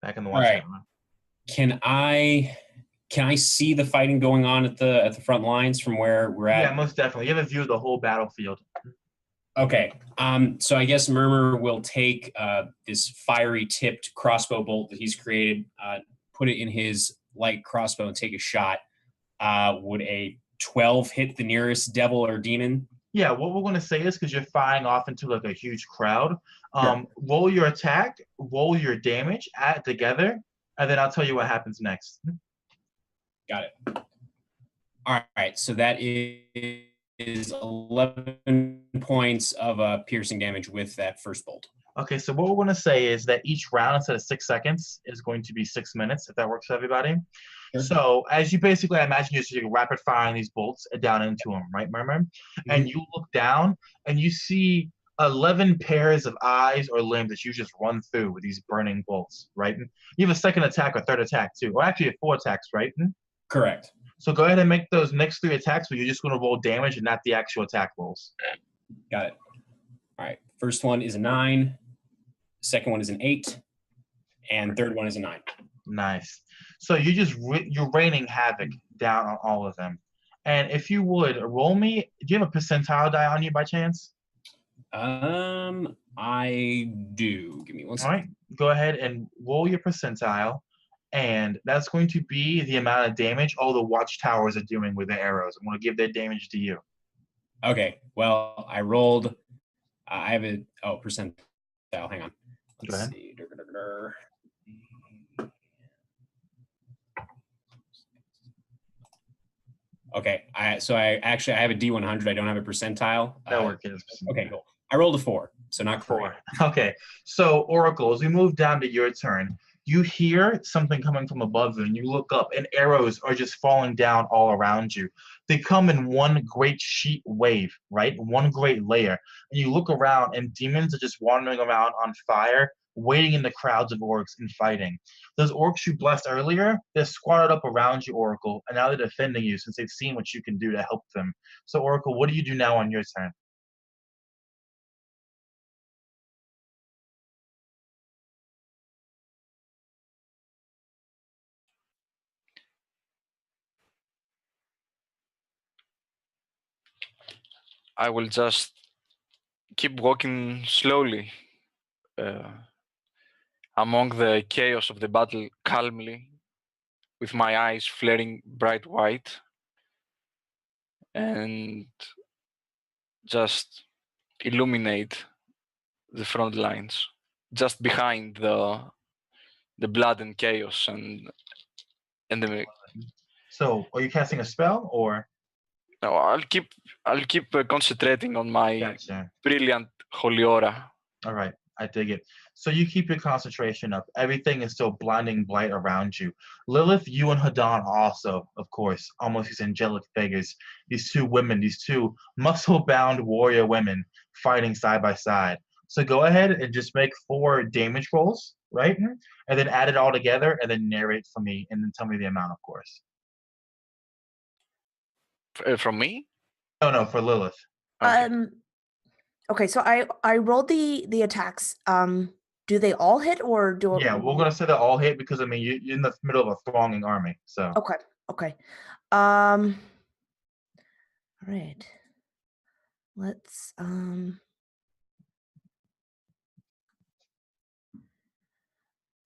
Back in the watchtower. Can I see the fighting going on at the front lines from where we're at? Yeah, most definitely. You have a view of the whole battlefield. Okay. So I guess Murmur will take this fiery tipped crossbow bolt that he's created, put it in his light crossbow and take a shot. Would a 12 hit the nearest devil or demon? Yeah, what we're going to say is, because you're firing off into like a huge crowd, Sure. roll your attack, roll your damage, add it together, and then I'll tell you what happens next. Got it. All right, so that is 11 points of piercing damage with that first bolt. Okay, so what we're going to say is that each round, instead of 6 seconds, is going to be 6 minutes, if that works for everybody. Sure. So as you basically, I imagine you're just rapid firing these bolts down into them, right, Murmur? Mm-hmm. And you look down and you see 11 pairs of eyes or limbs that you just run through with these burning bolts, right? And you have a second attack or third attack too, or actually 4 attacks, right? Correct. So go ahead and make those next 3 attacks where you're just going to roll damage and not the actual attack rolls. Got it. All right. First one is a 9. Second one is an 8. And third one is a 9. Nice. So you're raining havoc down on all of them. And if you would, roll me, do you have a percentile die on you by chance? I do. Give me one second. All right. Go ahead and roll your percentile. And that's going to be the amount of damage all the watchtowers are doing with their arrows. I'm going to give their damage to you. Okay. Well, I rolled. I have a percentile. Hang on. Let's see. Okay. I have a D100. I don't have a percentile. That works. Okay. Cool. I rolled a 4, so not 4. Okay. So Oracle, as we move down to your turn, you hear something coming from above you, and you look up, and arrows are just falling down all around you. They come in one great sheet wave, right? One great layer. And you look around, and demons are just wandering around on fire, waiting in the crowds of orcs and fighting. Those orcs you blessed earlier, they're squatted up around you, Oracle, and now they're defending you since they've seen what you can do to help them. So, Oracle, what do you do now on your turn? I will just keep walking slowly among the chaos of the battle calmly, with my eyes flaring bright white, and just illuminate the front lines, just behind the blood and chaos and the. So, are you casting a spell or? No, I'll keep concentrating on my brilliant holy aura. All right, I dig it. So you keep your concentration up. Everything is still blinding bright around you. Lilith, you and Hadan also, of course, almost these angelic figures. These 2 women, these 2 muscle-bound warrior women fighting side by side. So go ahead and just make 4 damage rolls, right? And then add it all together and then narrate for me and then tell me the amount, of course. From me? No, for Lilith. Okay, so I rolled the attacks. Do they all hit or do? Yeah, we're gonna say they all hit because I mean you're in the middle of a thronging army. So okay. All right. Let's and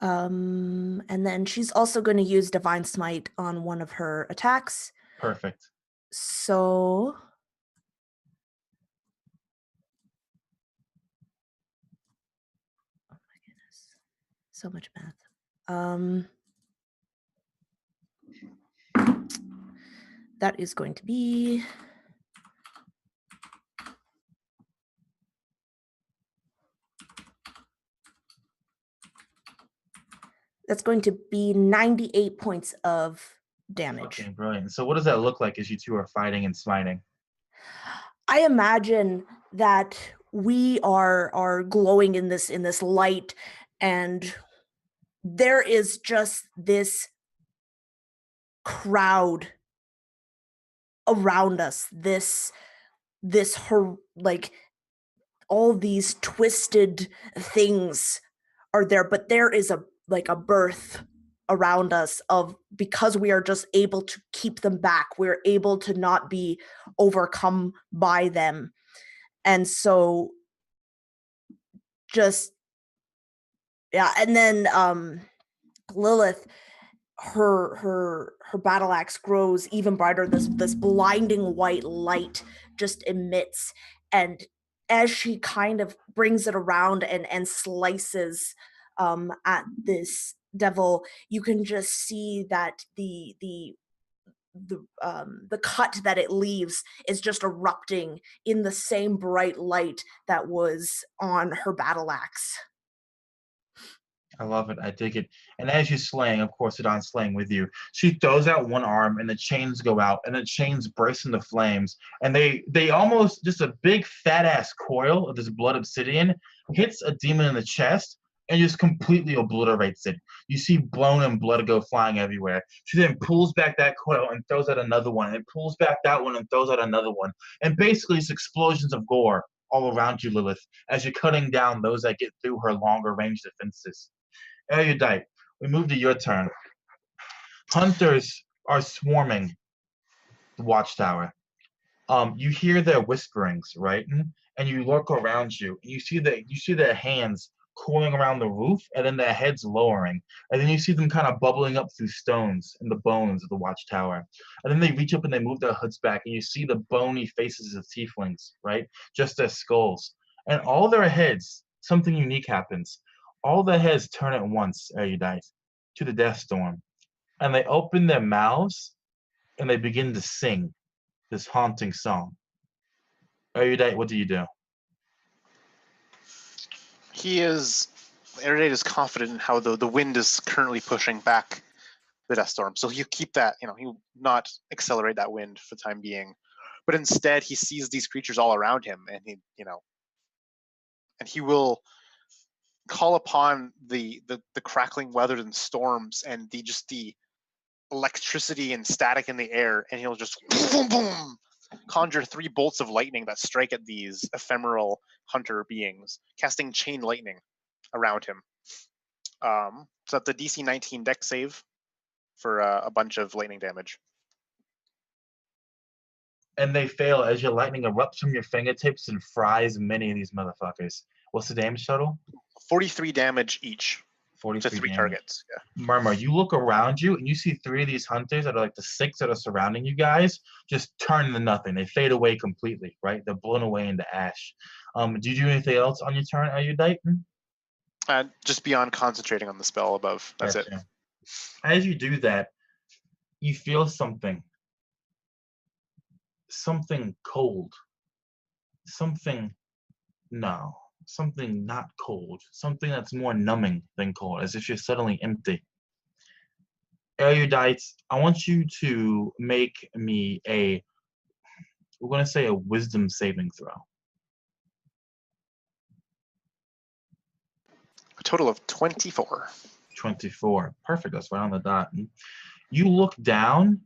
then she's also going to use Divine Smite on one of her attacks. Perfect. So oh my goodness. So much math. That is going to be that's going to be 98 points of damage. Okay, brilliant. So what does that look like as you 2 are fighting and smiting? I imagine that we are glowing in this light, and there is just this crowd around us. Like all these twisted things are there, but there is a birth around us because we are just able to keep them back. We're able to not be overcome by them. And so and then Lilith, her battle axe grows even brighter. This blinding white light just emits, and as she kind of brings it around and slices at this devil, you can just see that the cut that it leaves is just erupting in the same bright light that was on her battle axe. I love it. I dig it. And as you're slaying, of course, Sidon's slaying with you. She throws out one arm, and the chains go out, and the chains burst into flames. And they almost, just a big fat-ass coil of this blood obsidian hits a demon in the chest and just completely obliterates it. You see bone and blood go flying everywhere. She then pulls back that coil and throws out another one, and pulls back that one and throws out another one. And basically, it's explosions of gore all around you, Lilith, as you're cutting down those that get through her longer range defenses. Erudite, we move to your turn. Hunters are swarming the watchtower. You hear their whisperings, right? And you look around you, and you see their hands coiling around the roof, and then their heads lowering, and then you see them kind of bubbling up through stones and the bones of the watchtower, and then they reach up and they move their hoods back, and you see the bony faces of tieflings, right? Just their skulls, and all their heads. Something unique happens. All their heads turn at once, Erudite, to the Death Storm, and they open their mouths and they begin to sing this haunting song. Erudite, what do you do? Erudite is confident in how the wind is currently pushing back the Death Storm. So he'll keep that, he'll not accelerate that wind for the time being. But instead he sees these creatures all around him, and he will call upon the crackling weather and storms and the electricity and static in the air, and he'll just boom, boom, conjure 3 bolts of lightning that strike at these ephemeral hunter beings, casting chain lightning around him. So that's a DC 19 dex save for a bunch of lightning damage. And they fail as your lightning erupts from your fingertips and fries many of these motherfuckers. What's the damage total? 43 damage each. 43 to 3 damage. targets. Yeah. Murmur, you look around you and you see 3 of these hunters that are like the 6 that are surrounding you guys just turn to nothing. They fade away completely, right? They're blown away into ash. Do you do anything else on your turn, Erudite? Just beyond concentrating on the spell above. That's it. As you do that, you feel something cold. Something not cold. Something that's more numbing than cold, as if you're suddenly empty. Erudite, I want you to make me we're going to say a wisdom saving throw. A total of 24. 24. Perfect. That's right on the dot. You look down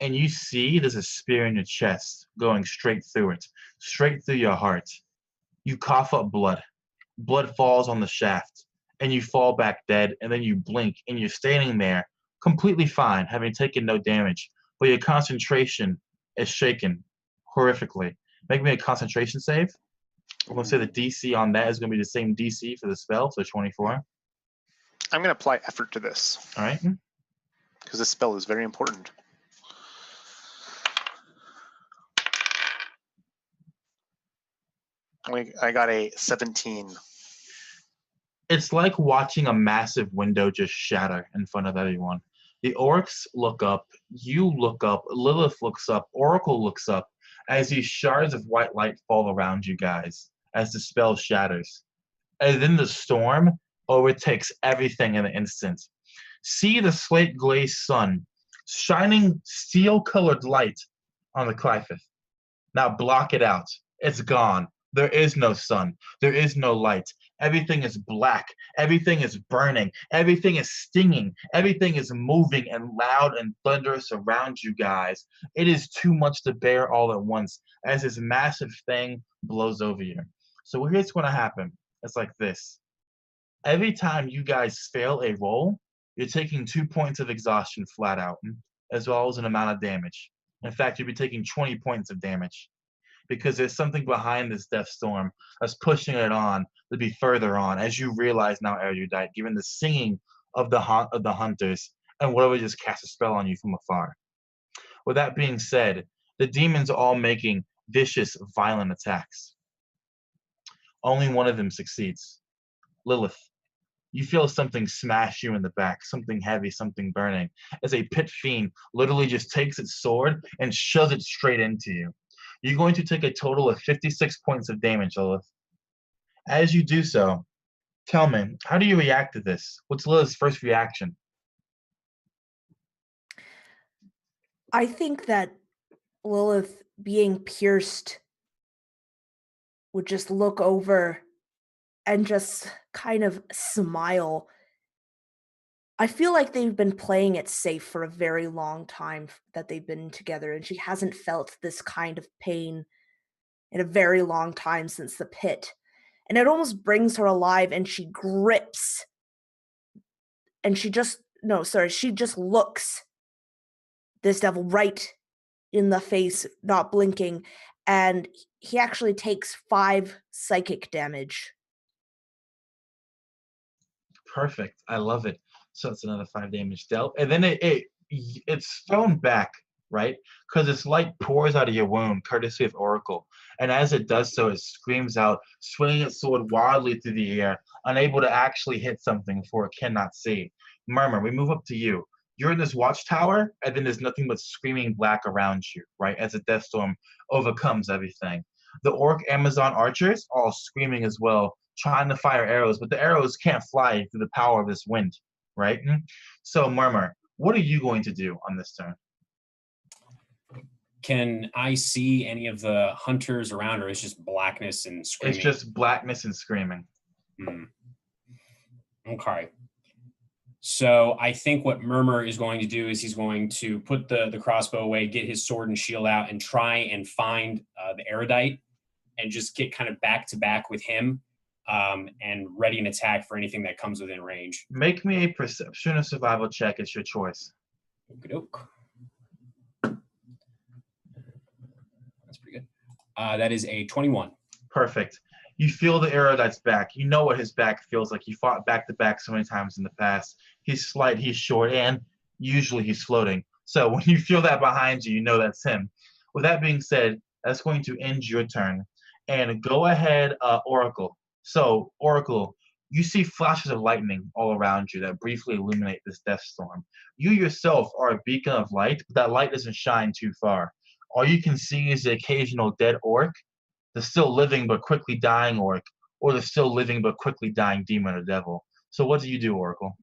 and you see there's a spear in your chest going straight through it, straight through your heart. You cough up blood. Blood falls on the shaft, and you fall back dead, and then you blink, and you're standing there completely fine, having taken no damage, but your concentration is shaken horrifically. Make me a concentration save. I'm going to say the DC on that is going to be the same DC for the spell, so 24. I'm going to apply effort to this. All right. Because this spell is very important. I got a 17. It's like watching a massive window just shatter in front of everyone. The orcs look up, you look up, Lilith looks up, Oracle looks up, as these shards of white light fall around you guys, as the spell shatters. And then the storm overtakes everything in an instant. See the slate glazed sun, shining steel-colored light on the Crifoth. Now block it out. It's gone. There is no sun. There is no light. Everything is black. Everything is burning. Everything is stinging. Everything is moving and loud and thunderous around you guys. It is too much to bear all at once as this massive thing blows over you. So here's what's going to happen. It's like this. Every time you guys fail a roll, you're taking 2 points of exhaustion flat out, as well as an amount of damage. In fact, you'll be taking 20 points of damage because there's something behind this death storm that's pushing it on to be further on, as you realize now, Erudite, given the singing of the hunters and whatever just cast a spell on you from afar. With that being said, the demons are all making vicious, violent attacks. Only one of them succeeds. Lilith, you feel something smash you in the back, something heavy, something burning, as a pit fiend literally just takes its sword and shoves it straight into you. You're going to take a total of 56 points of damage, Lilith. As you do so, tell me, how do you react to this? What's Lilith's first reaction? I think that Lilith, being pierced, would just look over and just kind of smile. I feel like they've been playing it safe for a very long time that they've been together, and she hasn't felt this kind of pain in a very long time since the pit. And it almost brings her alive, and she grips. And she just looks this devil right in the face, not blinking, and he actually takes 5 psychic damage. Perfect. I love it. So it's another 5 damage dealt. And then it's thrown back, right? Because this light pours out of your wound, courtesy of Oracle. And as it does so, it screams out, swinging its sword wildly through the air, unable to actually hit something for it cannot see. Murmur, we move up to you. You're in this watchtower, and then there's nothing but screaming black around you, right? As the death storm overcomes everything. The orc Amazon archers are all screaming as well, trying to fire arrows, but the arrows can't fly through the power of this wind, right? So, Murmur, what are you going to do on this turn? Can I see any of the hunters around, or it's just blackness and screaming? It's just blackness and screaming. Okay. So I think what Murmur is going to do is he's going to put the crossbow away, get his sword and shield out, and try and find the erudite and just get kind of back to back with him and ready an attack for anything that comes within range. Make me a perception or survival check. It's your choice. Okey-doke. That's pretty good. That is a 21. Perfect. You feel the erudite's back. You know what his back feels like. You fought back to back so many times in the past. He's slight, he's short, and usually he's floating. So when you feel that behind you, you know that's him. With that being said, that's going to end your turn. And go ahead, Oracle. So, Oracle, you see flashes of lightning all around you that briefly illuminate this death storm. You yourself are a beacon of light, but that light doesn't shine too far. All you can see is the occasional dead orc, the still living but quickly dying orc, or the still living but quickly dying demon or devil. So what do you do, Oracle?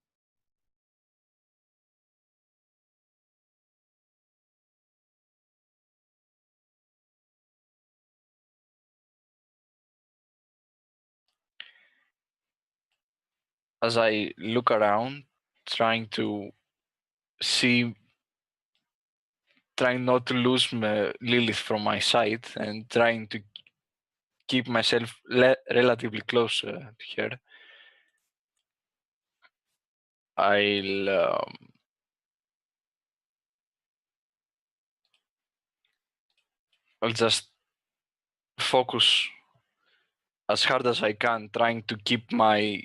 As I look around, trying not to lose Lilith from my sight and trying to keep myself relatively close to her, I'll just focus as hard as I can, trying to keep my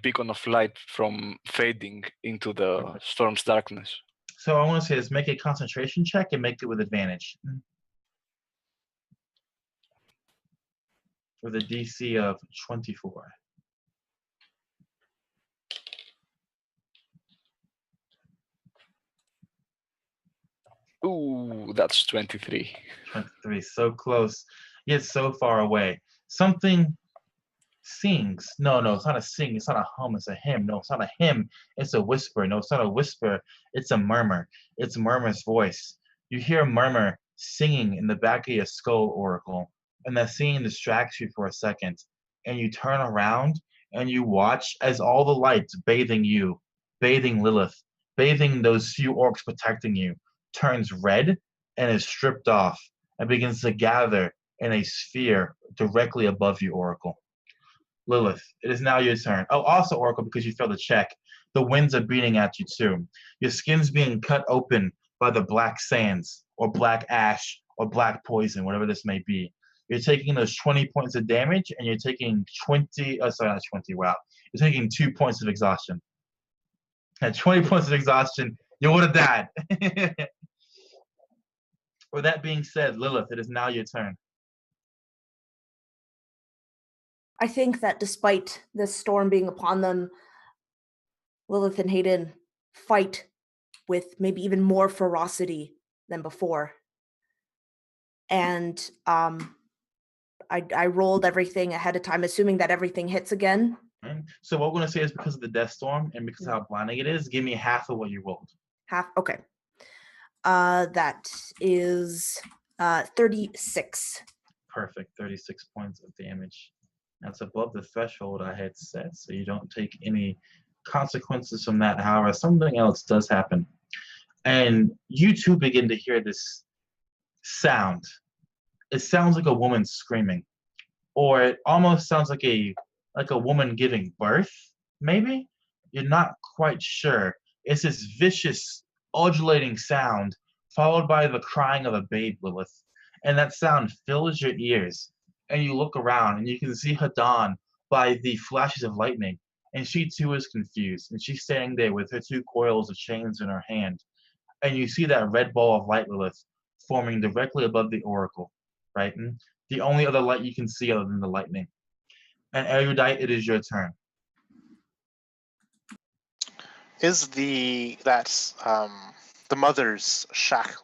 beacon of light from fading into the storm's darkness. So I want to say is make a concentration check and make it with advantage. With a DC of 24. Ooh, that's 23. 23, so close, yet so far away. Something sings. No, it's not a sing. It's not a hum. It's a hymn. No, it's not a hymn. It's a whisper. No, it's not a whisper. It's a murmur. It's Murmur's voice. You hear Murmur singing in the back of your skull, Oracle. and that scene distracts you for a second, and you turn around and you watch as all the lights bathing you, bathing Lilith, bathing those few orcs protecting you, turns red and is stripped off and begins to gather in a sphere directly above you, Oracle. Lilith, it is now your turn. Oh, also, Oracle, because you failed a check, the winds are beating at you too. Your skin's being cut open by the black sands, or black ash, or black poison, whatever this may be. You're taking those 20 points of damage, and you're taking 20, sorry, not 20, wow. You're taking 2 points of exhaustion. At 20 points of exhaustion, you would have died. With that being said, Lilith, it is now your turn. I think that despite this storm being upon them, Lilith and Hayden fight with maybe even more ferocity than before. And I rolled everything ahead of time, assuming that everything hits again. So what we're going to say is because of the death storm and because of how blinding it is, give me half of what you rolled. Half? Okay. That is 36. Perfect. 36 points of damage. That's above the threshold I had set, so you don't take any consequences from that. However, something else does happen. And you two begin to hear this sound. It sounds like a woman screaming. Or it almost sounds like a woman giving birth, maybe? You're not quite sure. It's this vicious, undulating sound, followed by the crying of a babe, Lilith. And that sound fills your ears. And you look around, and you can see Hadan by the flashes of lightning. And she, too, is confused. And she's standing there with her 2 coils of chains in her hand. And you see that red ball of light, Lilith, forming directly above the oracle, right? And the only other light you can see other than the lightning. And Erudite, it is your turn. Is the mother's shack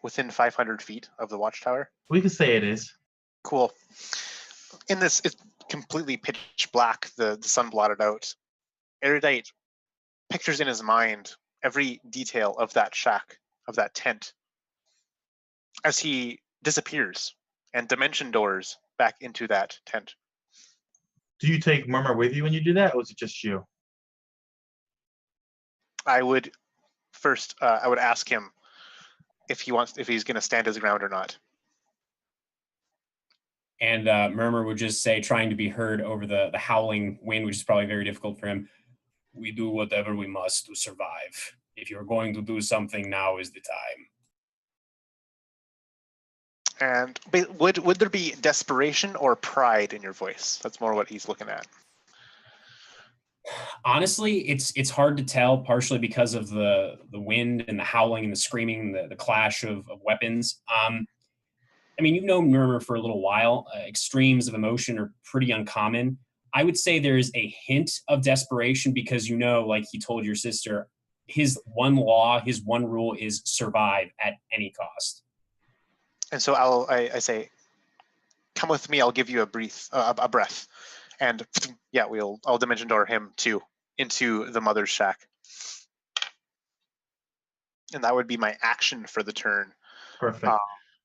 within 500 feet of the watchtower? We could say it is. Cool. In this, it's completely pitch black. The sun blotted out. Erudite pictures in his mind every detail of that shack, of that tent, as he disappears and dimension doors back into that tent. Do you take Murmur with you when you do that, or is it just you? I would first, I would ask him if he's going to stand his ground or not. And Murmur would just say, trying to be heard over the howling wind, which is probably very difficult for him, "We do whatever we must to survive. If you're going to do something, now is the time." And would there be desperation or pride in your voice? That's more what he's looking at. Honestly, it's hard to tell, partially because of the wind and the howling and the screaming, the clash of weapons. I mean, you've known Murmur for a little while. Extremes of emotion are pretty uncommon. I would say there's a hint of desperation because, like he told your sister, his one law, his one rule is survive at any cost. And so I say, "Come with me. I'll give you a breath." And yeah, I'll dimension door him too into the mother's shack. And that would be my action for the turn. Perfect.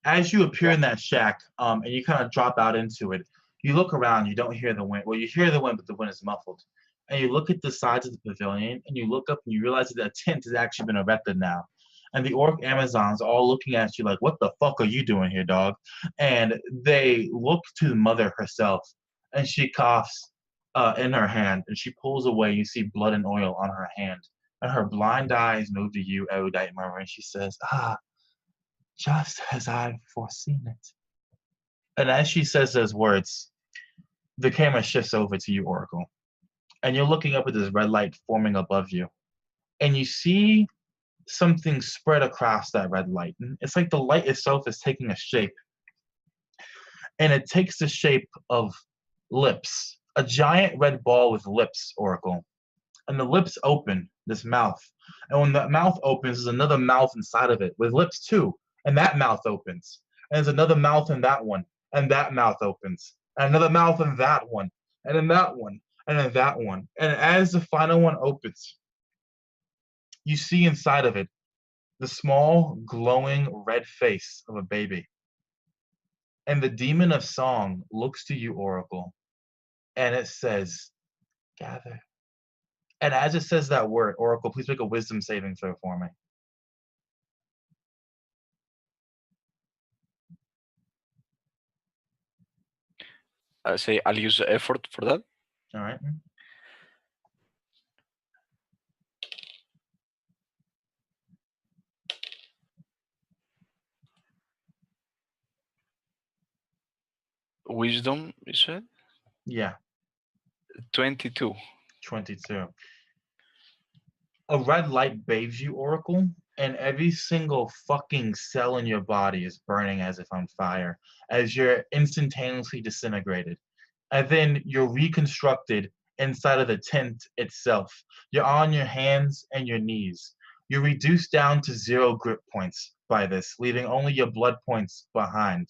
As you appear in that shack, and you kind of drop out into it, you look around, you don't hear the wind. Well, you hear the wind, but the wind is muffled. And you look at the sides of the pavilion, and you look up and you realize that a tent has actually been erected now. And the orc Amazons are all looking at you like, "What the fuck are you doing here, dog?" And they look to the mother herself, and she coughs in her hand, and she pulls away. You see blood and oil on her hand. And her blind eyes move to you, Erudite Murmur, and she says, "Just as I've foreseen it." And as she says those words, the camera shifts over to you, Oracle. And you're looking up at this red light forming above you. And you see something spread across that red light. And it's like the light itself is taking a shape. And it takes the shape of lips. A giant red ball with lips, Oracle. And the lips open, this mouth. And when that mouth opens, there's another mouth inside of it with lips too. And that mouth opens. And there's another mouth in that one. And that mouth opens. And another mouth in that one. And in that one. And in that one. And as the final one opens, you see inside of it the small, glowing red face of a baby. And the demon of song looks to you, Oracle, and it says, gather. And as it says that word, Oracle, please make a wisdom saving throw for me. I say I'll use effort for that. All right. Wisdom, you said? Yeah. 22. 22. A red light bathes you, Oracle, and every single fucking cell in your body is burning as if on fire, as you're instantaneously disintegrated. And then you're reconstructed inside of the tent itself. You're on your hands and your knees. You're reduced down to 0 grip points by this, leaving only your blood points behind.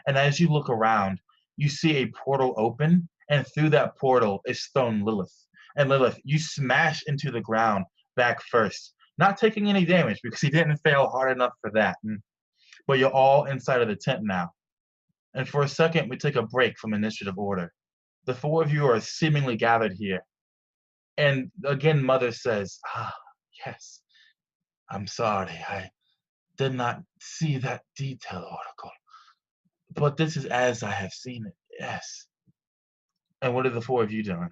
And as you look around, you see a portal open, and through that portal is thrown Lilith. And Lilith, you smash into the ground back first, not taking any damage because he didn't fail hard enough for that. But you're all inside of the tent now. And for a second, we take a break from initiative order. The 4 of you are seemingly gathered here. And again, Mother says, yes, I'm sorry. I did not see that detail, Oracle. But this is as I have seen it, yes. And what are the 4 of you doing?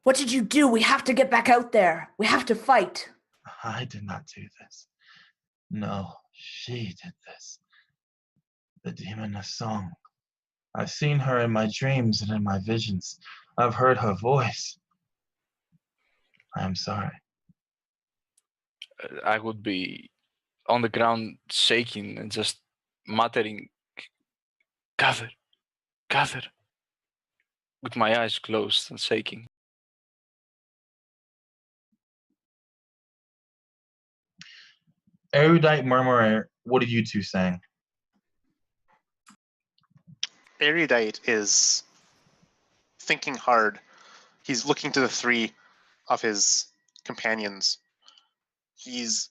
What did you do? We have to get back out there. We have to fight. I did not do this. No, she did this. The demon of song. I've seen her in my dreams and in my visions. I've heard her voice. I am sorry. I would be on the ground shaking and just muttering, gather, gather, with my eyes closed and shaking. Erudite Murmurer, what are you two saying? Erudite is thinking hard. He's looking to the 3 of his companions. He's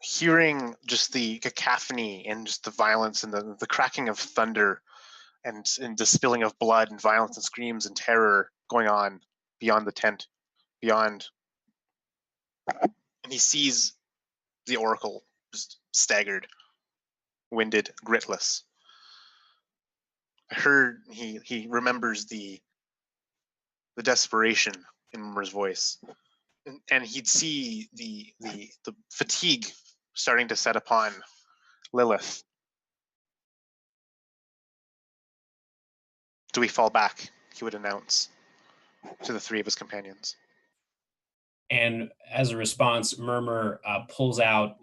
hearing just the cacophony and just the violence and the cracking of thunder and the spilling of blood and violence and screams and terror going on beyond the tent, beyond. And he sees the Oracle just staggered, winded, gritless. I heard he remembers the desperation in Murmur's voice, and he'd see the fatigue starting to set upon Lilith. Do we fall back? He would announce to the 3 of his companions. And as a response, Murmur pulls out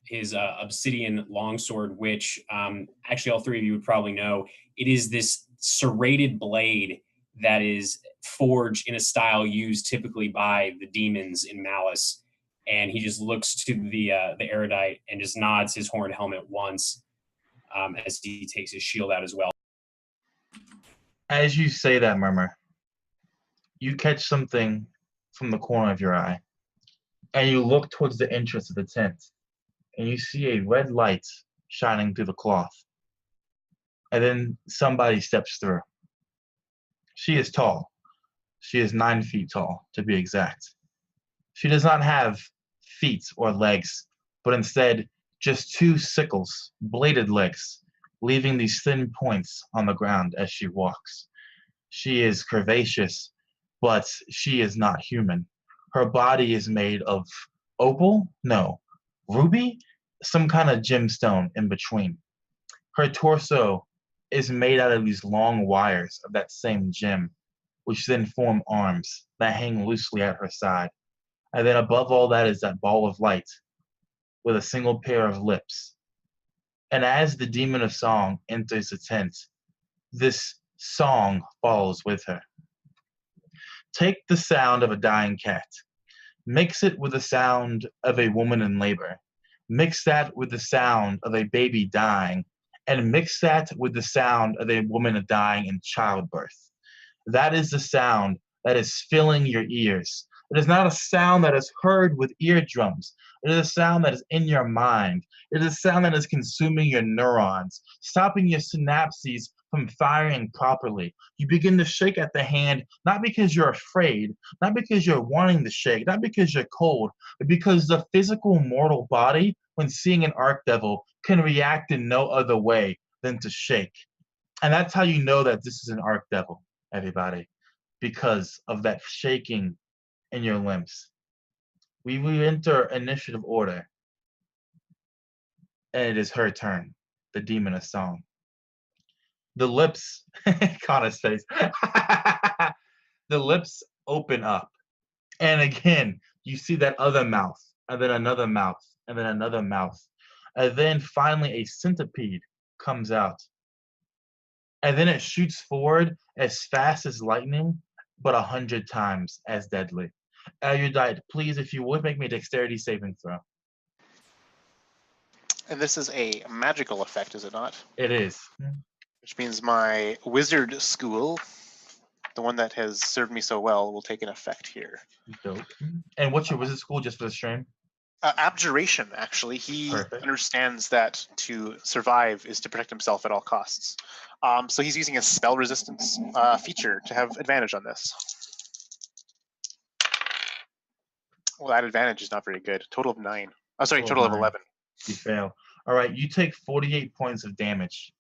his obsidian longsword, which actually all 3 of you would probably know. It is this serrated blade that is forged in a style used typically by the demons in Malice. And he just looks to the erudite and just nods his horned helmet once as he takes his shield out as well. As you say that, Murmur, you catch something from the corner of your eye, and you look towards the entrance of the tent, and you see a red light shining through the cloth. And then somebody steps through. She is tall. She is 9 feet tall, to be exact. She does not have feet or legs, but instead just 2 sickles, bladed legs, leaving these thin points on the ground as she walks. She is curvaceous, but she is not human. Her body is made of opal? No. Ruby? Some kind of gemstone in between. Her torso is made out of these long wires of that same gem, which then form arms that hang loosely at her side. And then above all that is that ball of light with a single pair of lips. And as the demon of song enters the tent, this song follows with her. Take the sound of a dying cat, mix it with the sound of a woman in labor, mix that with the sound of a baby dying, and mix that with the sound of a woman dying in childbirth. That is the sound that is filling your ears. It is not a sound that is heard with eardrums. It is a sound that is in your mind. It is a sound that is consuming your neurons, stopping your synapses from firing properly. You begin to shake at the hand, not because you're afraid, not because you're wanting to shake, not because you're cold, but because the physical mortal body, when seeing an archdevil, can react in no other way than to shake. And that's how you know that this is an archdevil, everybody, because of that shaking in your limbs. We enter initiative order, and it is her turn, the demon of song. The lips, Connor's face, the lips open up, and again, you see that other mouth, and then another mouth, and then another mouth, and then finally a centipede comes out. And then it shoots forward as fast as lightning, but 100 times as deadly. Erudite, please, if you would, make me a dexterity saving throw. And this is a magical effect, is it not? It is. Which means my wizard school, the one that has served me so well, will take an effect here. Dope. And what's your wizard school, just for the stream? Abjuration, actually. He Perfect. understands that to survive is to protect himself at all costs. So he's using a spell resistance feature to have advantage on this. Well, that advantage is not very good. Total of 9. Oh, sorry, total of 11. You fail. All right, you take 48 points of damage.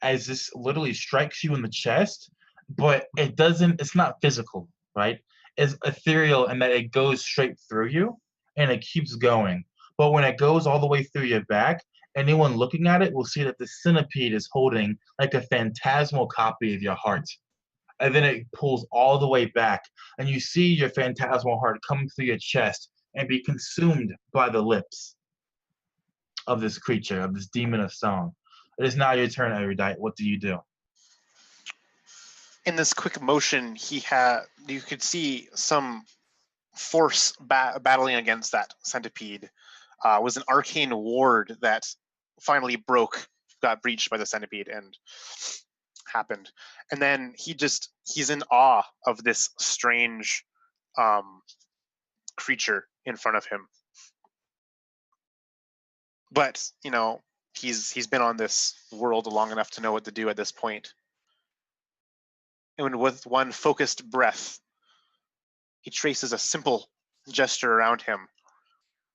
As this literally strikes you in the chest, but it's not physical, right? It's ethereal in that it goes straight through you and it keeps going. But when it goes all the way through your back, anyone looking at it will see that the centipede is holding like a phantasmal copy of your heart. And then it pulls all the way back, and you see your phantasmal heart come through your chest and be consumed by the lips of this creature, of this demon of song. It is now your turn, Erudite. What do you do? In this quick motion, you could see some force battling against that centipede. Was an arcane ward that finally got breached by the centipede and happened. And then he's in awe of this strange creature in front of him. But, he's been on this world long enough to know what to do at this point. And with one focused breath, he traces a simple gesture around him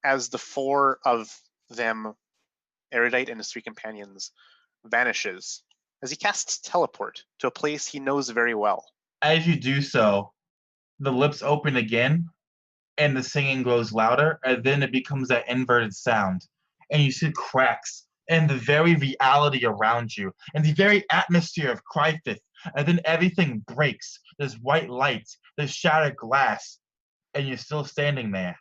as the 4 of them, Erudite and his 3 companions, vanishes as he casts teleport to a place he knows very well. As you do so, the lips open again, and the singing grows louder, and then it becomes that inverted sound. And you see cracks in the very reality around you, and the very atmosphere of Crifoth, and then everything breaks. There's white light, there's shattered glass, and you're still standing there.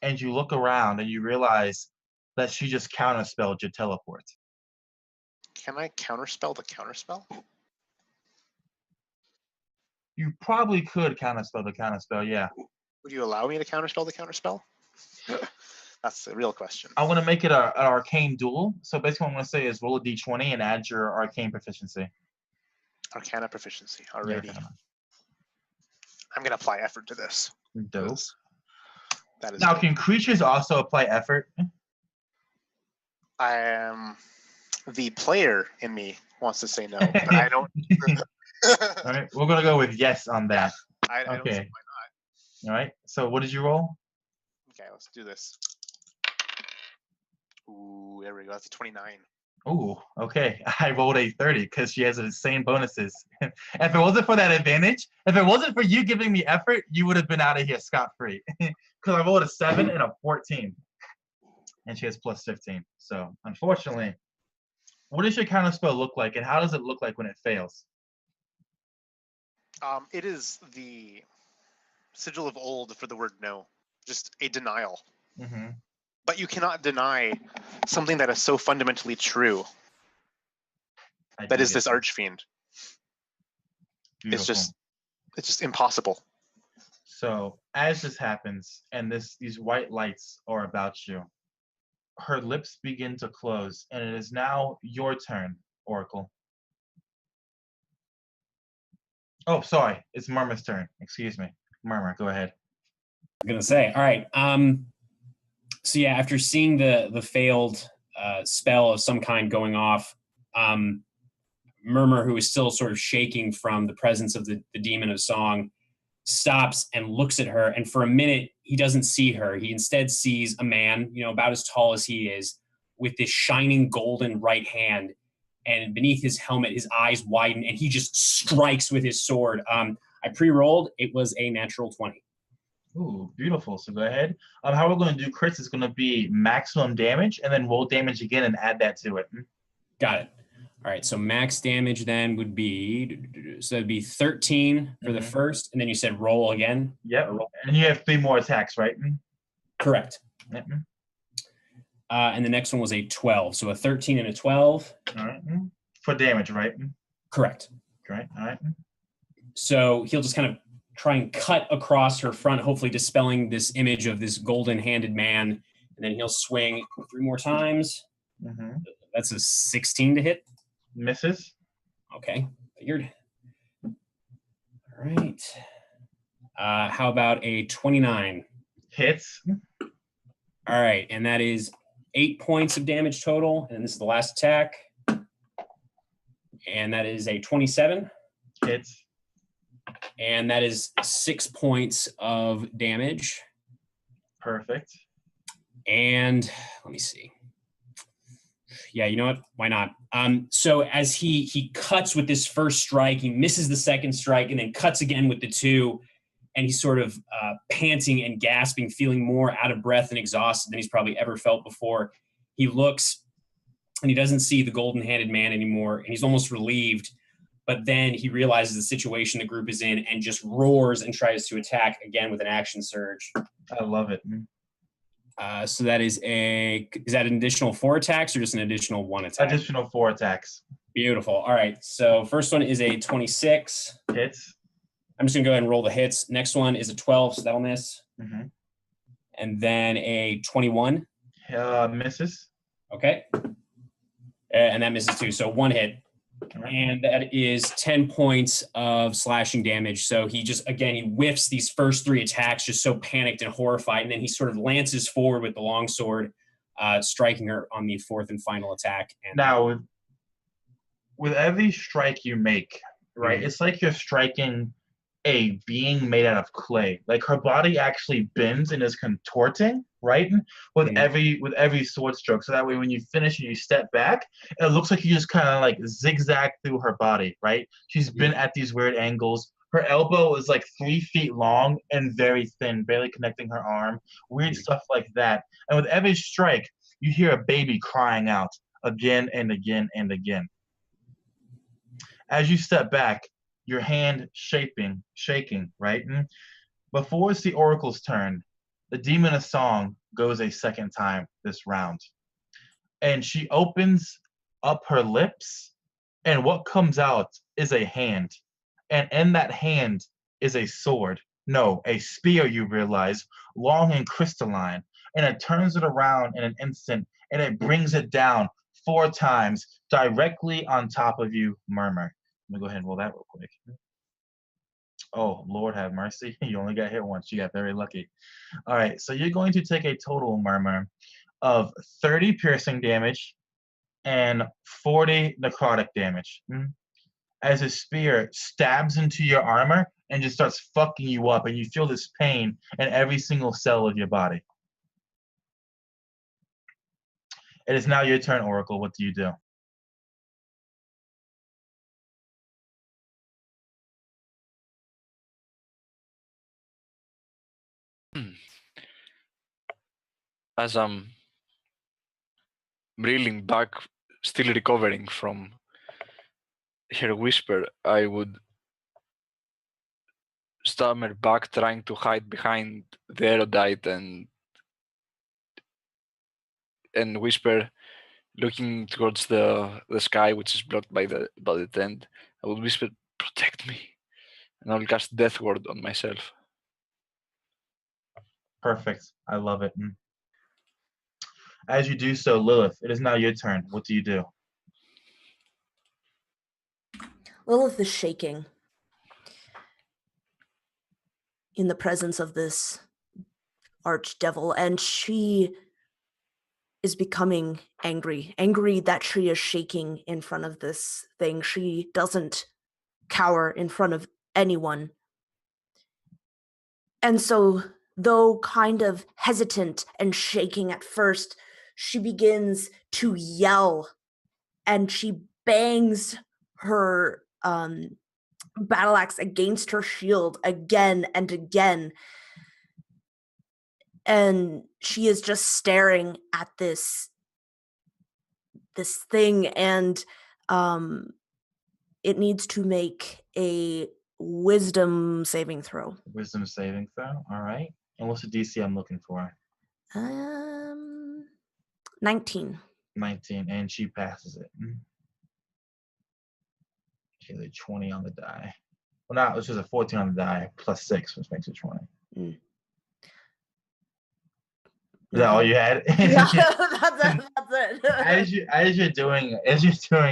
And you look around, and you realize that she just counterspelled your teleport. Can I counterspell the counterspell? You probably could counterspell the counterspell, yeah. Would you allow me to counterspell the counterspell? That's the real question. I want to make it an arcane duel. So basically what I'm going to say is roll a d20 and add your arcane proficiency. Arcana proficiency, already. Yeah, I'm going to apply effort to this. Dope. That is now, dope. can creatures also apply effort? The player in me wants to say no, but I don't. All right, we're going to go with yes on that. I don't see why not. All right, so what did you roll? Okay, let's do this. Ooh, there we go. That's a 29. Ooh, okay. I rolled a 30 because she has the same bonuses. If it wasn't for that advantage, if it wasn't for you giving me effort, you would have been out of here scot-free. Because I rolled a 7 and a 14. And she has plus 15. So, unfortunately, what does your counterspell look like, and how does it look like when it fails? It is the sigil of old for the word no. Just a denial. Mm-hmm. But you cannot deny something that is so fundamentally true. That is this archfiend. Beautiful. It's just impossible. So as this happens, and these white lights are about you, her lips begin to close, and it is now your turn, Oracle. Oh, sorry, it's Murmur's turn. Excuse me. Murmur, go ahead. I'm gonna say, all right. So yeah, after seeing the failed spell of some kind going off, Murmur, who is still sort of shaking from the presence of the demon of song, stops and looks at her. And for a minute, he doesn't see her. He instead sees a man, about as tall as he is, with this shining golden right hand. And beneath his helmet, his eyes widen, and he just strikes with his sword. I pre-rolled. It was a natural 20. Ooh, beautiful. So go ahead. How we're going to do crits is going to be maximum damage, and then roll damage again and add that to it. Got it. All right, so max damage then would be, so that'd be 13 for the first, and then you said roll again? Yep, and you have 3 more attacks, right? Correct. Yep. And the next one was a 12, so a 13 and a 12. All right. For damage, right? Correct. Great, all right. So he'll just kind of try and cut across her front, hopefully dispelling this image of this golden-handed man, and then he'll swing 3 more times. That's a 16 to hit. Misses. Okay, figured. All right. How about a 29? Hits. All right, and that is 8 points of damage total, and this is the last attack. And that is a 27. Hits. And that is 6 points of damage. Perfect. And let me see. Yeah, you know what? Why not? So as he cuts with this first strike, he misses the second strike and then cuts again with the 2. And he's sort of panting and gasping, feeling more out of breath and exhausted than he's probably ever felt before. He looks and he doesn't see the golden-handed man anymore, and he's almost relieved. But then he realizes the situation the group is in and just roars and tries to attack again with an action surge. I love it. So that is that an additional 4 attacks or just an additional 1 attack? Additional 4 attacks. Beautiful. All right. So first one is a 26. Hits. I'm just going to go ahead and roll the hits. Next one is a 12, so that'll miss. And then a 21. Misses. Okay. And that misses too. So 1 hit. Right. And that is 10 points of slashing damage. So he just, again, he whiffs these first 3 attacks, just so panicked and horrified. And then he sort of lances forward with the longsword, striking her on the 4th and final attack. And now, with every strike you make, right, it's like you're striking a being made out of clay. Like her body actually bends and is contorting, right? With every sword stroke. So that way when you finish and you step back, it looks like you just kind of like zigzag through her body, right? She's been at these weird angles. Her elbow is like 3 feet long and very thin, barely connecting her arm. Weird stuff like that. And with every strike, you hear a baby crying out again and again and again. As you step back, your hand shaking, right? Before it's the Oracle's turn, the Demon of Song goes a second time this round. And she opens up her lips, and what comes out is a hand. And in that hand is a sword. No, a spear, you realize, long and crystalline. And it turns it around in an instant, and it brings it down 4 times directly on top of you, Murmur. Let me go ahead and roll that real quick. Oh, Lord have mercy. You only got hit once. You got very lucky. All right, so you're going to take a total, Murmur, of 30 piercing damage and 40 necrotic damage. As his spear stabs into your armor and just starts fucking you up, and you feel this pain in every single cell of your body. It is now your turn, Oracle. What do you do? As I'm reeling back, still recovering from her whisper, I would stammer back, trying to hide behind the erudite and whisper, looking towards the sky, which is blocked by the tent. I would whisper, "Protect me," and I'll cast Death Ward on myself. Perfect. I love it. As you do so, Lilith, it is now your turn. What do you do? Lilith is shaking in the presence of this archdevil, and she is becoming angry that she is shaking in front of this thing. She doesn't cower in front of anyone. And so, though kind of hesitant and shaking at first, she begins to yell, and she bangs her battle axe against her shield again and again. And she is just staring at this thing, and it needs to make a wisdom saving throw. Wisdom saving throw. All right. And what's the DC I'm looking for? 19. 19, and she passes it. She has a 20 on the die. Well, not, it's just a 14 on the die plus 6, which makes it 20. Is that all you had? Yeah, that's it. As you're doing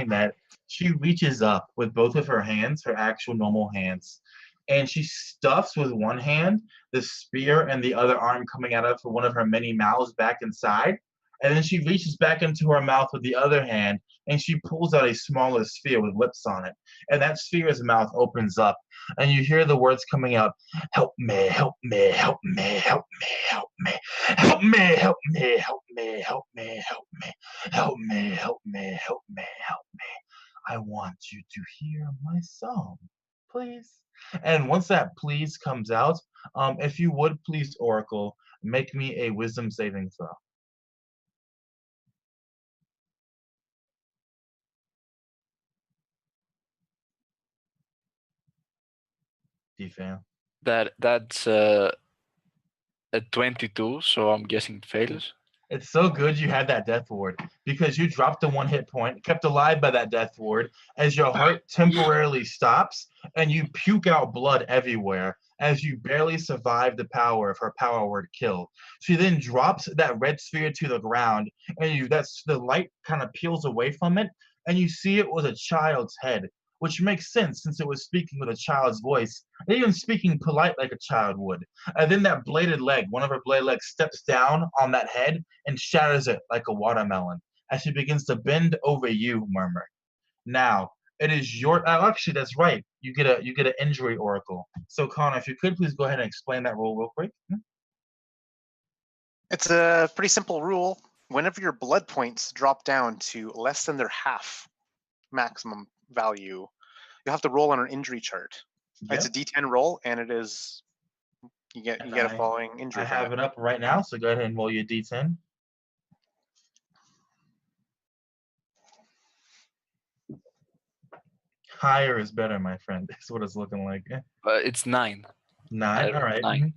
that, she reaches up with both of her hands, her actual normal hands, and she stuffs with one hand the spear and the other arm coming out of one of her many mouths back inside. And then she reaches back into her mouth with the other hand, and she pulls out a smaller sphere with lips on it. And that sphere's mouth opens up, and you hear the words coming out, "Help me, help me, help me, help me, help me, help me, help me, help me, help me, help me, help me, help me, help me, help me. I want you to hear my song, please." And once that please comes out, if you would please, Oracle, make me a wisdom saving throw. Do you fail? That's a 22, so I'm guessing it fails. It's so good you had that death ward, because you dropped the 1 hit point, kept alive by that death ward, as your heart temporarily stops, and you puke out blood everywhere as you barely survive the power of her power word kill. She then drops that red sphere to the ground, and the light kind of peels away from it, and you see it was a child's head, which makes sense since it was speaking with a child's voice, and even speaking polite like a child would. And then that bladed leg, one of her bladed legs, steps down on that head and shatters it like a watermelon as she begins to bend over you, Murmur. Now, it is your. Actually, that's right. You get an injury oracle. So, Connor, if you could please go ahead and explain that rule real quick. It's a pretty simple rule. Whenever your blood points drop down to less than their half maximum value, you have to roll on an injury chart. Yep. It's a D10 roll, and it is you get a following injury. I have it up right now, so go ahead and roll your D10. Higher is better, my friend. That's what it's looking like. It's 9. 9. All right. 9.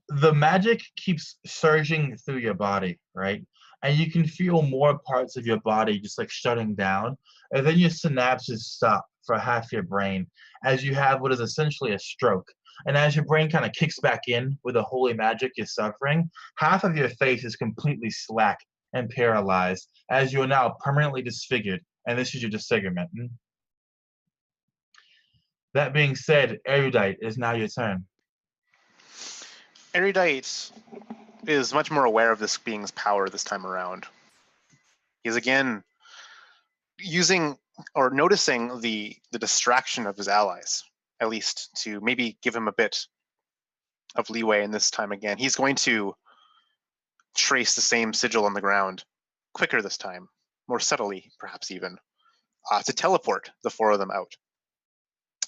The magic keeps surging through your body, right? And you can feel more parts of your body just like shutting down, and then your synapses stop for half your brain as you have what is essentially a stroke. And as your brain kind of kicks back in with the holy magic you're suffering, half of your face is completely slack and paralyzed as you are now permanently disfigured, and this is your disfigurement. That being said, Erudite, it is now your turn. Erudite is much more aware of this being's power this time around. He's again using or noticing the distraction of his allies, at least to maybe give him a bit of leeway in this time again. He's going to trace the same sigil on the ground quicker this time, more subtly perhaps even, to teleport the 4 of them out.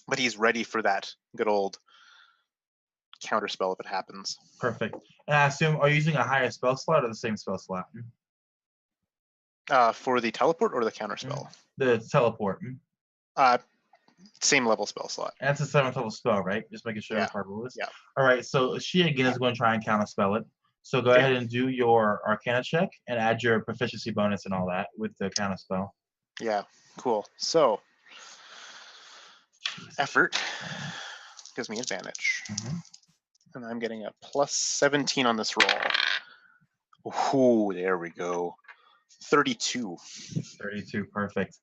But he's ready for that good old counterspell if it happens. Perfect. And I assume, are you using a higher spell slot or the same spell slot? For the teleport or the counterspell? The teleport. Same level spell slot. And that's a 7th level spell, right? Just making sure that's our rule is. Yeah. All right, so she again is going to try and counterspell it. So go ahead and do your Arcana check and add your proficiency bonus and all that with the counterspell. Yeah, cool. So effort gives me advantage. And I'm getting a plus 17 on this roll. Ooh, there we go. 32. 32, perfect.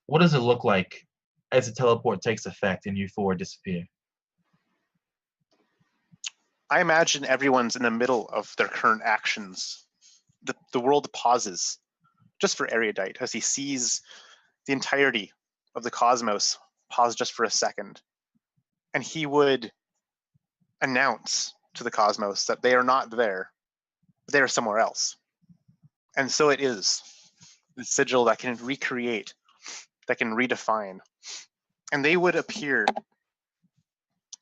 What does it look like as the teleport takes effect and you 4 disappear? I imagine everyone's in the middle of their current actions. The world pauses just for Erudite as he sees the entirety of the cosmos pause just for a second. And he would announce to the cosmos that they are not there, but they are somewhere else. And so it is the sigil that can recreate, that can redefine. And they would appear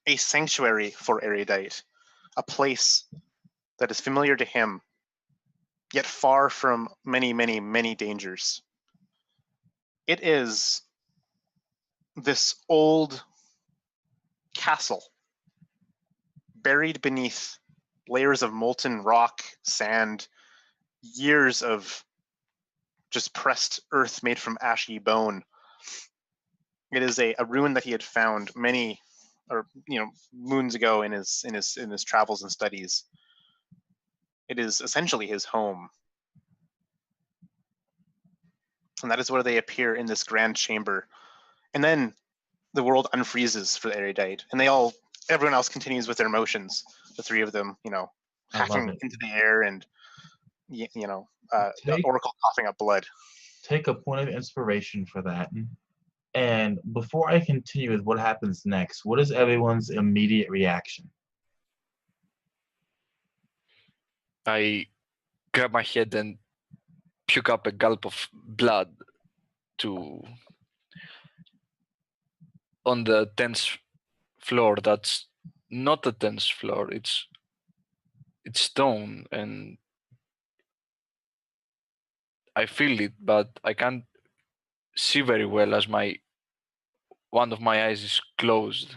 a sanctuary for Erudite, a place that is familiar to him, yet far from many, many, many dangers. It is this old castle buried beneath layers of molten rock, sand, years of just pressed earth made from ashy bone. It is a ruin that he had found many, or moons ago in his travels and studies. It is essentially his home. And that is where they appear in this grand chamber. And then the world unfreezes for the Erudite, and everyone else continues with their motions. The three of them, hacking into the air, and the Oracle coughing up blood. Take a point of inspiration for that. And before I continue with what happens next, what is everyone's immediate reaction? I grab my head and puke up a gulp of blood on the 10th floor. That's not the 10th floor. It's stone, and I feel it, but I can't see very well as one of my eyes is closed,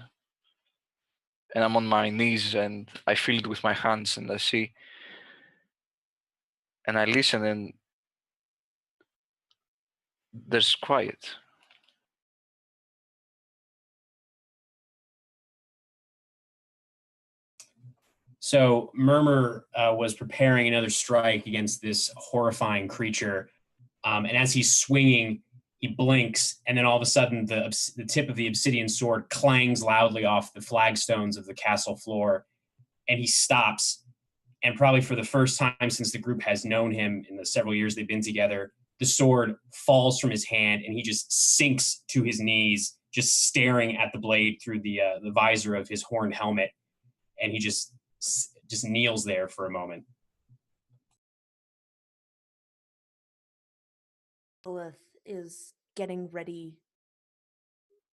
and I'm on my knees, and I feel it with my hands, and I see, and I listen, and there's quiet. So Murmur was preparing another strike against this horrifying creature, and as he's swinging, he blinks, and then all of a sudden the tip of the obsidian sword clangs loudly off the flagstones of the castle floor, and he stops. And probably for the first time since the group has known him in the several years they've been together, the sword falls from his hand, and he just sinks to his knees, just staring at the blade through the visor of his horned helmet, and he just kneels there for a moment. Lilith is getting ready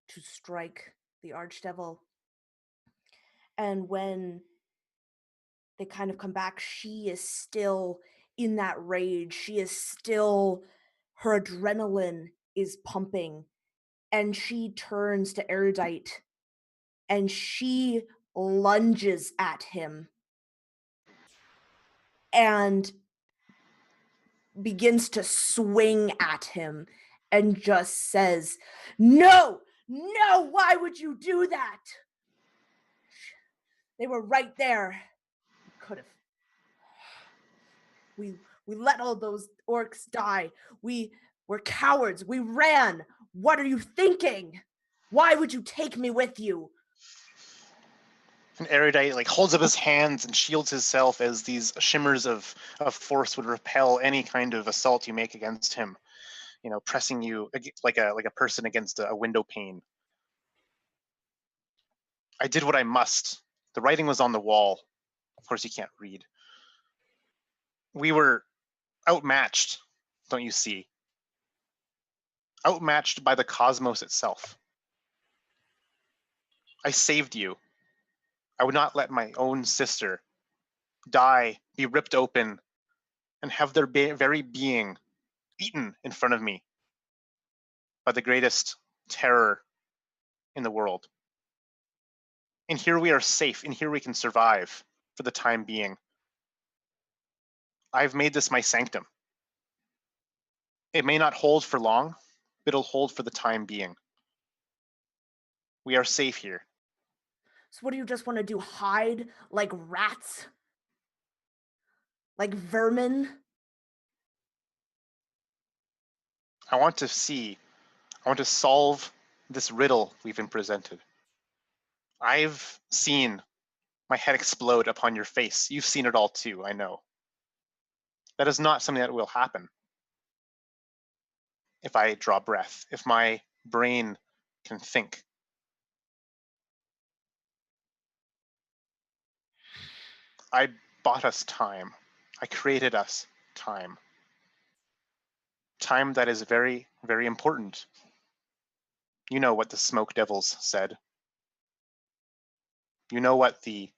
to strike the Archdevil. And when they kind of come back, she is still in that rage. She is still, her adrenaline is pumping. And she turns to Erudite and she lunges at him and begins to swing at him and just says, "No, why would you do that? They were right there. Could have. We let all those orcs die. We were cowards. We ran. What are you thinking? Why would you take me with you?" And Erudite holds up his hands and shields himself as these shimmers of force would repel any kind of assault you make against him. Pressing you like a person against a window pane. I did what I must. The writing was on the wall. Of course, you can't read. We were outmatched, don't you see? Outmatched by the cosmos itself. I saved you. I would not let my own sister die, be ripped open, and have their very being eaten in front of me by the greatest terror in the world. And here we are safe, and here we can survive for the time being. I've made this my sanctum. It may not hold for long, but it'll hold for the time being. We are safe here. So what do you just want to do? Hide like rats? Like vermin? I want to solve this riddle we've been presented. I've seen my head explode upon your face. You've seen it all too, I know. That is not something that will happen if I draw breath, if my brain can think. I bought us time. I created us time. Time that is very, very important. You know what the smoke devils said. You know what the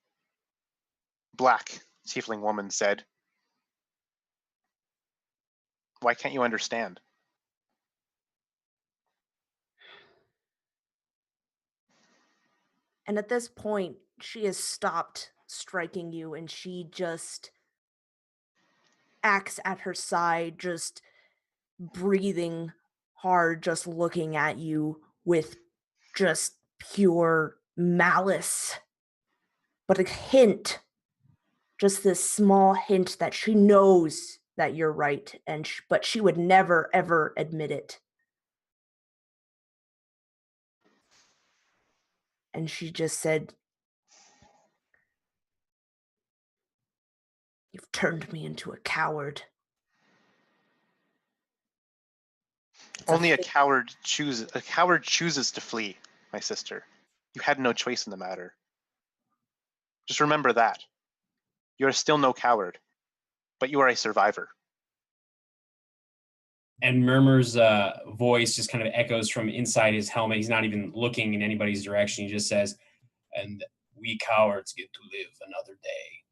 black tiefling woman said. Why can't you understand? And at this point, she has stopped striking you and she just acts at her side, just breathing hard, just looking at you with just pure malice. But a hint, just this small hint that she knows that you're right, and but she would never, ever admit it. And she just said, "You've turned me into a coward." Only a coward chooses to flee, my sister. You had no choice in the matter. Just remember that. You are still no coward, but you are a survivor. And Murmur's voice just kind of echoes from inside his helmet. He's not even looking in anybody's direction. He just says, "And we cowards get to live another day.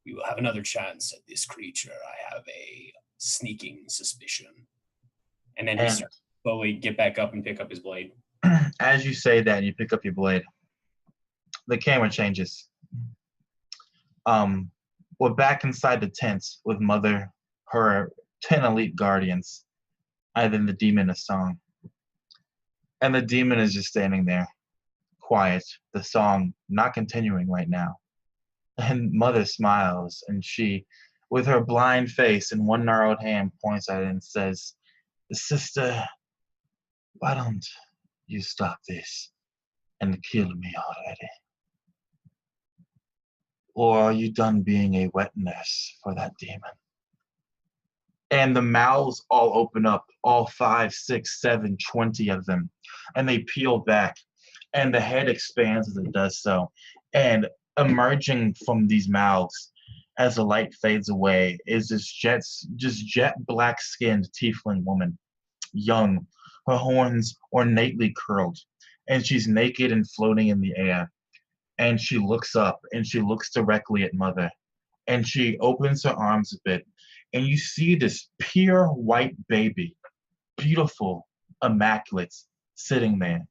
We will have another chance at this creature. I have a sneaking suspicion." And then he starts to slowly get back up and pick up his blade. As you say that, you pick up your blade. The camera changes. We're back inside the tent with Mother, her 10 elite guardians, and then the demon is song. And the demon is just standing there, quiet, the song not continuing right now. And Mother smiles, and she, with her blind face and one gnarled hand, points at it and says, "Sister, why don't you stop this and kill me already? Or are you done being a wet nurse for that demon?" And the mouths all open up, all 5, 6, 7, 20 of them, and they peel back, and the head expands as it does so. And emerging from these mouths, as the light fades away, is this jet black-skinned tiefling woman, young, her horns ornately curled, and she's naked and floating in the air. And she looks up, and she looks directly at Mother, and she opens her arms a bit, and you see this pure white baby, beautiful, immaculate, sitting there,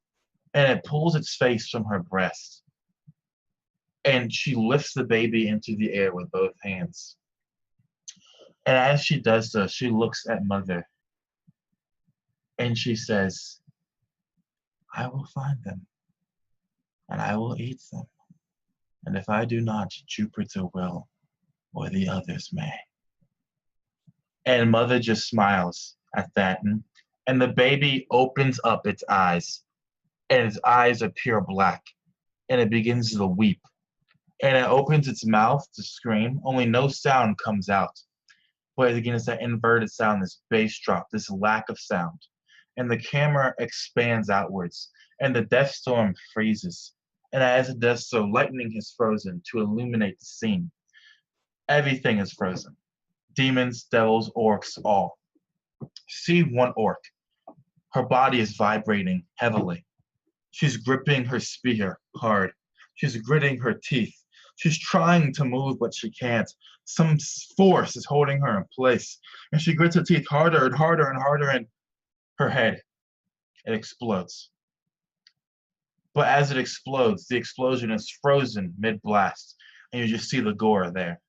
and it pulls its face from her breast, and she lifts the baby into the air with both hands. And as she does so, she looks at Mother, and she says, "I will find them, and I will eat them. And if I do not, Jupiter will, or the others may." And Mother just smiles at that. And the baby opens up its eyes, and its eyes are pure black, and it begins to weep. And it opens its mouth to scream, only no sound comes out. But again, it's that inverted sound, this bass drop, this lack of sound. And the camera expands outwards, and the death storm freezes. And as it does so, lightning is frozen to illuminate the scene. Everything is frozen. Demons, devils, orcs, all. See one orc. Her body is vibrating heavily. She's gripping her spear hard. She's gritting her teeth. She's trying to move, but she can't. Some force is holding her in place. And she grits her teeth harder and harder and harder, and her head, it explodes. But as it explodes, the explosion is frozen mid-blast, and you just see the gore there.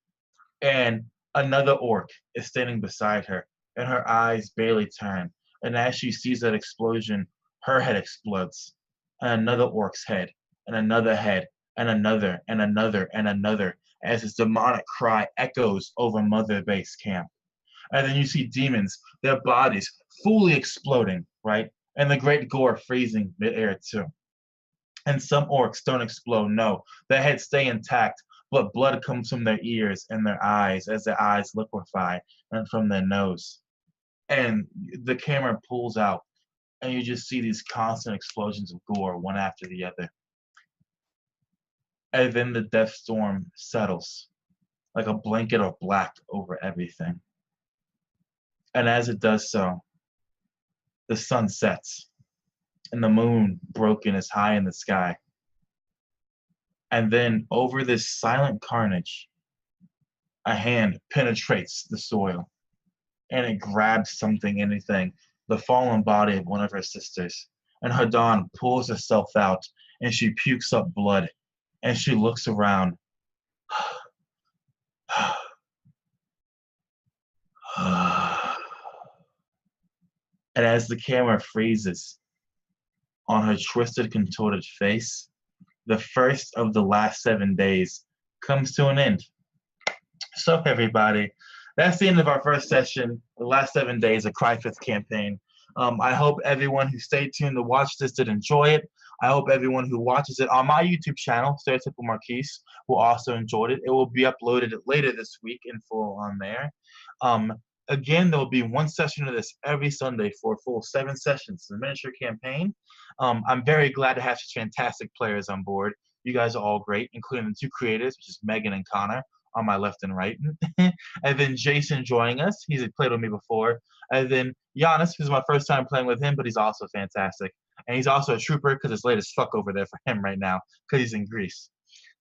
And another orc is standing beside her, and her eyes barely turn. And as she sees that explosion, her head explodes. And another orc's head, and another head, and another, and another, and another, as this demonic cry echoes over Mother Base Camp. And then you see demons, their bodies fully exploding, right? And the great gore freezing midair too. And some orcs don't explode, no. Their heads stay intact, but blood comes from their ears and their eyes as their eyes liquefy, and from their nose. And the camera pulls out, and you just see these constant explosions of gore, one after the other. And then the death storm settles, like a blanket of black over everything. And as it does so, the sun sets, and the moon, broken, is high in the sky. And then over this silent carnage, a hand penetrates the soil, and it grabs something, anything, the fallen body of one of her sisters. And Hadan pulls herself out, and she pukes up blood, and she looks around. And as the camera freezes on her twisted, contorted face, the first of the last 7 days comes to an end. So everybody, that's the end of our first session, the last 7 days of Crifoth campaign. I hope everyone who stayed tuned to watch this did enjoy it. I hope everyone who watches it on my YouTube channel, Stereotypical Marquise, will also enjoy it. It will be uploaded later this week in full on there. Again, there will be one session of this every Sunday for a full 7 sessions. It's a miniature campaign. I'm very glad to have such fantastic players on board. You guys are all great, including the 2 creators, which is Megan and Connor, on my left and right. And then Jason joining us. He's played with me before. And then Yannis, this is my first time playing with him, but he's also fantastic. And he's also a trooper because it's late as fuck over there for him right now because he's in Greece.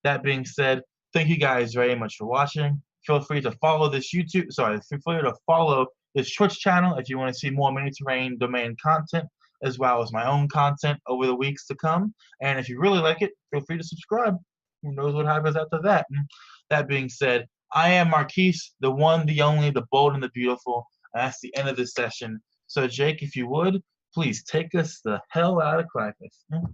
That being said, thank you guys very much for watching. Feel free to follow this feel free to follow this Twitch channel if you want to see more mini-terrain domain content, as well as my own content over the weeks to come. And if you really like it, feel free to subscribe. Who knows what happens after that? And that being said, I am Marquise, the one, the only, the bold, and the beautiful. And that's the end of this session. So, Jake, if you would, please take us the hell out of Crifoth.